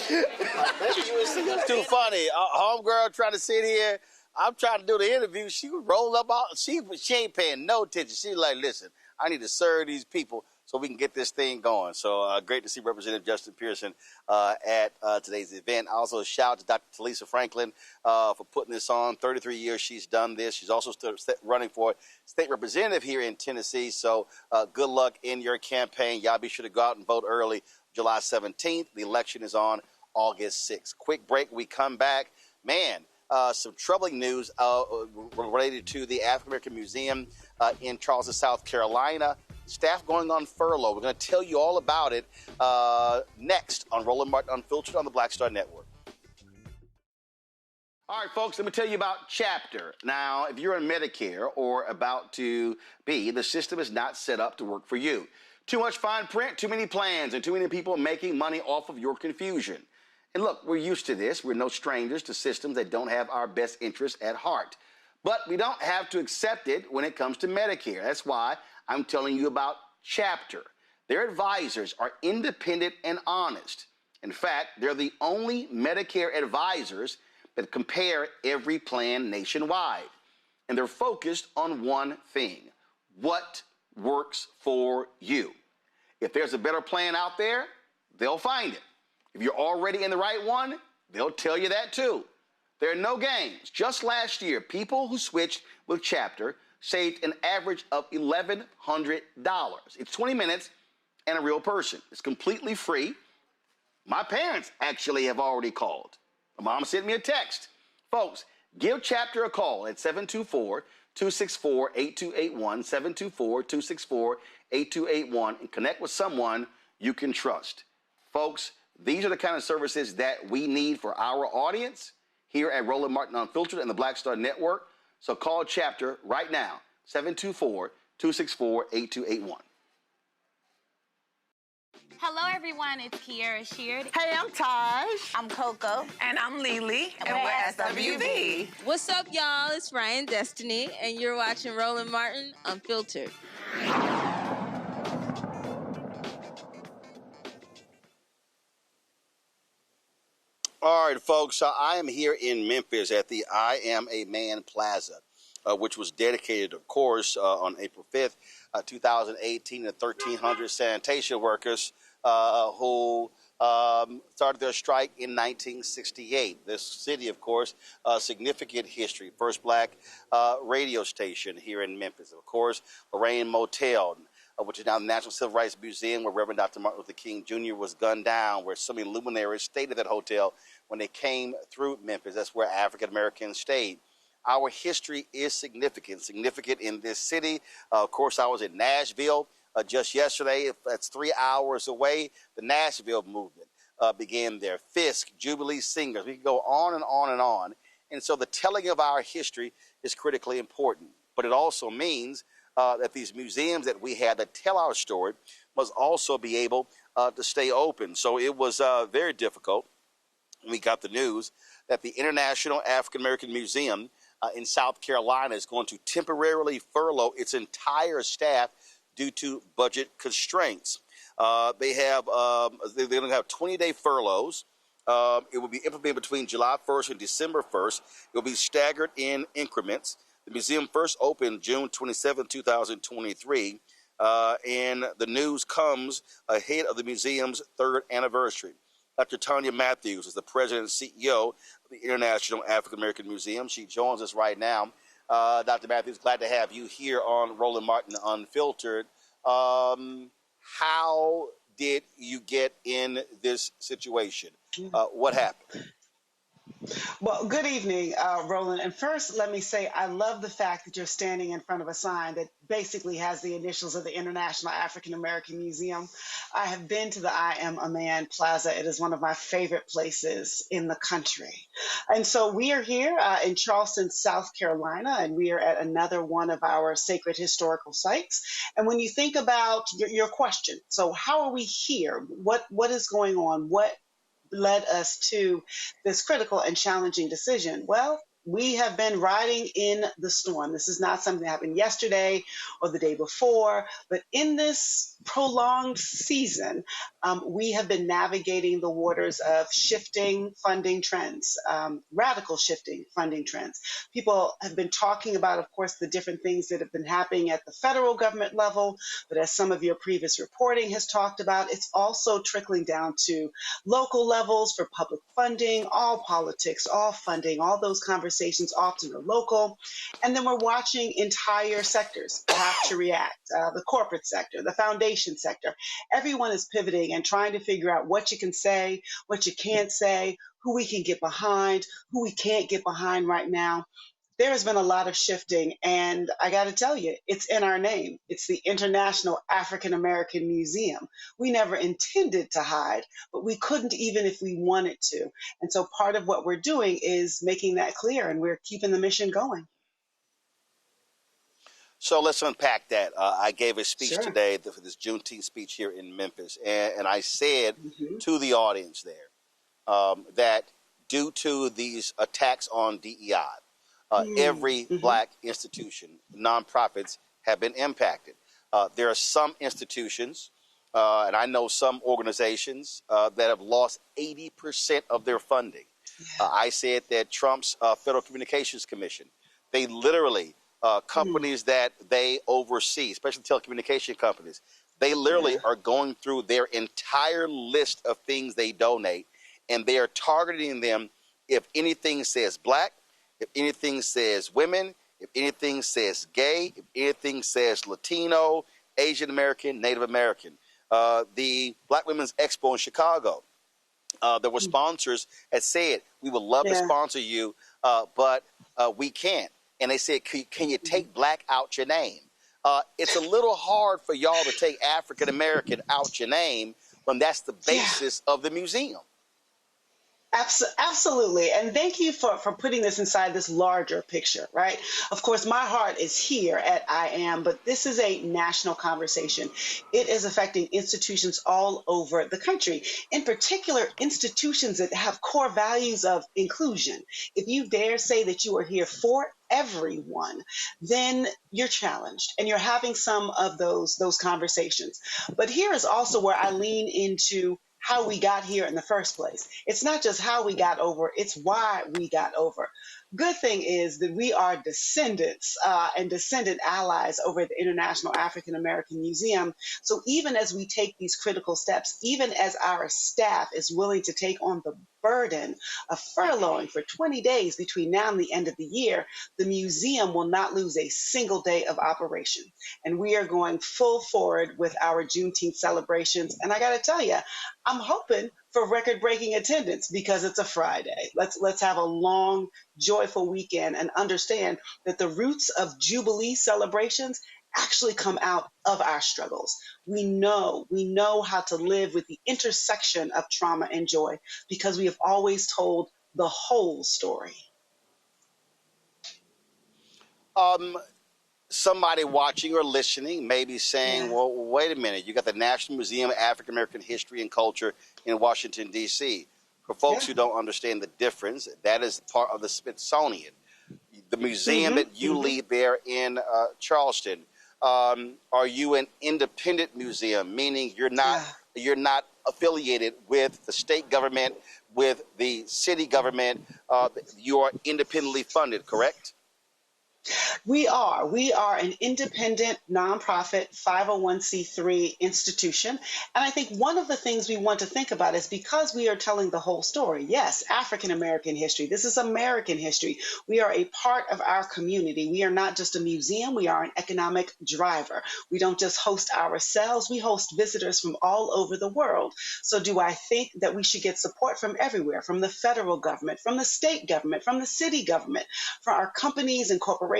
It's too funny. Homegirl trying to sit here. I'm trying to do the interview. She would roll up. She ain't paying no attention. She's like, listen, I need to serve these people so we can get this thing going. So great to see Representative Justin Pearson at today's event. Also, shout out to Dr. Talisa Franklin for putting this on. 33 years she's done this. She's also still running for state representative here in Tennessee. So good luck in your campaign. Y'all be sure to go out and vote early, July 17th. The election is on August 6th. Quick break. We come back. Man, some troubling news related to the African American Museum in Charleston, South Carolina. Staff going on furlough. We're going to tell you all about it next on Roland Martin Unfiltered on the Black Star Network. All right, folks, let me tell you about Chapter. Now, if you're on Medicare or about to be, the system is not set up to work for you. Too much fine print, too many plans, and too many people making money off of your confusion. And look, we're used to this. We're no strangers to systems that don't have our best interests at heart. But we don't have to accept it when it comes to Medicare. That's why I'm telling you about Chapter. Their advisors are independent and honest. In fact, they're the only Medicare advisors that compare every plan nationwide. And they're focused on one thing: what works for you. If there's a better plan out there, they'll find it. If you're already in the right one, they'll tell you that too. There are no games. Just last year, people who switched with Chapter saved an average of $1,100. It's 20 minutes and a real person. It's completely free. My parents actually have already called. My mom sent me a text. Folks, give Chapter a call at 724-264-8281, 724-264-8281, and connect with someone you can trust. Folks, these are the kind of services that we need for our audience here at Roland Martin Unfiltered and the Black Star Network. So call Chapter right now, 724-264-8281. Hello, everyone. It's Kiara Sheard. Hey, I'm Taj. I'm Coco. And I'm Lily. And we're SWV. What's up, y'all? It's Ryan Destiny, and you're watching Roland Martin Unfiltered. All right, folks, I am here in Memphis at the I Am a Man Plaza, which was dedicated, of course, on April 5th, 2018, to 1,300 sanitation workers who started their strike in 1968. This city, of course, significant history. First black radio station here in Memphis. Of course, Lorraine Motel, which is now the National Civil Rights Museum, where Reverend Dr. Martin Luther King Jr. was gunned down, where so many luminaries stayed at that hotel when they came through Memphis. That's where African Americans stayed. Our history is significant in this city. Of course, I was in Nashville just yesterday. That's 3 hours away. The Nashville movement began there. Fisk, Jubilee Singers. We can go on and on and on. And so the telling of our history is critically important. But it also means that these museums that we have that tell our story must also be able to stay open. So it was very difficult when we got the news that the International African American Museum in South Carolina is going to temporarily furlough its entire staff due to budget constraints. They're going to have 20-day furloughs. It will be implemented between July 1st and December 1st. It will be staggered in increments. The museum first opened June 27, 2023, and the news comes ahead of the museum's third anniversary. Dr. Tanya Matthews is the president and CEO of the International African American Museum. She joins us right now. Dr. Matthews, glad to have you here on Roland Martin Unfiltered. How did you get in this situation? What happened? Well, good evening, Roland. And first, let me say I love the fact that you're standing in front of a sign that basically has the initials of the International African American Museum. I have been to the I Am a Man Plaza. It is one of my favorite places in the country. And so we are here in Charleston, South Carolina, and we are at another one of our sacred historical sites. And when you think about your question, so how are we here? What is going on? What led us to this critical and challenging decision? Well, we have been riding in the storm. This is not something that happened yesterday or the day before, but in this prolonged season, we have been navigating the waters of shifting funding trends, radical shifting funding trends. People have been talking about, of course, the different things that have been happening at the federal government level, but as some of your previous reporting has talked about, it's also trickling down to local levels for public funding, all politics, all funding, all those conversations often are local. And then we're watching entire sectors have to react, the corporate sector, the foundation sector. Everyone is pivoting and trying to figure out what you can say, what you can't say, who we can get behind, who we can't get behind right now. There has been a lot of shifting, and I got to tell you, it's in our name. It's the International African American Museum. We never intended to hide, but we couldn't even if we wanted to. And so part of what we're doing is making that clear, and we're keeping the mission going. So let's unpack that. I gave a speech Sure. today for this Juneteenth speech here in Memphis, and I said to the audience there that due to these attacks on DEI, every black institution, nonprofits, have been impacted. There are some institutions, and I know some organizations that have lost 80% of their funding. I said that Trump's Federal Communications Commission, they literally, companies that they oversee, especially telecommunication companies, they literally are going through their entire list of things they donate, and they are targeting them if anything says black, if anything says women, if anything says gay, if anything says Latino, Asian American, Native American. The Black Women's Expo in Chicago, there were sponsors that said, we would love to sponsor you, but we can't. And they said, can you take black out your name? It's a little hard for y'all to take African American out your name when that's the basis of the museum. Absolutely. And thank you for putting this inside this larger picture, right? Of course, my heart is here at I Am, but this is a national conversation. It is affecting institutions all over the country, in particular, institutions that have core values of inclusion. If you dare say that you are here for everyone, then you're challenged and you're having some of those conversations. But here is also where I lean into how we got here in the first place. It's not just how we got over, it's why we got over. Good thing is that we are descendants and descendant allies over at the International African American Museum. So even as we take these critical steps, even as our staff is willing to take on the burden of furloughing for 20 days between now and the end of the year, the museum will not lose a single day of operation. And we are going full forward with our Juneteenth celebrations. And I got to tell you, I'm hoping for record-breaking attendance because it's a Friday. Let's have a long, joyful weekend and understand that the roots of Jubilee celebrations actually come out of our struggles. We know how to live with the intersection of trauma and joy because we have always told the whole story. Somebody watching or listening may be saying, well, wait a minute, you got the National Museum of African American History and Culture in Washington, D.C. For folks who don't understand the difference, that is part of the Smithsonian. The museum that you lead there in Charleston, are you an independent museum, meaning you're not affiliated with the state government, with the city government, you are independently funded, correct? We are an independent, nonprofit, 501c3 institution. And I think one of the things we want to think about is because we are telling the whole story. Yes, African American history. This is American history. We are a part of our community. We are not just a museum. We are an economic driver. We don't just host ourselves. We host visitors from all over the world. So do I think that we should get support from everywhere, from the federal government, from the state government, from the city government, from our companies and corporations,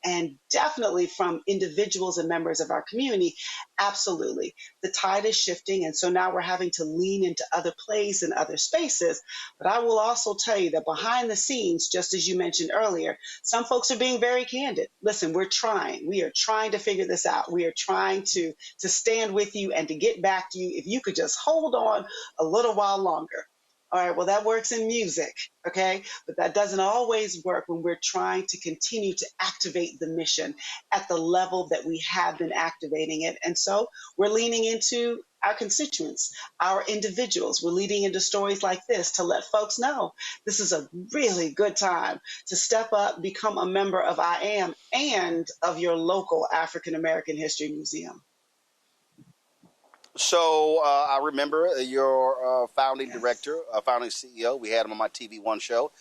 and definitely from individuals and members of our community? Absolutely. The tide is shifting, and so now we're having to lean into other places and other spaces. But I will also tell you that behind the scenes, just as you mentioned earlier, some folks are being very candid. Listen, we're trying. We are trying to figure this out. We are trying to stand with you and to get back to you. If you could just hold on a little while longer. All right, well, that works in music, okay? But that doesn't always work when we're trying to continue to activate the mission at the level that we have been activating it. And so we're leaning into our constituents, our individuals. We're leading into stories like this to let folks know this is a really good time to step up, become a member of I Am and of your local African American History Museum. So I remember your founding director, founding CEO. We had him on my TV One show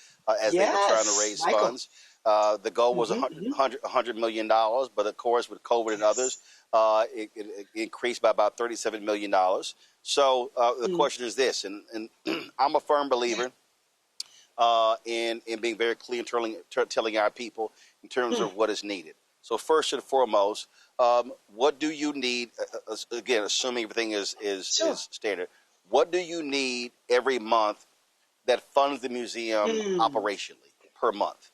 as they were trying to raise funds. The goal was $100 million, but of course with COVID and others, it increased by about $37 million. So the question is this, and I'm a firm believer in being very clear and telling our people in terms of what is needed. So first and foremost, what do you need? Again, assuming everything is standard, what do you need every month that funds the museum operationally per month?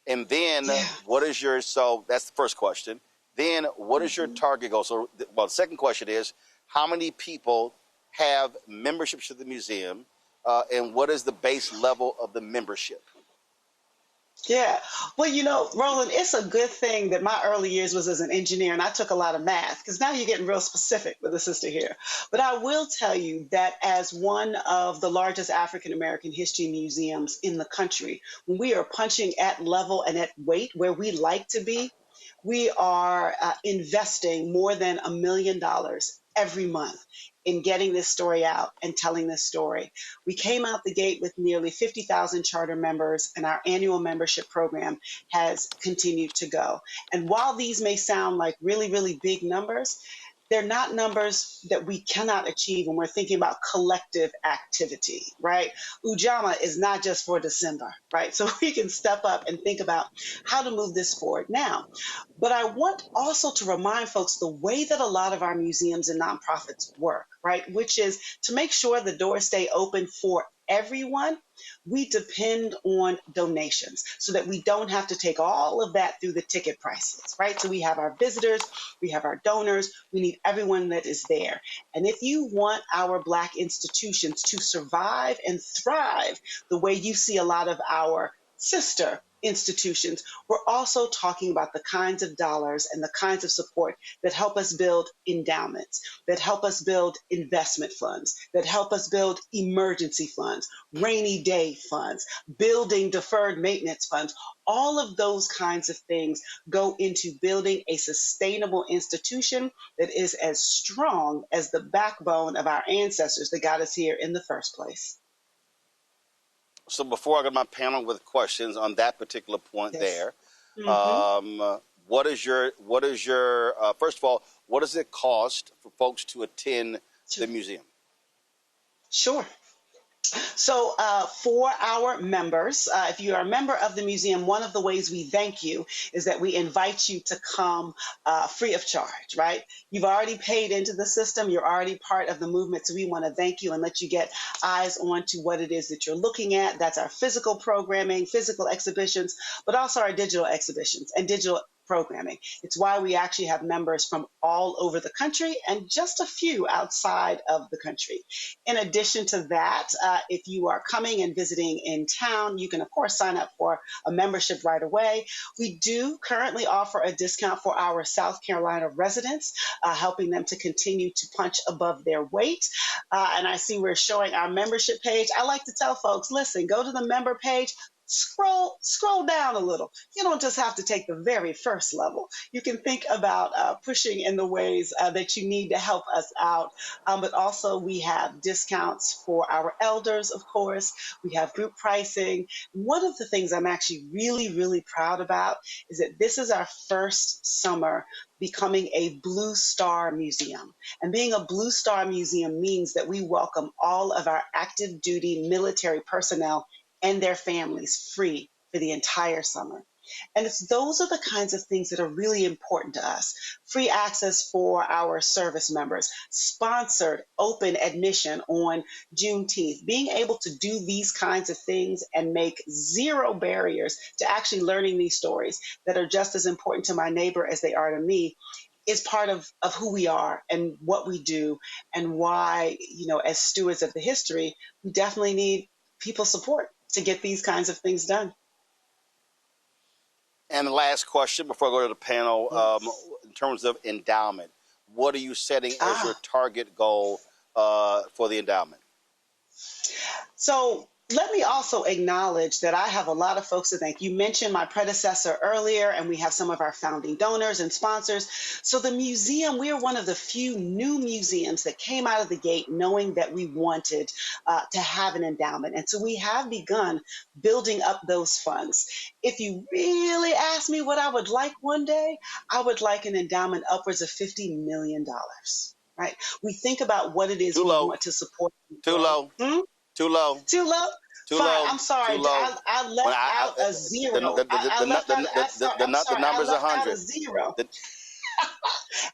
And then what is your? So that's the first question. Then what is your target goal? So, well, the second question is how many people have memberships to the museum, and what is the base level of the membership? Yeah. Well, you know, Roland, it's a good thing that my early years was as an engineer and I took a lot of math because now you're getting real specific with the sister here. But I will tell you that as one of the largest African American history museums in the country, when we are punching at level and at weight where we like to be, we are investing more than $1 million every month in getting this story out and telling this story. We came out the gate with nearly 50,000 charter members, and our annual membership program has continued to go. And while these may sound like really, really big numbers, they're not numbers that we cannot achieve when we're thinking about collective activity, right? Ujamaa is not just for December, right? So we can step up and think about how to move this forward now. But I want also to remind folks the way that a lot of our museums and nonprofits work, right? Which is to make sure the doors stay open for everyone. We depend on donations so that we don't have to take all of that through the ticket prices, right? So we have our visitors, we have our donors, we need everyone that is there. And if you want our Black institutions to survive and thrive the way you see a lot of our sister institutions, we're also talking about the kinds of dollars and the kinds of support that help us build endowments, that help us build investment funds, that help us build emergency funds, rainy day funds, building deferred maintenance funds. All of those kinds of things go into building a sustainable institution that is as strong as the backbone of our ancestors that got us here in the first place. So before I go to my panel with questions on that particular point there, what is your first of all, what does it cost for folks to attend the museum? Sure. So for our members, if you are a member of the museum, one of the ways we thank you is that we invite you to come free of charge, right? You've already paid into the system. You're already part of the movement. So we want to thank you and let you get eyes on to what it is that you're looking at. That's our physical programming, physical exhibitions, but also our digital exhibitions and digital programming. It's why we actually have members from all over the country and just a few outside of the country. In addition to that, if you are coming and visiting in town, you can, of course, sign up for a membership right away. We do currently offer a discount for our South Carolina residents, helping them to continue to punch above their weight. And I see we're showing our membership page. I like to tell folks, listen, go to the member page, scroll down a little. You don't just have to take the very first level. You can think about pushing in the ways that you need to help us out. But also we have discounts for our elders, of course. We have group pricing. One of the things I'm actually really, really proud about is that this is our first summer becoming a Blue Star Museum. And being a Blue Star Museum means that we welcome all of our active duty military personnel and their families free for the entire summer. And those are the kinds of things that are really important to us. Free access for our service members, sponsored open admission on Juneteenth, being able to do these kinds of things and make zero barriers to actually learning these stories that are just as important to my neighbor as they are to me is part of who we are and what we do and why, as stewards of the history, we definitely need people's support to get these kinds of things done. And the last question before I go to the panel, in terms of endowment, what are you setting as your target goal for the endowment? So let me also acknowledge that I have a lot of folks to thank. You mentioned my predecessor earlier, and we have some of our founding donors and sponsors. So the museum, we are one of the few new museums that came out of the gate knowing that we wanted to have an endowment. And so we have begun building up those funds. If you really ask me what I would like one day, I would like an endowment upwards of $50 million, right? We think about what it is we want to support. Too low. Too low. Too low? Too Fine, low. I'm sorry. Too low. I left out a zero. The number is 100. Zero.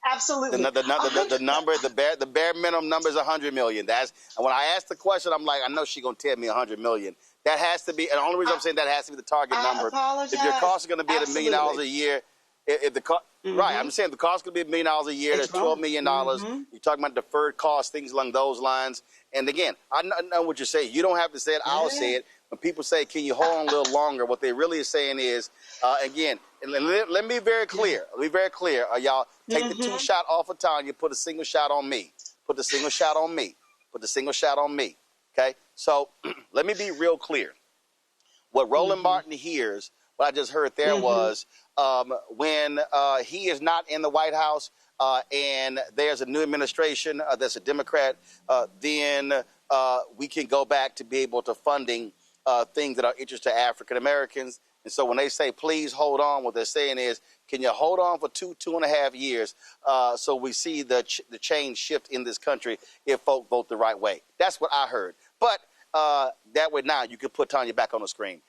Absolutely. The bare minimum number is 100 million. And when I asked the question, I'm like, I know she's gonna tell me 100 million. That has to be, and the only reason I'm saying that has to be the target number. Apologize. If your cost is gonna be at $1 million a year, if the cost, right? I'm saying the cost could be $1 million a year. That's $12 million. You're talking about deferred costs, things along those lines. And again, I know what you're saying. You don't have to say it. I'll say it. When people say, "Can you hold on a little longer?" What they really are saying is, again, and let me be very clear. Let me be very clear. Y'all take the 2 shot off of Tanya. Put a single shot on me. Put the single shot on me. Put the single shot on me. Okay. So let me be real clear. What Roland Martin hears, what I just heard there was when he is not in the White House and there's a new administration that's a Democrat, then we can go back to be able to funding things that are interest to African Americans, And so when they say, please hold on, what they're saying is, can you hold on for 2.5 years so we see the change shift in this country if folk vote the right way? That's what I heard. But that way now you can put Tanya back on the screen.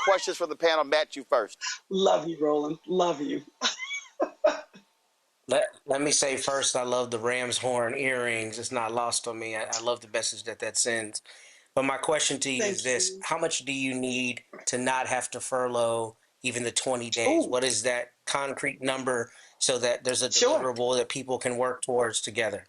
Questions from the panel. Matt, you first. Love you, Roland. Love you. Let me say first, I love the ram's horn earrings. It's not lost on me. I love the message that sends. But my question to you is this. How much do you need to not have to furlough even the 20 days? What is that concrete number so that there's a deliverable that people can work towards together?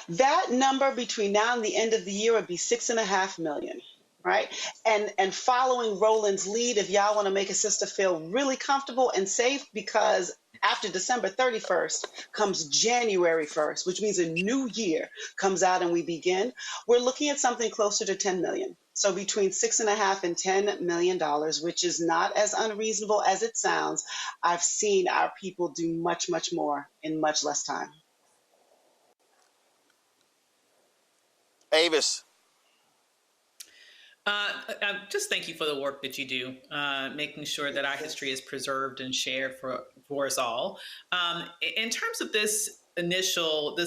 That number between now and the end of the year would be $6.5 million. Right. And following Roland's lead, if y'all want to make a sister feel really comfortable and safe, because after December 31st comes January 1st, which means a new year comes out and we begin, we're looking at something closer to 10 million. So between $6.5 and $10 million, which is not as unreasonable as it sounds. I've seen our people do much, much more in much less time. Avis. Just thank you for the work that you do, making sure that our history is preserved and shared for us all. In terms of this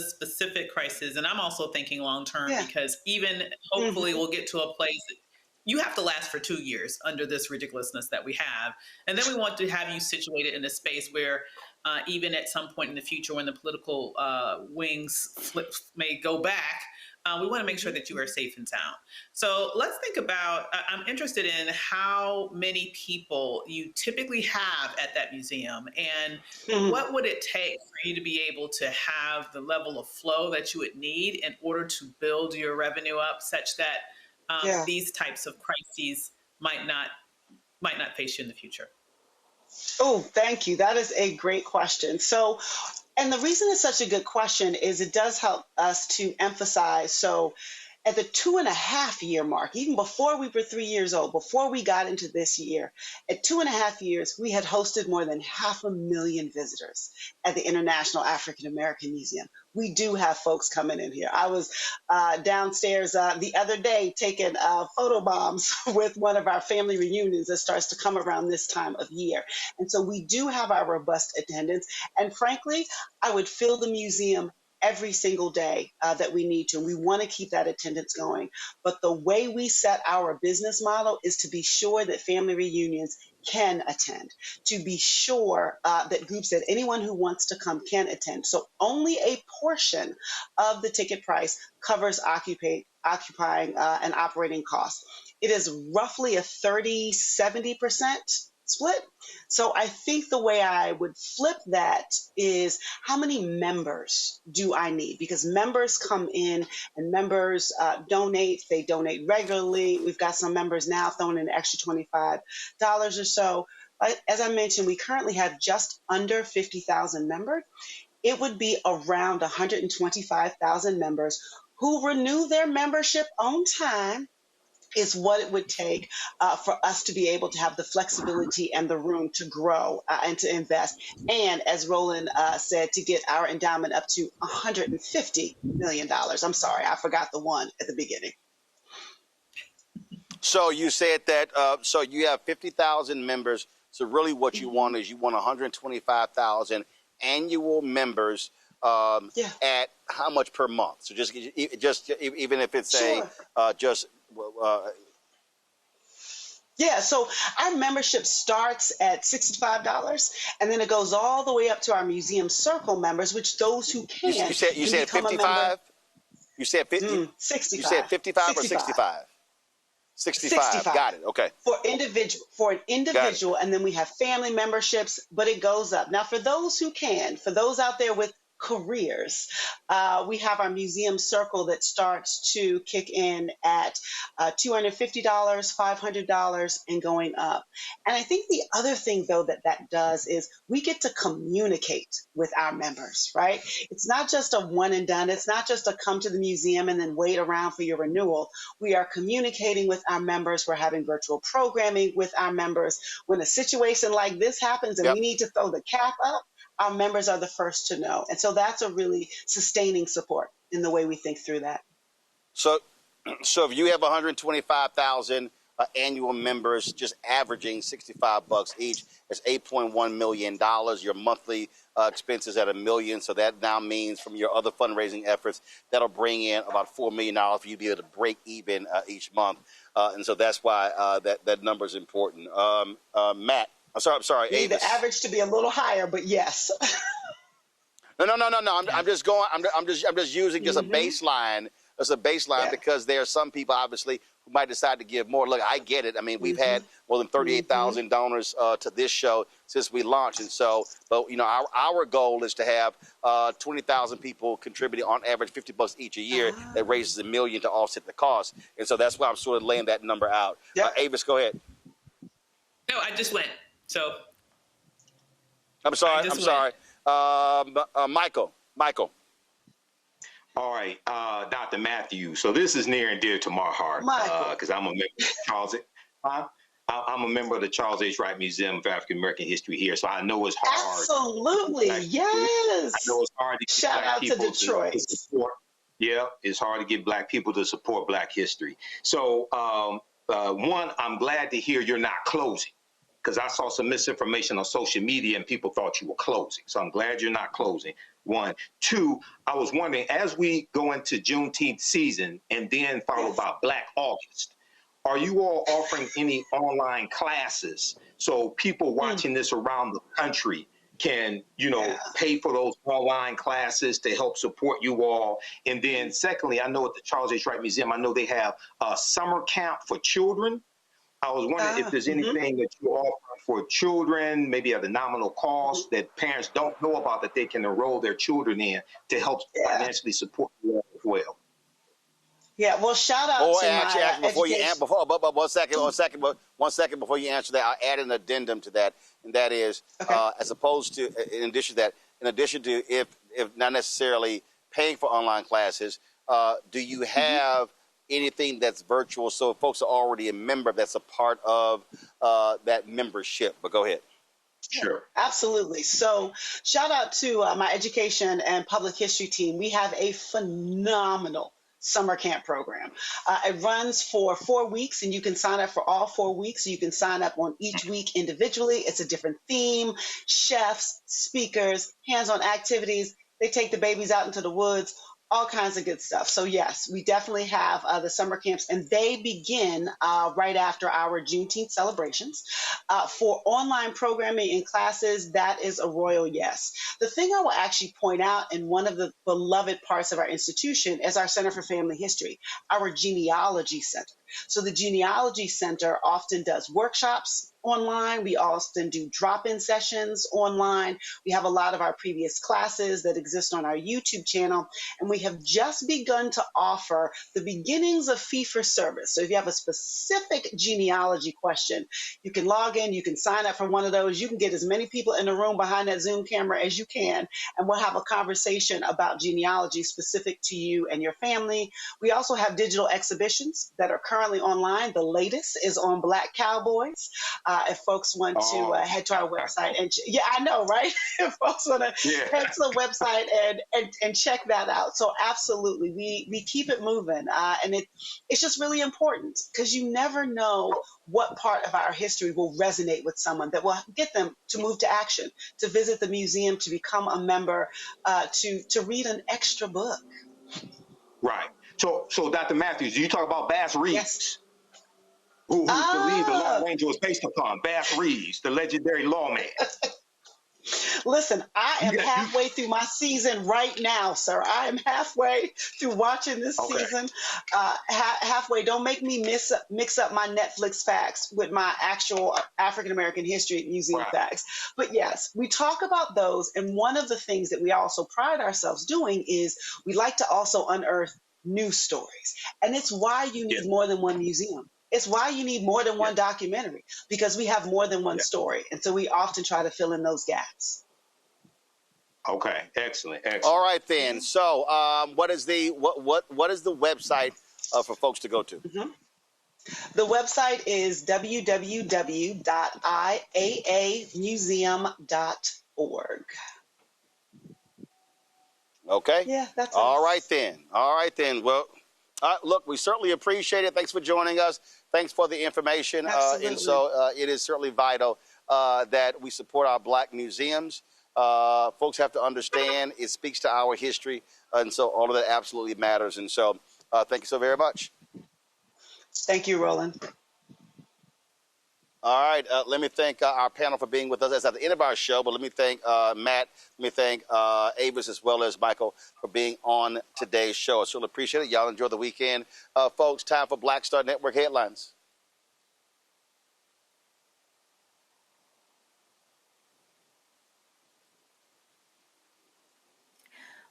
specific crisis, and I'm also thinking long term, because even hopefully we'll get to a place that you have to last for 2 years under this ridiculousness that we have. And then we want to have you situated in a space where even at some point in the future when the political wings may go back, we want to make sure that you are safe and sound. So let's think about, I'm interested in how many people you typically have at that museum, and what would it take for you to be able to have the level of flow that you would need in order to build your revenue up such that these types of crises might not face you in the future? Oh, thank you. That is a great question. So, and the reason it's such a good question is it does help us to emphasize. So at the 2.5 year mark, even before we were 3 years old, before we got into this year, at 2.5 years, we had hosted more than 500,000 visitors at the International African American Museum. We do have folks coming in here. I was downstairs the other day taking photo bombs with one of our family reunions that starts to come around this time of year. And so we do have our robust attendance. And frankly, I would fill the museum every single day that we need to. And we want to keep that attendance going. But the way we set our business model is to be sure that family reunions can attend, to be sure that groups, that anyone who wants to come can attend. So only a portion of the ticket price covers occupying and operating costs. It is roughly a 30-70% split. So I think the way I would flip that is, how many members do I need? Because members come in and members donate. They donate regularly. We've got some members now throwing in an extra $25 or so. But as I mentioned, we currently have just under 50,000 members. It would be around 125,000 members who renew their membership on time is what it would take for us to be able to have the flexibility and the room to grow and to invest. And as Roland said, to get our endowment up to $150 million. I'm sorry, I forgot the one at the beginning. So you said that, so you have 50,000 members. So really what you want is you want 125,000 annual members at how much per month? So just even if it's so our membership starts at $65, and then it goes all the way up to our Museum Circle members, which those who can. You said 55? You said 50? 65. You said 55 or 65? 65. Got it. Okay. For an individual, and then we have family memberships, but it goes up. Now, for those who can, for those out there with careers, we have our Museum Circle that starts to kick in at $250, $500, and going up. And I think the other thing, though, that does is we get to communicate with our members, right? It's not just a one and done. It's not just a come to the museum and then wait around for your renewal. We are communicating with our members. We're having virtual programming with our members. When a situation like this happens and we need to throw the cap up, our members are the first to know. And so that's a really sustaining support in the way we think through that. So if you have 125,000 annual members just averaging $65 each. It's $8.1 million. Your monthly expenses at $1 million. So that now means from your other fundraising efforts, that'll bring in about $4 million for you to be able to break even each month. And so that's why that number is important. Matt, I'm sorry, You need Avis. the average to be a little higher, but yes. No. I'm just going. I'm just using just a baseline. As a baseline because there are some people obviously who might decide to give more. Look, I get it. I mean, we've had more than 38,000 donors to this show since we launched, and so, but you know, our goal is to have 20,000 people contributing on average $50 each a year. That raises $1 million to offset the cost, and so that's why I'm sort of laying that number out. Avis, go ahead. No, I just went. So. I'm sorry. Michael. All right, Dr. Matthews. So this is near and dear to my heart because I'm a member of Charles. I'm a member of the Charles H. Wright Museum of African American History here, so I know it's hard. Absolutely, yes. I know it's hard to get Black people Detroit. to support. Yeah, it's hard to get Black people to support Black history. So, one, I'm glad to hear you're not closing, because I saw some misinformation on social media and people thought you were closing. So I'm glad you're not closing. One. Two, I was wondering, as we go into Juneteenth season and then followed by Black August, are you all offering any online classes so people watching this around the country can, pay for those online classes to help support you all? And then secondly, I know at the Charles H. Wright Museum, I know they have a summer camp for children. I was wondering if there's anything that you offer for children, maybe at a nominal cost, that parents don't know about that they can enroll their children in to help financially support you all as well. Yeah, well, shout out to actually, before you answer, one second before you answer that, I'll add an addendum to that, and that is, as opposed to, in addition to if not necessarily paying for online classes, do you have anything that's virtual, so if folks are already a member, that's a part of that membership? But go ahead. Sure. Absolutely. So shout out to my education and public history team. We have a phenomenal summer camp program. It runs for 4 weeks, and you can sign up for all 4 weeks. You can sign up on each week individually. It's a different theme, chefs, speakers, hands-on activities. They take the babies out into the woods, all kinds of good stuff. So yes, we definitely have the summer camps, and they begin right after our Juneteenth celebrations. For online programming and classes, that is a royal yes. The thing I will actually point out in one of the beloved parts of our institution is our Center for Family History, our Genealogy Center. So the Genealogy Center often does workshops online. We often do drop-in sessions online. We have a lot of our previous classes that exist on our YouTube channel, and we have just begun to offer the beginnings of fee-for-service. So if you have a specific genealogy question, you can log in, you can sign up for one of those. You can get as many people in the room behind that Zoom camera as you can, and we'll have a conversation about genealogy specific to you and your family. We also have digital exhibitions that are currently online. The latest is on Black Cowboys. If folks want to head to our website and I know, right? If folks want to head to the website and check that out. So absolutely, we keep it moving, and it's just really important because you never know what part of our history will resonate with someone that will get them to move to action, to visit the museum, to become a member, to read an extra book. Right. So Dr. Matthews, you talk about Bass Reeves. Yes. Who believed the Lone Ranger was based upon? Bass Reeves, the legendary lawman. Listen, I am halfway through my season right now, sir. I am halfway through watching this season. Halfway. Don't make me mix up my Netflix facts with my actual African American History Museum facts. But yes, we talk about those. And one of the things that we also pride ourselves doing is we like to also unearth new stories. And it's why you need more than one museum. It's why you need more than one documentary, because we have more than one story. And so we often try to fill in those gaps. Okay, excellent. All right, then. So what is the website for folks to go to? Mm-hmm. The website is www.iaamuseum.org. Okay. Yeah, that's all right then. Well, Look, we certainly appreciate it. Thanks for joining us. Thanks for the information. And so it is certainly vital that we support our Black museums. Folks have to understand it speaks to our history. And so all of that absolutely matters. And so thank you so very much. Thank you, Roland. All right. Let me thank our panel for being with us. That's at the end of our show. But let me thank Matt. Let me thank Avis as well as Michael for being on today's show. I certainly appreciate it. Y'all enjoy the weekend. Folks, time for Black Star Network headlines.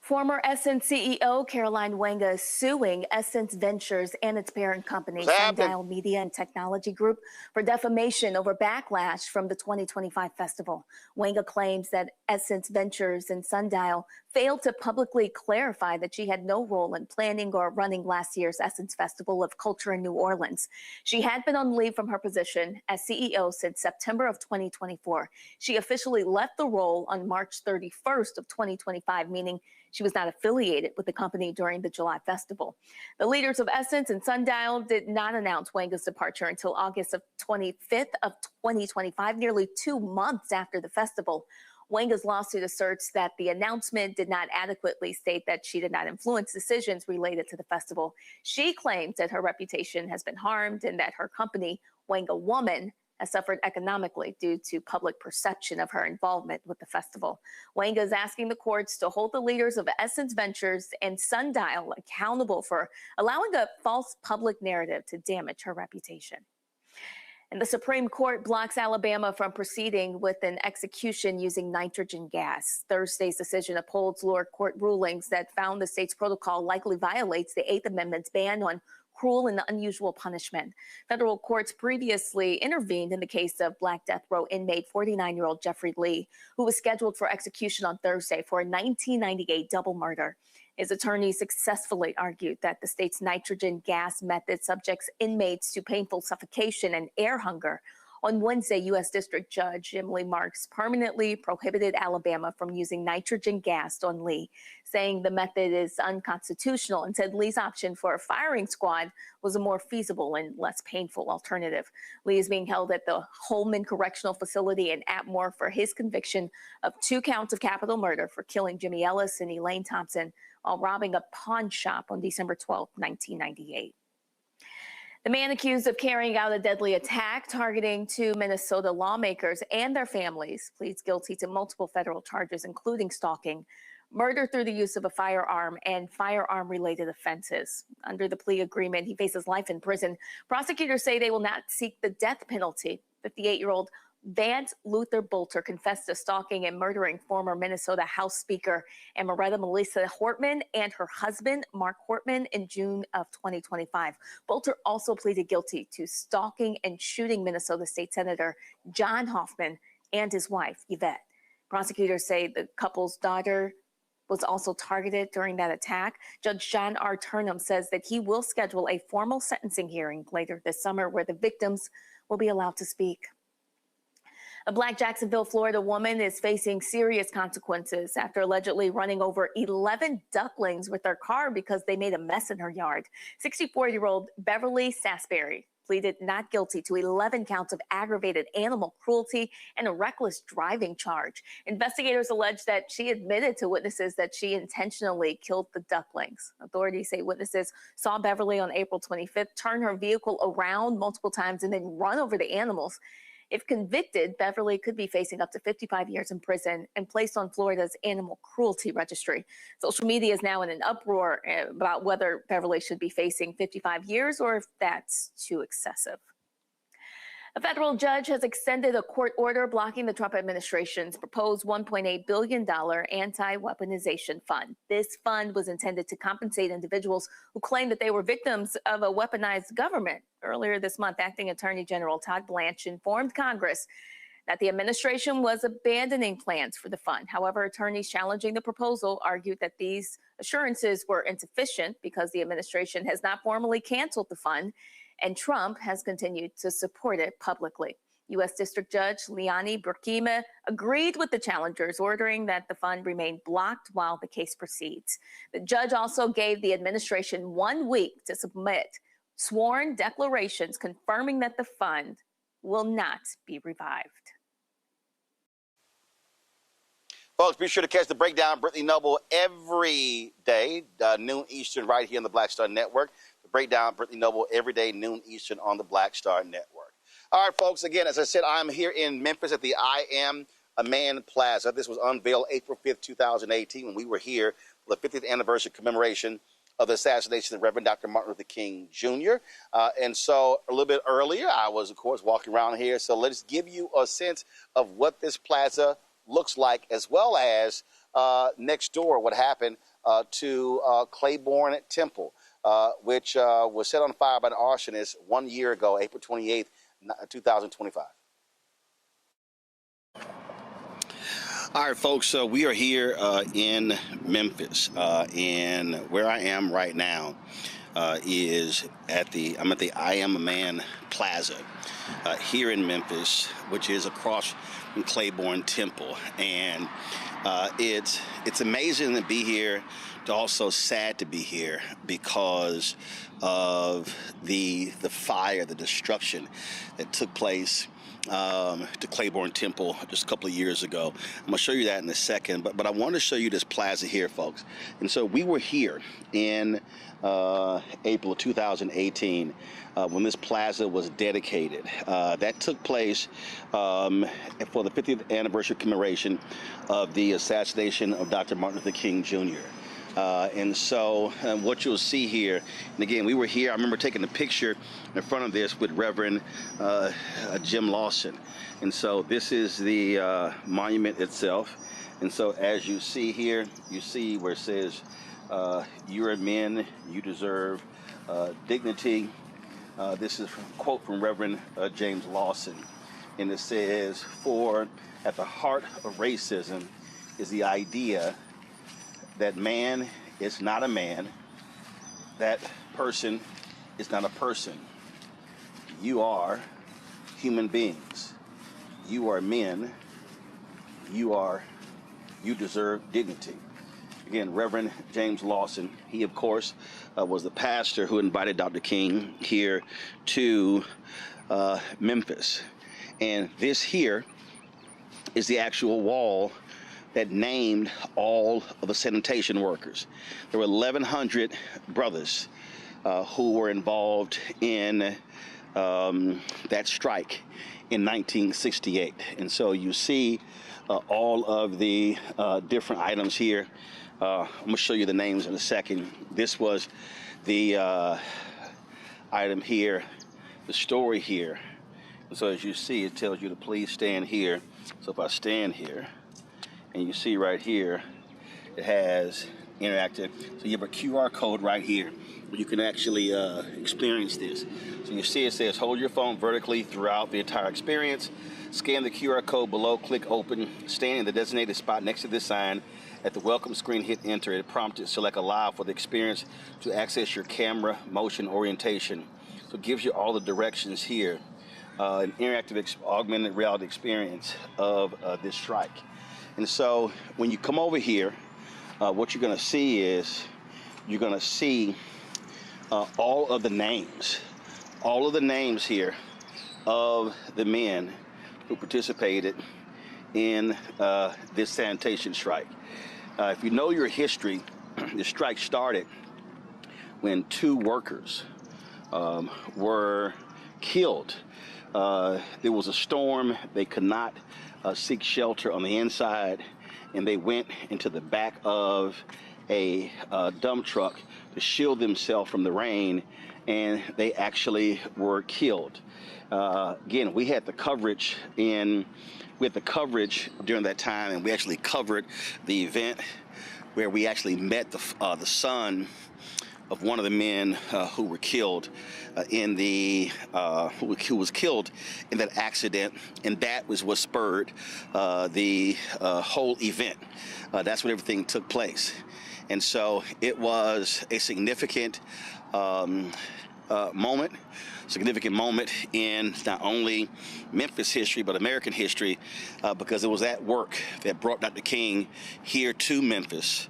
Former Essence CEO Caroline Wenga is suing Essence Ventures and its parent company, Sundial Media and Technology Group, for defamation over backlash from the 2025 festival. Wenga claims that Essence Ventures and Sundial failed to publicly clarify that she had no role in planning or running last year's Essence Festival of Culture in New Orleans. She had been on leave from her position as CEO since September of 2024. She officially left the role on March 31st of 2025, meaning she was not affiliated with the company during the July festival. The leaders of Essence and Sundial did not announce Wenga's departure until August of 25th of 2025, nearly 2 months after the festival. Wenga's lawsuit asserts that the announcement did not adequately state that she did not influence decisions related to the festival. She claims that her reputation has been harmed and that her company, Wenga Woman, has suffered economically due to public perception of her involvement with the festival. Wenga is asking the courts to hold the leaders of Essence Ventures and Sundial accountable for allowing a false public narrative to damage her reputation. And the Supreme Court blocks Alabama from proceeding with an execution using nitrogen gas. Thursday's decision upholds lower court rulings that found the state's protocol likely violates the Eighth Amendment's ban on cruel and unusual punishment. Federal courts previously intervened in the case of Black Death Row inmate 49-year-old Jeffrey Lee, who was scheduled for execution on Thursday for a 1998 double murder. His attorney successfully argued that the state's nitrogen gas method subjects inmates to painful suffocation and air hunger. On Wednesday, U.S. District Judge Emily Marks permanently prohibited Alabama from using nitrogen gas on Lee, saying the method is unconstitutional, and said Lee's option for a firing squad was a more feasible and less painful alternative. Lee is being held at the Holman Correctional Facility in Atmore for his conviction of 2 counts of capital murder for killing Jimmy Ellis and Elaine Thompson while robbing a pawn shop on December 12, 1998. The man accused of carrying out a deadly attack targeting 2 Minnesota lawmakers and their families pleads guilty to multiple federal charges, including stalking, murder through the use of a firearm, and firearm-related offenses. Under the plea agreement, he faces life in prison. Prosecutors say they will not seek the death penalty. 58-year-old Vance Luther Bolter confessed to stalking and murdering former Minnesota House Speaker Amaretta Melissa Hortman and her husband, Mark Hortman, in June of 2025. Bolter also pleaded guilty to stalking and shooting Minnesota State Senator John Hoffman and his wife, Yvette. Prosecutors say the couple's daughter was also targeted during that attack. Judge John R. Turnham says that he will schedule a formal sentencing hearing later this summer where the victims will be allowed to speak. A Black Jacksonville, Florida woman is facing serious consequences after allegedly running over 11 ducklings with her car because they made a mess in her yard. 64-year-old Beverly Sasberry pleaded not guilty to 11 counts of aggravated animal cruelty and a reckless driving charge. Investigators allege that she admitted to witnesses that she intentionally killed the ducklings. Authorities say witnesses saw Beverly on April 25th turn her vehicle around multiple times and then run over the animals. If convicted, Beverly could be facing up to 55 years in prison and placed on Florida's animal cruelty registry. Social media is now in an uproar about whether Beverly should be facing 55 years or if that's too excessive. A federal judge has extended a court order blocking the Trump administration's proposed $1.8 billion anti-weaponization fund. This fund was intended to compensate individuals who claim that they were victims of a weaponized government. Earlier this month, Acting Attorney General Todd Blanche informed Congress that the administration was abandoning plans for the fund. However, attorneys challenging the proposal argued that these assurances were insufficient because the administration has not formally canceled the fund, and Trump has continued to support it publicly. U.S. District Judge Liani Burkima agreed with the challengers, ordering that the fund remain blocked while the case proceeds. The judge also gave the administration 1 week to submit sworn declarations confirming that the fund will not be revived. Folks, be sure to catch the breakdown, Brittany Noble, every day, noon Eastern, right here on the Black Star Network. The breakdown, Brittany Noble, every day, noon Eastern on the Black Star Network. All right, folks, again, as I said, I'm here in Memphis at the I Am a Man Plaza. This was unveiled April 5th, 2018, when we were here for the 50th anniversary commemoration of the assassination of Reverend Dr. Martin Luther King Jr. And so a little bit earlier, I was, of course, walking around here. So let's give you a sense of what this plaza looks like, as well as next door what happened to Claiborne Temple, which was set on fire by an arsonist 1 year ago, April 28th, 2025. All right, folks, so we are here in Memphis, and where I am right now is I'm at the I Am a Man Plaza here in Memphis, which is across from Claiborne Temple. And it's amazing to be here, to also sad to be here because of the fire, the destruction that took place to Claiborne Temple just a couple of years ago. I'm going to show you that in a second, but I want to show you this plaza here, folks. And so we were here in April of 2018 when this plaza was dedicated. That took place for the 50th anniversary commemoration of the assassination of Dr. Martin Luther King Jr. And so what you'll see here, and again, we were here, I remember taking a picture in front of this with Reverend Jim Lawson. And so this is the monument itself. And so as you see here, you see where it says, you're men, you deserve dignity. This is a quote from Reverend James Lawson. And it says, for at the heart of racism is the idea that man is not a man, that person is not a person. You are human beings. You are men. You deserve dignity. Again, Reverend James Lawson, he, of course, was the pastor who invited Dr. King here to Memphis. And this here is the actual wall that named all of the sanitation workers. There were 1,100 brothers who were involved in that strike in 1968. And so you see all of the different items here. I'm gonna show you the names in a second. This was the item here, the story here. And so as you see, it tells you to please stand here. So if I stand here, and you see right here, it has interactive. So you have a QR code right here where you can actually experience this. So you see it says, hold your phone vertically throughout the entire experience. Scan the QR code below, click open, stand in the designated spot next to this sign. At the welcome screen, hit enter. It prompted select allow for the experience to access your camera motion orientation. So it gives you all the directions here. An interactive augmented reality experience of this strike. And so when you come over here, what you're going to see is you're going to see all of the names here of the men who participated in this sanitation strike. If you know your history, the strike started when 2 workers were killed. There was a storm. They could not seek shelter on the inside, and they went into the back of a dump truck to shield themselves from the rain, and they actually were killed. Again, we had the coverage during that time, and we actually covered the event where we actually met the son of one of the men who were killed who was killed in that accident, and that was what spurred the whole event. That's when everything took place, and so it was a significant moment, significant moment in not only Memphis history, but American history, because it was that work that brought Dr. King here to Memphis.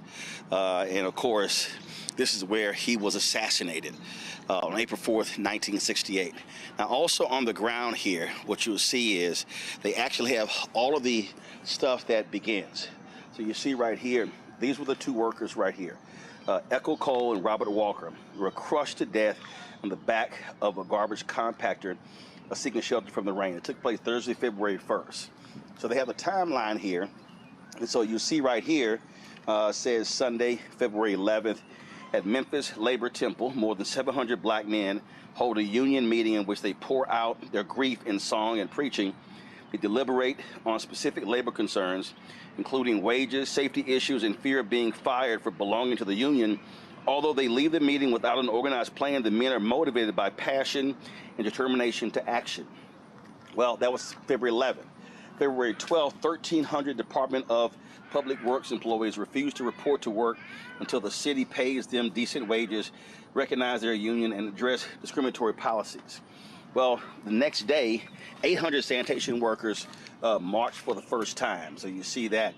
And of course, this is where he was assassinated on April 4th, 1968. Now, also on the ground here, what you'll see is they actually have all of the stuff that begins. So you see right here, these were the two workers right here. Echo Cole and Robert Walker were crushed to death on the back of a garbage compactor seeking shelter from the rain. It took place Thursday, February 1st. So they have a timeline here. And so you see right here, says Sunday, February 11th, at Memphis Labor Temple, more than 700 black men hold a union meeting in which they pour out their grief in song and preaching. They deliberate on specific labor concerns, including wages, safety issues, and fear of being fired for belonging to the union. Although they leave the meeting without an organized plan, the men are motivated by passion and determination to action. Well, that was February 11th. February 12th, 1,300 Department of Public Works employees refuse to report to work until the city pays them decent wages, recognize their union, and address discriminatory policies. Well, the next day, 800 sanitation workers marched for the first time. So you see that.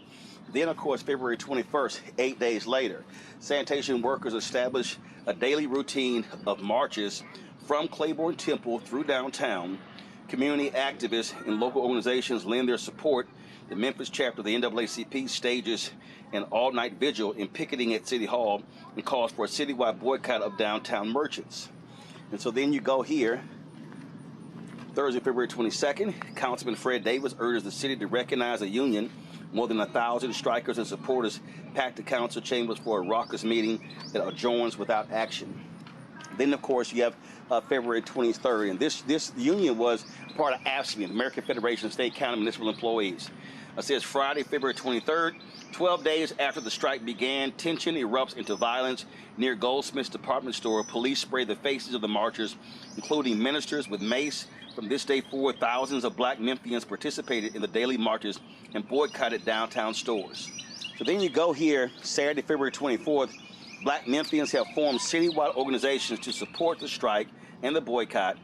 Then, of course, February 21st, 8 days later, sanitation workers established a daily routine of marches from Claiborne Temple through downtown. Community activists and local organizations lend their support. The Memphis chapter of the NAACP stages an all-night vigil in picketing at City Hall and calls for a citywide boycott of downtown merchants. And so then you go here, Thursday, February 22nd, Councilman Fred Davis urges the city to recognize a union. More than 1,000 strikers and supporters packed the council chambers for a raucous meeting that adjourns without action. Then, of course, you have February 23rd, and this union was part of AFSCME, the American Federation of State, County, Municipal Employees. It says Friday, February 23rd, 12 days after the strike began, tension erupts into violence near Goldsmith's department store. Police spray the faces of the marchers, including ministers, with mace. From this day forward, thousands of black Memphians participated in the daily marches and boycotted downtown stores. So then you go here, Saturday, February 24th, black Memphians have formed citywide organizations to support the strike and the boycott.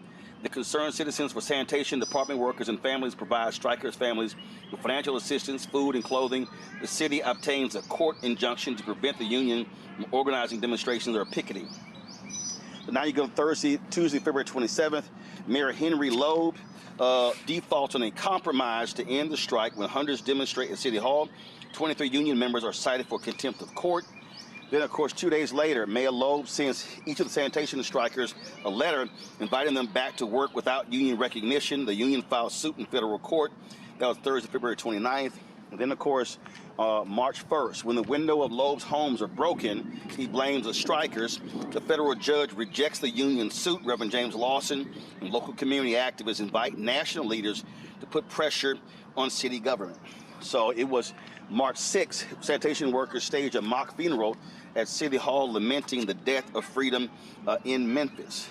The Concerned Citizens for Sanitation Department workers and families provide strikers' families with financial assistance, food, and clothing. The city obtains a court injunction to prevent the union from organizing demonstrations or picketing. So now you go Tuesday, February 27th. Mayor Henry Loeb defaults on a compromise to end the strike when hundreds demonstrate at City Hall. 23 union members are cited for contempt of court. Then, of course, 2 days later, Mayor Loeb sends each of the sanitation strikers a letter inviting them back to work without union recognition. The union filed suit in federal court. That was Thursday, February 29th. And then, of course, March 1st, when the window of Loeb's homes are broken, he blames the strikers. The federal judge rejects the union suit. Reverend James Lawson and local community activists invite national leaders to put pressure on city government. So it was March 6th, sanitation workers staged a mock funeral at City Hall lamenting the death of freedom in Memphis.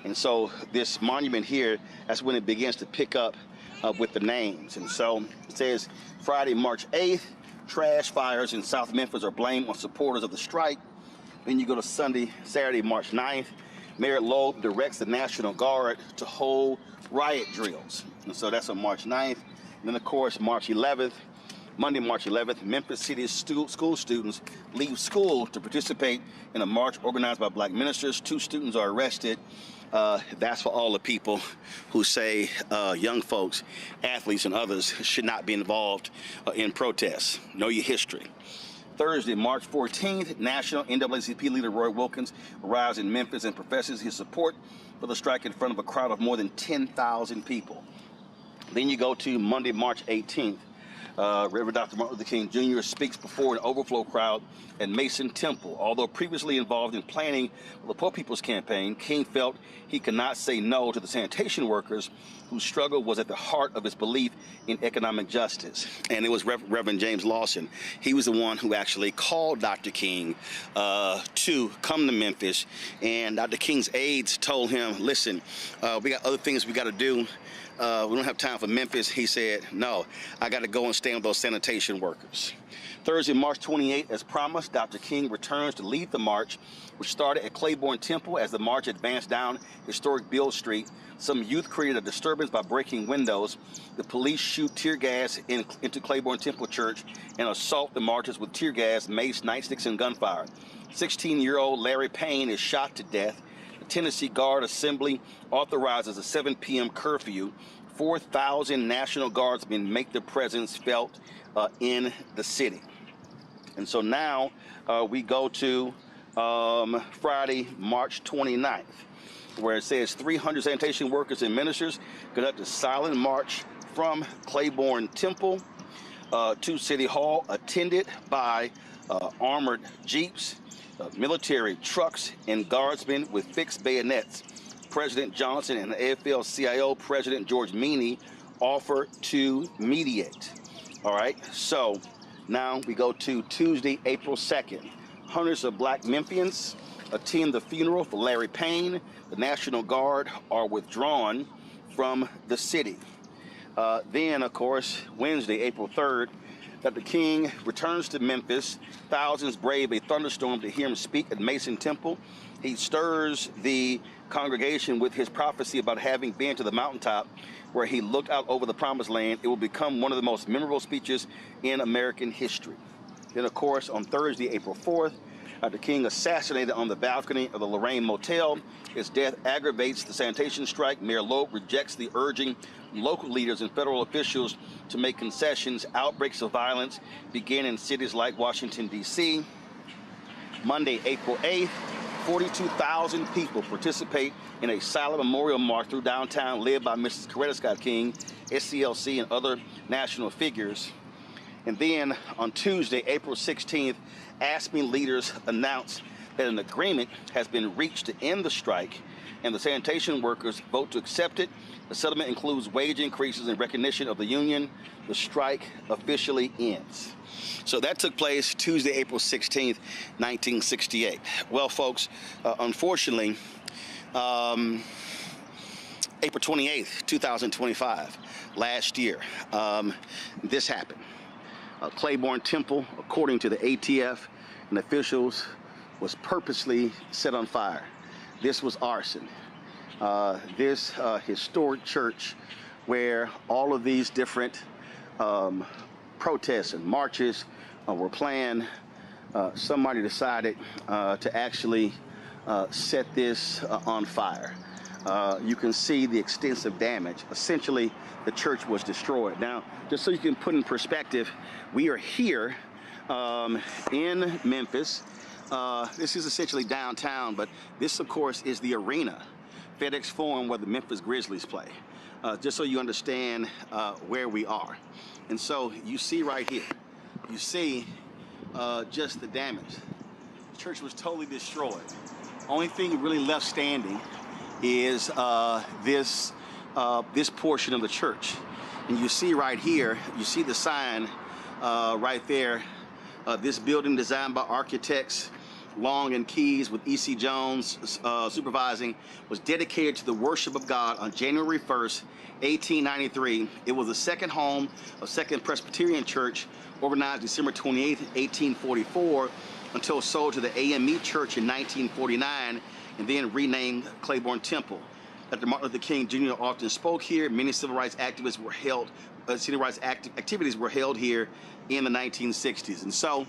And so this monument here, that's when it begins to pick up with the names. And so it says Friday, March 8th, trash fires in South Memphis are blamed on supporters of the strike. Then you go to Saturday, March 9th. Mayor Loeb directs the National Guard to hold riot drills. And so that's on March 9th. And then, of course, March 11th, Monday, March 11th, Memphis City school students leave school to participate in a march organized by black ministers. 2 students are arrested. That's for all the people who say young folks, athletes, and others should not be involved in protests. Know your history. Thursday, March 14th, National NAACP leader Roy Wilkins arrives in Memphis and professes his support for the strike in front of a crowd of more than 10,000 people. Then you go to Monday, March 18th. Reverend Dr. Martin Luther King Jr. speaks before an overflow crowd at Mason Temple. Although previously involved in planning the Poor People's Campaign, King felt he could not say no to the sanitation workers whose struggle was at the heart of his belief in economic justice. And it was Reverend James Lawson. He was the one who actually called Dr. King to come to Memphis. And Dr. King's aides told him, listen, we got other things we got to do. We don't have time for Memphis. He said, no, I got to go and stay staying with those sanitation workers. Thursday, March 28th, as promised, Dr. King returns to lead the march, which started at Claiborne Temple. As the march advanced down historic Beale Street, some youth created a disturbance by breaking windows. The police shoot tear gas into Claiborne Temple Church and assault the marchers with tear gas, mace, nightsticks, and gunfire. 16-year-old Larry Payne is shot to death. The Tennessee Guard Assembly authorizes a 7 p.m. curfew. 4,000 National Guardsmen make their presence felt in the city. And so now we go to Friday, March 29th, where it says 300 sanitation workers and ministers conduct a silent march from Claiborne Temple to City Hall, attended by armored jeeps, military trucks, and guardsmen with fixed bayonets. President Johnson and the AFL-CIO President George Meany offer to mediate. All right, so now we go to Tuesday, April 2nd. Hundreds of black Memphians attend the funeral for Larry Payne. The National Guard are withdrawn from the city. Then, of course, Wednesday, April 3rd, Dr. King returns to Memphis. Thousands brave a thunderstorm to hear him speak at Mason Temple. He stirs the congregation with his prophecy about having been to the mountaintop where he looked out over the promised land. It will become one of the most memorable speeches in American history. Then, of course, on Thursday, April 4th, Dr. King assassinated on the balcony of the Lorraine Motel. His death aggravates the sanitation strike. Mayor Loeb rejects the urging local leaders and federal officials to make concessions. Outbreaks of violence begin in cities like Washington, D.C. Monday, April 8th, 42,000 people participate in a silent memorial march through downtown led by Mrs. Coretta Scott King, SCLC, and other national figures. And then on Tuesday, April 16th, ASME leaders announced that an agreement has been reached to end the strike, and the sanitation workers vote to accept it. The settlement includes wage increases in recognition of the union. The strike officially ends. So that took place Tuesday, April 16th, 1968. Well, folks, unfortunately, April 28th, 2025, last year, this happened. Claiborne Temple, according to the ATF and officials, was purposely set on fire. This was arson. This historic church where all of these different protests and marches were planned, somebody decided to actually set this on fire. You can see the extensive damage. Essentially, the church was destroyed. Now, just so you can put in perspective, we are here in Memphis. This is essentially downtown, but this, of course, is the arena, FedEx Forum, where the Memphis Grizzlies play. Just so you understand where we are. And so you see right here, you see just the damage. The church was totally destroyed. Only thing really left standing is this portion of the church. And you see right here, you see the sign right there. This building, designed by architects Long and Keys with E.C. Jones supervising, was dedicated to the worship of God on January 1st, 1893. It was the second home of Second Presbyterian Church, organized December 28th, 1844, until sold to the AME Church in 1949, and then renamed Claiborne Temple. Dr. Martin Luther King Jr. often spoke here. Many civil rights activists were held, activities were held here in the 1960s. And so,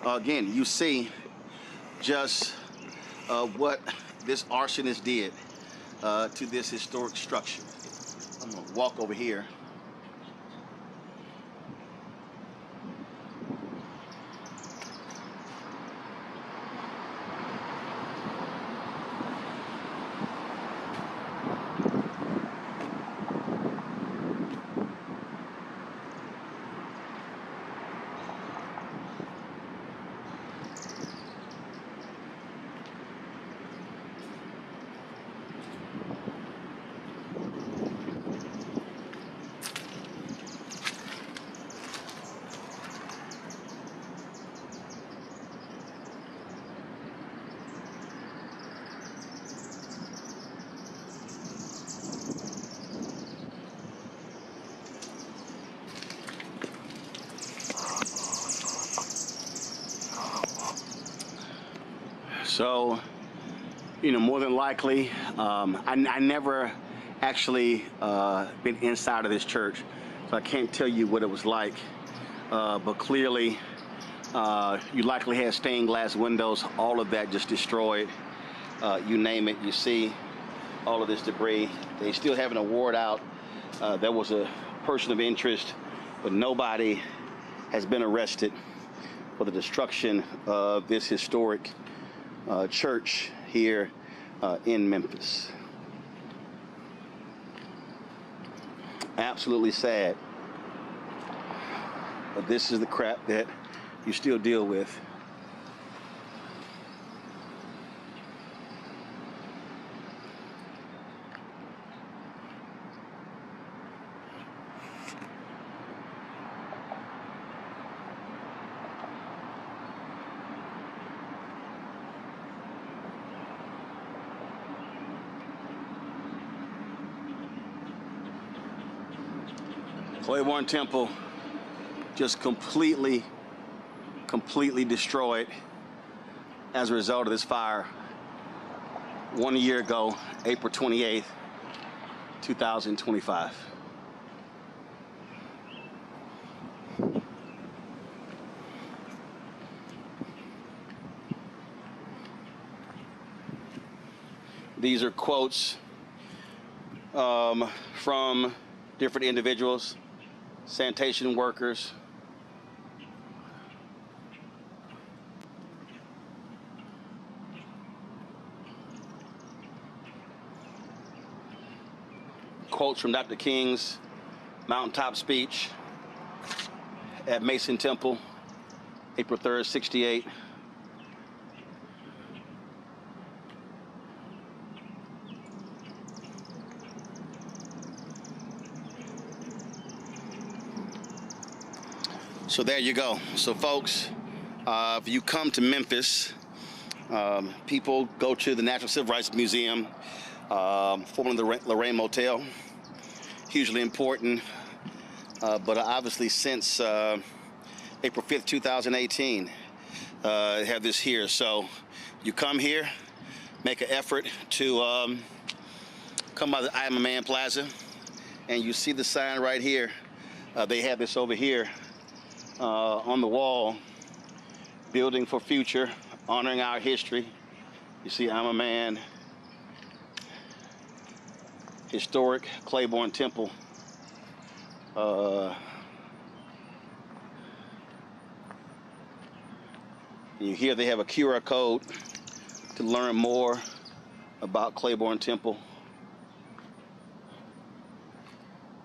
again, you see just what this arsonist did to this historic structure. I'm gonna walk over here. So, more than likely, I never actually been inside of this church, so I can't tell you what it was like. But clearly, you likely had stained glass windows, all of that just destroyed. You name it, you see all of this debris. They still have an award out. There was a person of interest, but nobody has been arrested for the destruction of this historic church here in Memphis. Absolutely sad. But this is the crap that you still deal with. Claiborne Temple just completely destroyed as a result of this fire 1 year ago, April 28th, 2025. These are quotes from different individuals, sanitation workers, quotes from Dr. King's mountaintop speech at Mason Temple, April 3rd, 68. So there you go. So folks, if you come to Memphis, people go to the National Civil Rights Museum, formerly the Lorraine Motel. Hugely important, but obviously since April 5th, 2018, have this here. So you come here, make an effort to come by the I Am a Man Plaza, and you see the sign right here. They have this over here on the wall, building for future, honoring our history. You see I'm a Man, historic Claiborne Temple. You hear they have a QR code to learn more about Claiborne Temple.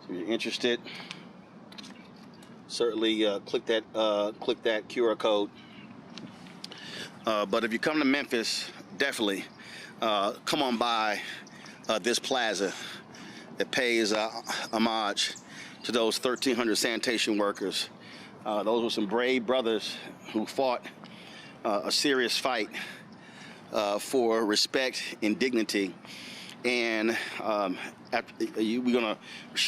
So if you're interested, certainly click that QR code. But if you come to Memphis, definitely come on by this plaza that pays homage to those 1,300 sanitation workers. Those were some brave brothers who fought a serious fight for respect and dignity. And we're gonna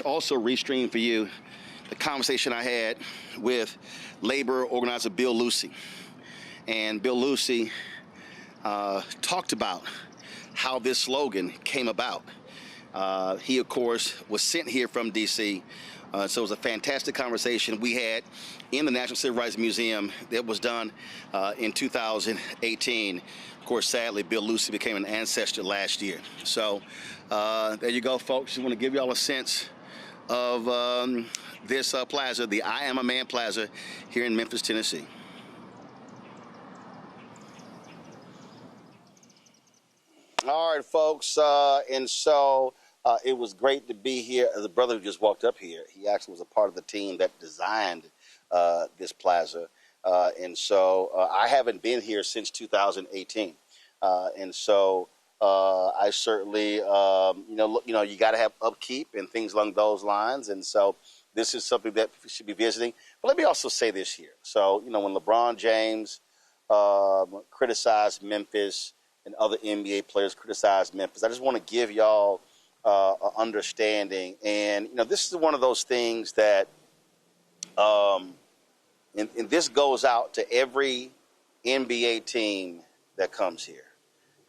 also restream for you the conversation I had with labor organizer Bill Lucy. And Bill Lucy talked about how this slogan came about. He, of course, was sent here from D.C., so it was a fantastic conversation we had in the National Civil Rights Museum that was done in 2018. Of course, sadly, Bill Lucy became an ancestor last year. So there you go, folks. Just want to give you all a sense of this plaza, the I Am a Man Plaza here in Memphis, Tennessee. All right, folks, and so it was great to be here. The brother who just walked up here, he actually was a part of the team that designed this plaza, and so I haven't been here since 2018, and so I certainly, you got to have upkeep and things along those lines, and so this is something that we should be visiting. But let me also say this here. So, when LeBron James criticized Memphis and other NBA players criticized Memphis, I just want to give y'all an understanding. And, this is one of those things that, and this goes out to every NBA team that comes here.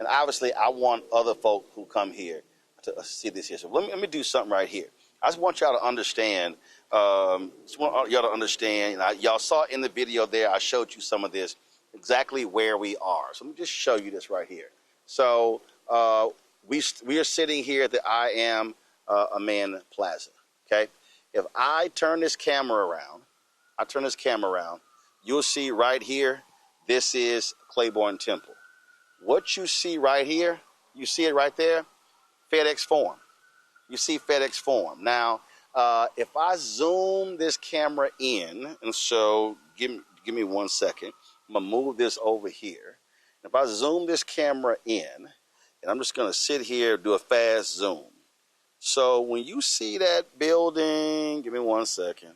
And obviously, I want other folk who come here to see this here. So let me do something right here. I just want y'all to understand. Y'all saw in the video there, I showed you some of this, exactly where we are. So let me just show you this right here. So we are sitting here at the I Am a Man Plaza, okay? If I turn this camera around, you'll see right here, this is Claiborne Temple. What you see right here, you see it right there, FedEx Forum. You see FedEx Forum. Now, if I zoom this camera in, and so give me 1 second, I'm gonna move this over here. If I zoom this camera in, and I'm just gonna sit here, do a fast zoom. So when you see that building, give me 1 second.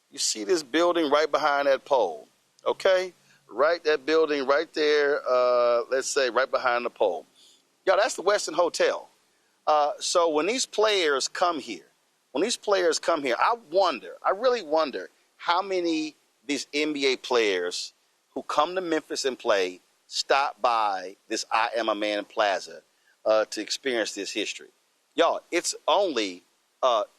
You see this building right behind that pole, okay? Right, that building right there, let's say right behind the pole. Y'all, that's the Westin Hotel. So when these players come here, I really wonder how many these NBA players who come to Memphis and play stop by this I Am a Man Plaza to experience this history. Y'all, it's only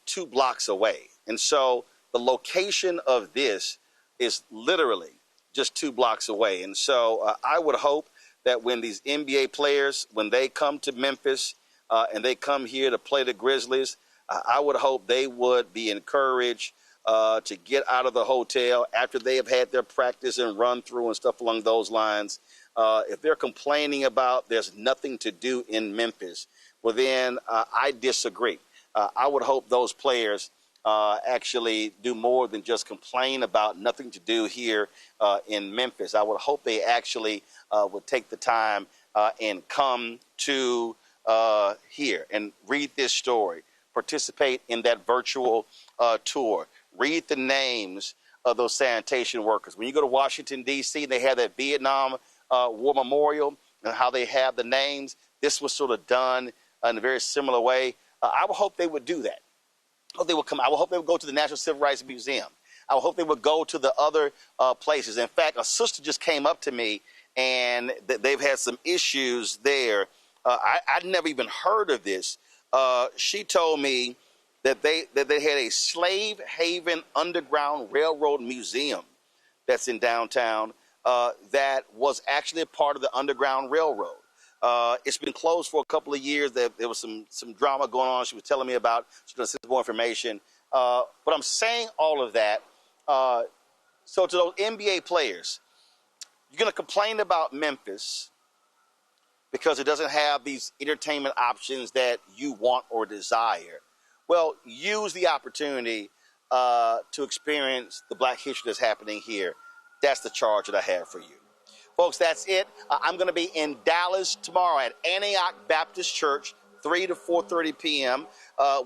2 blocks away. And so the location of this is literally just 2 blocks away. And so I would hope that when these NBA players, when they come to Memphis and they come here to play the Grizzlies, I would hope they would be encouraged to get out of the hotel after they have had their practice and run through and stuff along those lines. If they're complaining about there's nothing to do in Memphis, well, then I disagree. I would hope those players actually do more than just complain about nothing to do here in Memphis. I would hope they actually would take the time and come to here and read this story, participate in that virtual tour, read the names of those sanitation workers. When you go to Washington, D.C., they have that Vietnam War Memorial and how they have the names. This was sort of done in a very similar way. I would hope they would do that. They would come. I would hope they would go to the National Civil Rights Museum. I would hope they would go to the other places. In fact, a sister just came up to me, and they've had some issues there. I'd never even heard of this. She told me that they had a slave haven underground railroad museum that's in downtown that was actually a part of the Underground Railroad. It's been closed for a couple of years. There was some drama going on. She was telling me about. She's going to send more information. But I'm saying all of that. So to those NBA players, you're going to complain about Memphis because it doesn't have these entertainment options that you want or desire. Well, use the opportunity to experience the Black history that's happening here. That's the charge that I have for you. Folks, that's it. I'm going to be in Dallas tomorrow at Antioch Baptist Church, 3 to 4:30 p.m.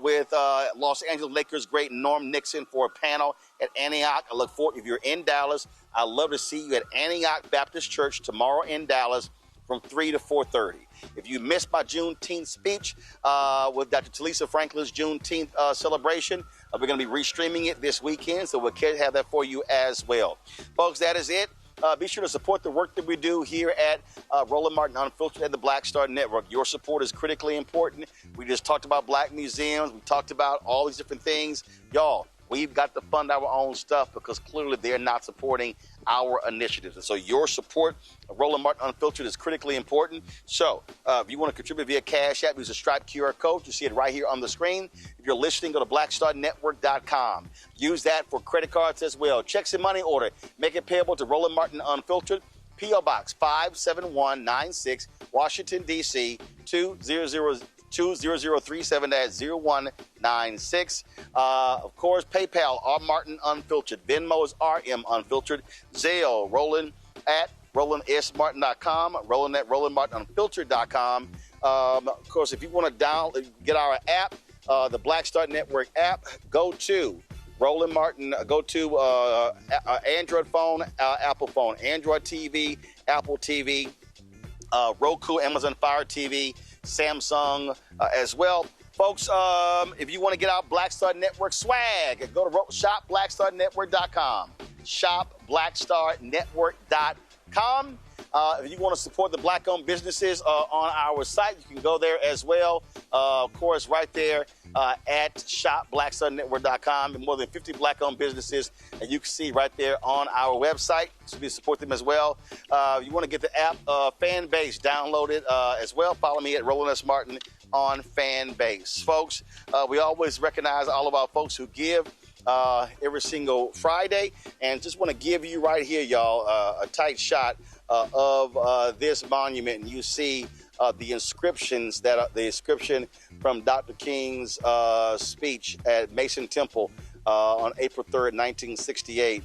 With Los Angeles Lakers great Norm Nixon for a panel at Antioch. I look forward, if you're in Dallas, I'd love to see you at Antioch Baptist Church tomorrow in Dallas from 3 to 4:30. If you missed my Juneteenth speech with Dr. Talisa Franklin's Juneteenth celebration, we're going to be restreaming it this weekend, so we'll have that for you as well. Folks, that is it. Be sure to support the work that we do here at Roland Martin Unfiltered and the Black Star Network. Your support is critically important. We just talked about Black museums. We talked about all these different things. Y'all, we've got to fund our own stuff because clearly they're not supporting our initiatives. And so your support of Roland Martin Unfiltered is critically important. So if you want to contribute via Cash App, use a Stripe QR code. You see it right here on the screen. If you're listening, go to blackstarnetwork.com. Use that for credit cards as well. Checks and money order. Make it payable to Roland Martin Unfiltered. P.O. Box 57196, Washington, D.C. 20037-0196. Of course, PayPal, R. Martin Unfiltered. Venmo is RM Unfiltered. Zelle, Roland at RolandSMartin.com. Roland at RolandMartinUnfiltered.com. Of course, if you want to get our app, the Black Star Network app, go to Roland Martin, go to Android phone, Apple phone, Android TV, Apple TV, Roku, Amazon Fire TV, Samsung as well. Folks, if you want to get our Black Star Network swag, go to shopblackstarnetwork.com. Shopblackstarnetwork.com. If you want to support the Black-owned businesses on our site, you can go there as well. Of course, right there at shopblackstarnetwork.com, and more than 50 Black-owned businesses, and you can see right there on our website. So we support them as well. You want to get the app Fanbase downloaded as well. Follow me at Roland S. Martin on Fanbase. Folks, we always recognize all of our folks who give every single Friday, and just want to give you right here, y'all, a tight shot of this monument. And you see the inscriptions the inscription from Dr. King's speech at Mason Temple on April 3rd, 1968,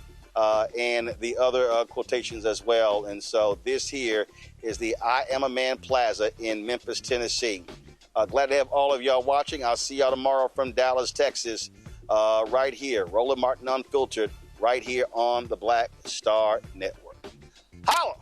and the other quotations as well. And so this here is the I Am a Man Plaza in Memphis, Tennessee. Glad to have all of y'all watching. I'll see y'all tomorrow from Dallas, Texas, right here, Roland Martin Unfiltered, right here on the Black Star Network. Holla!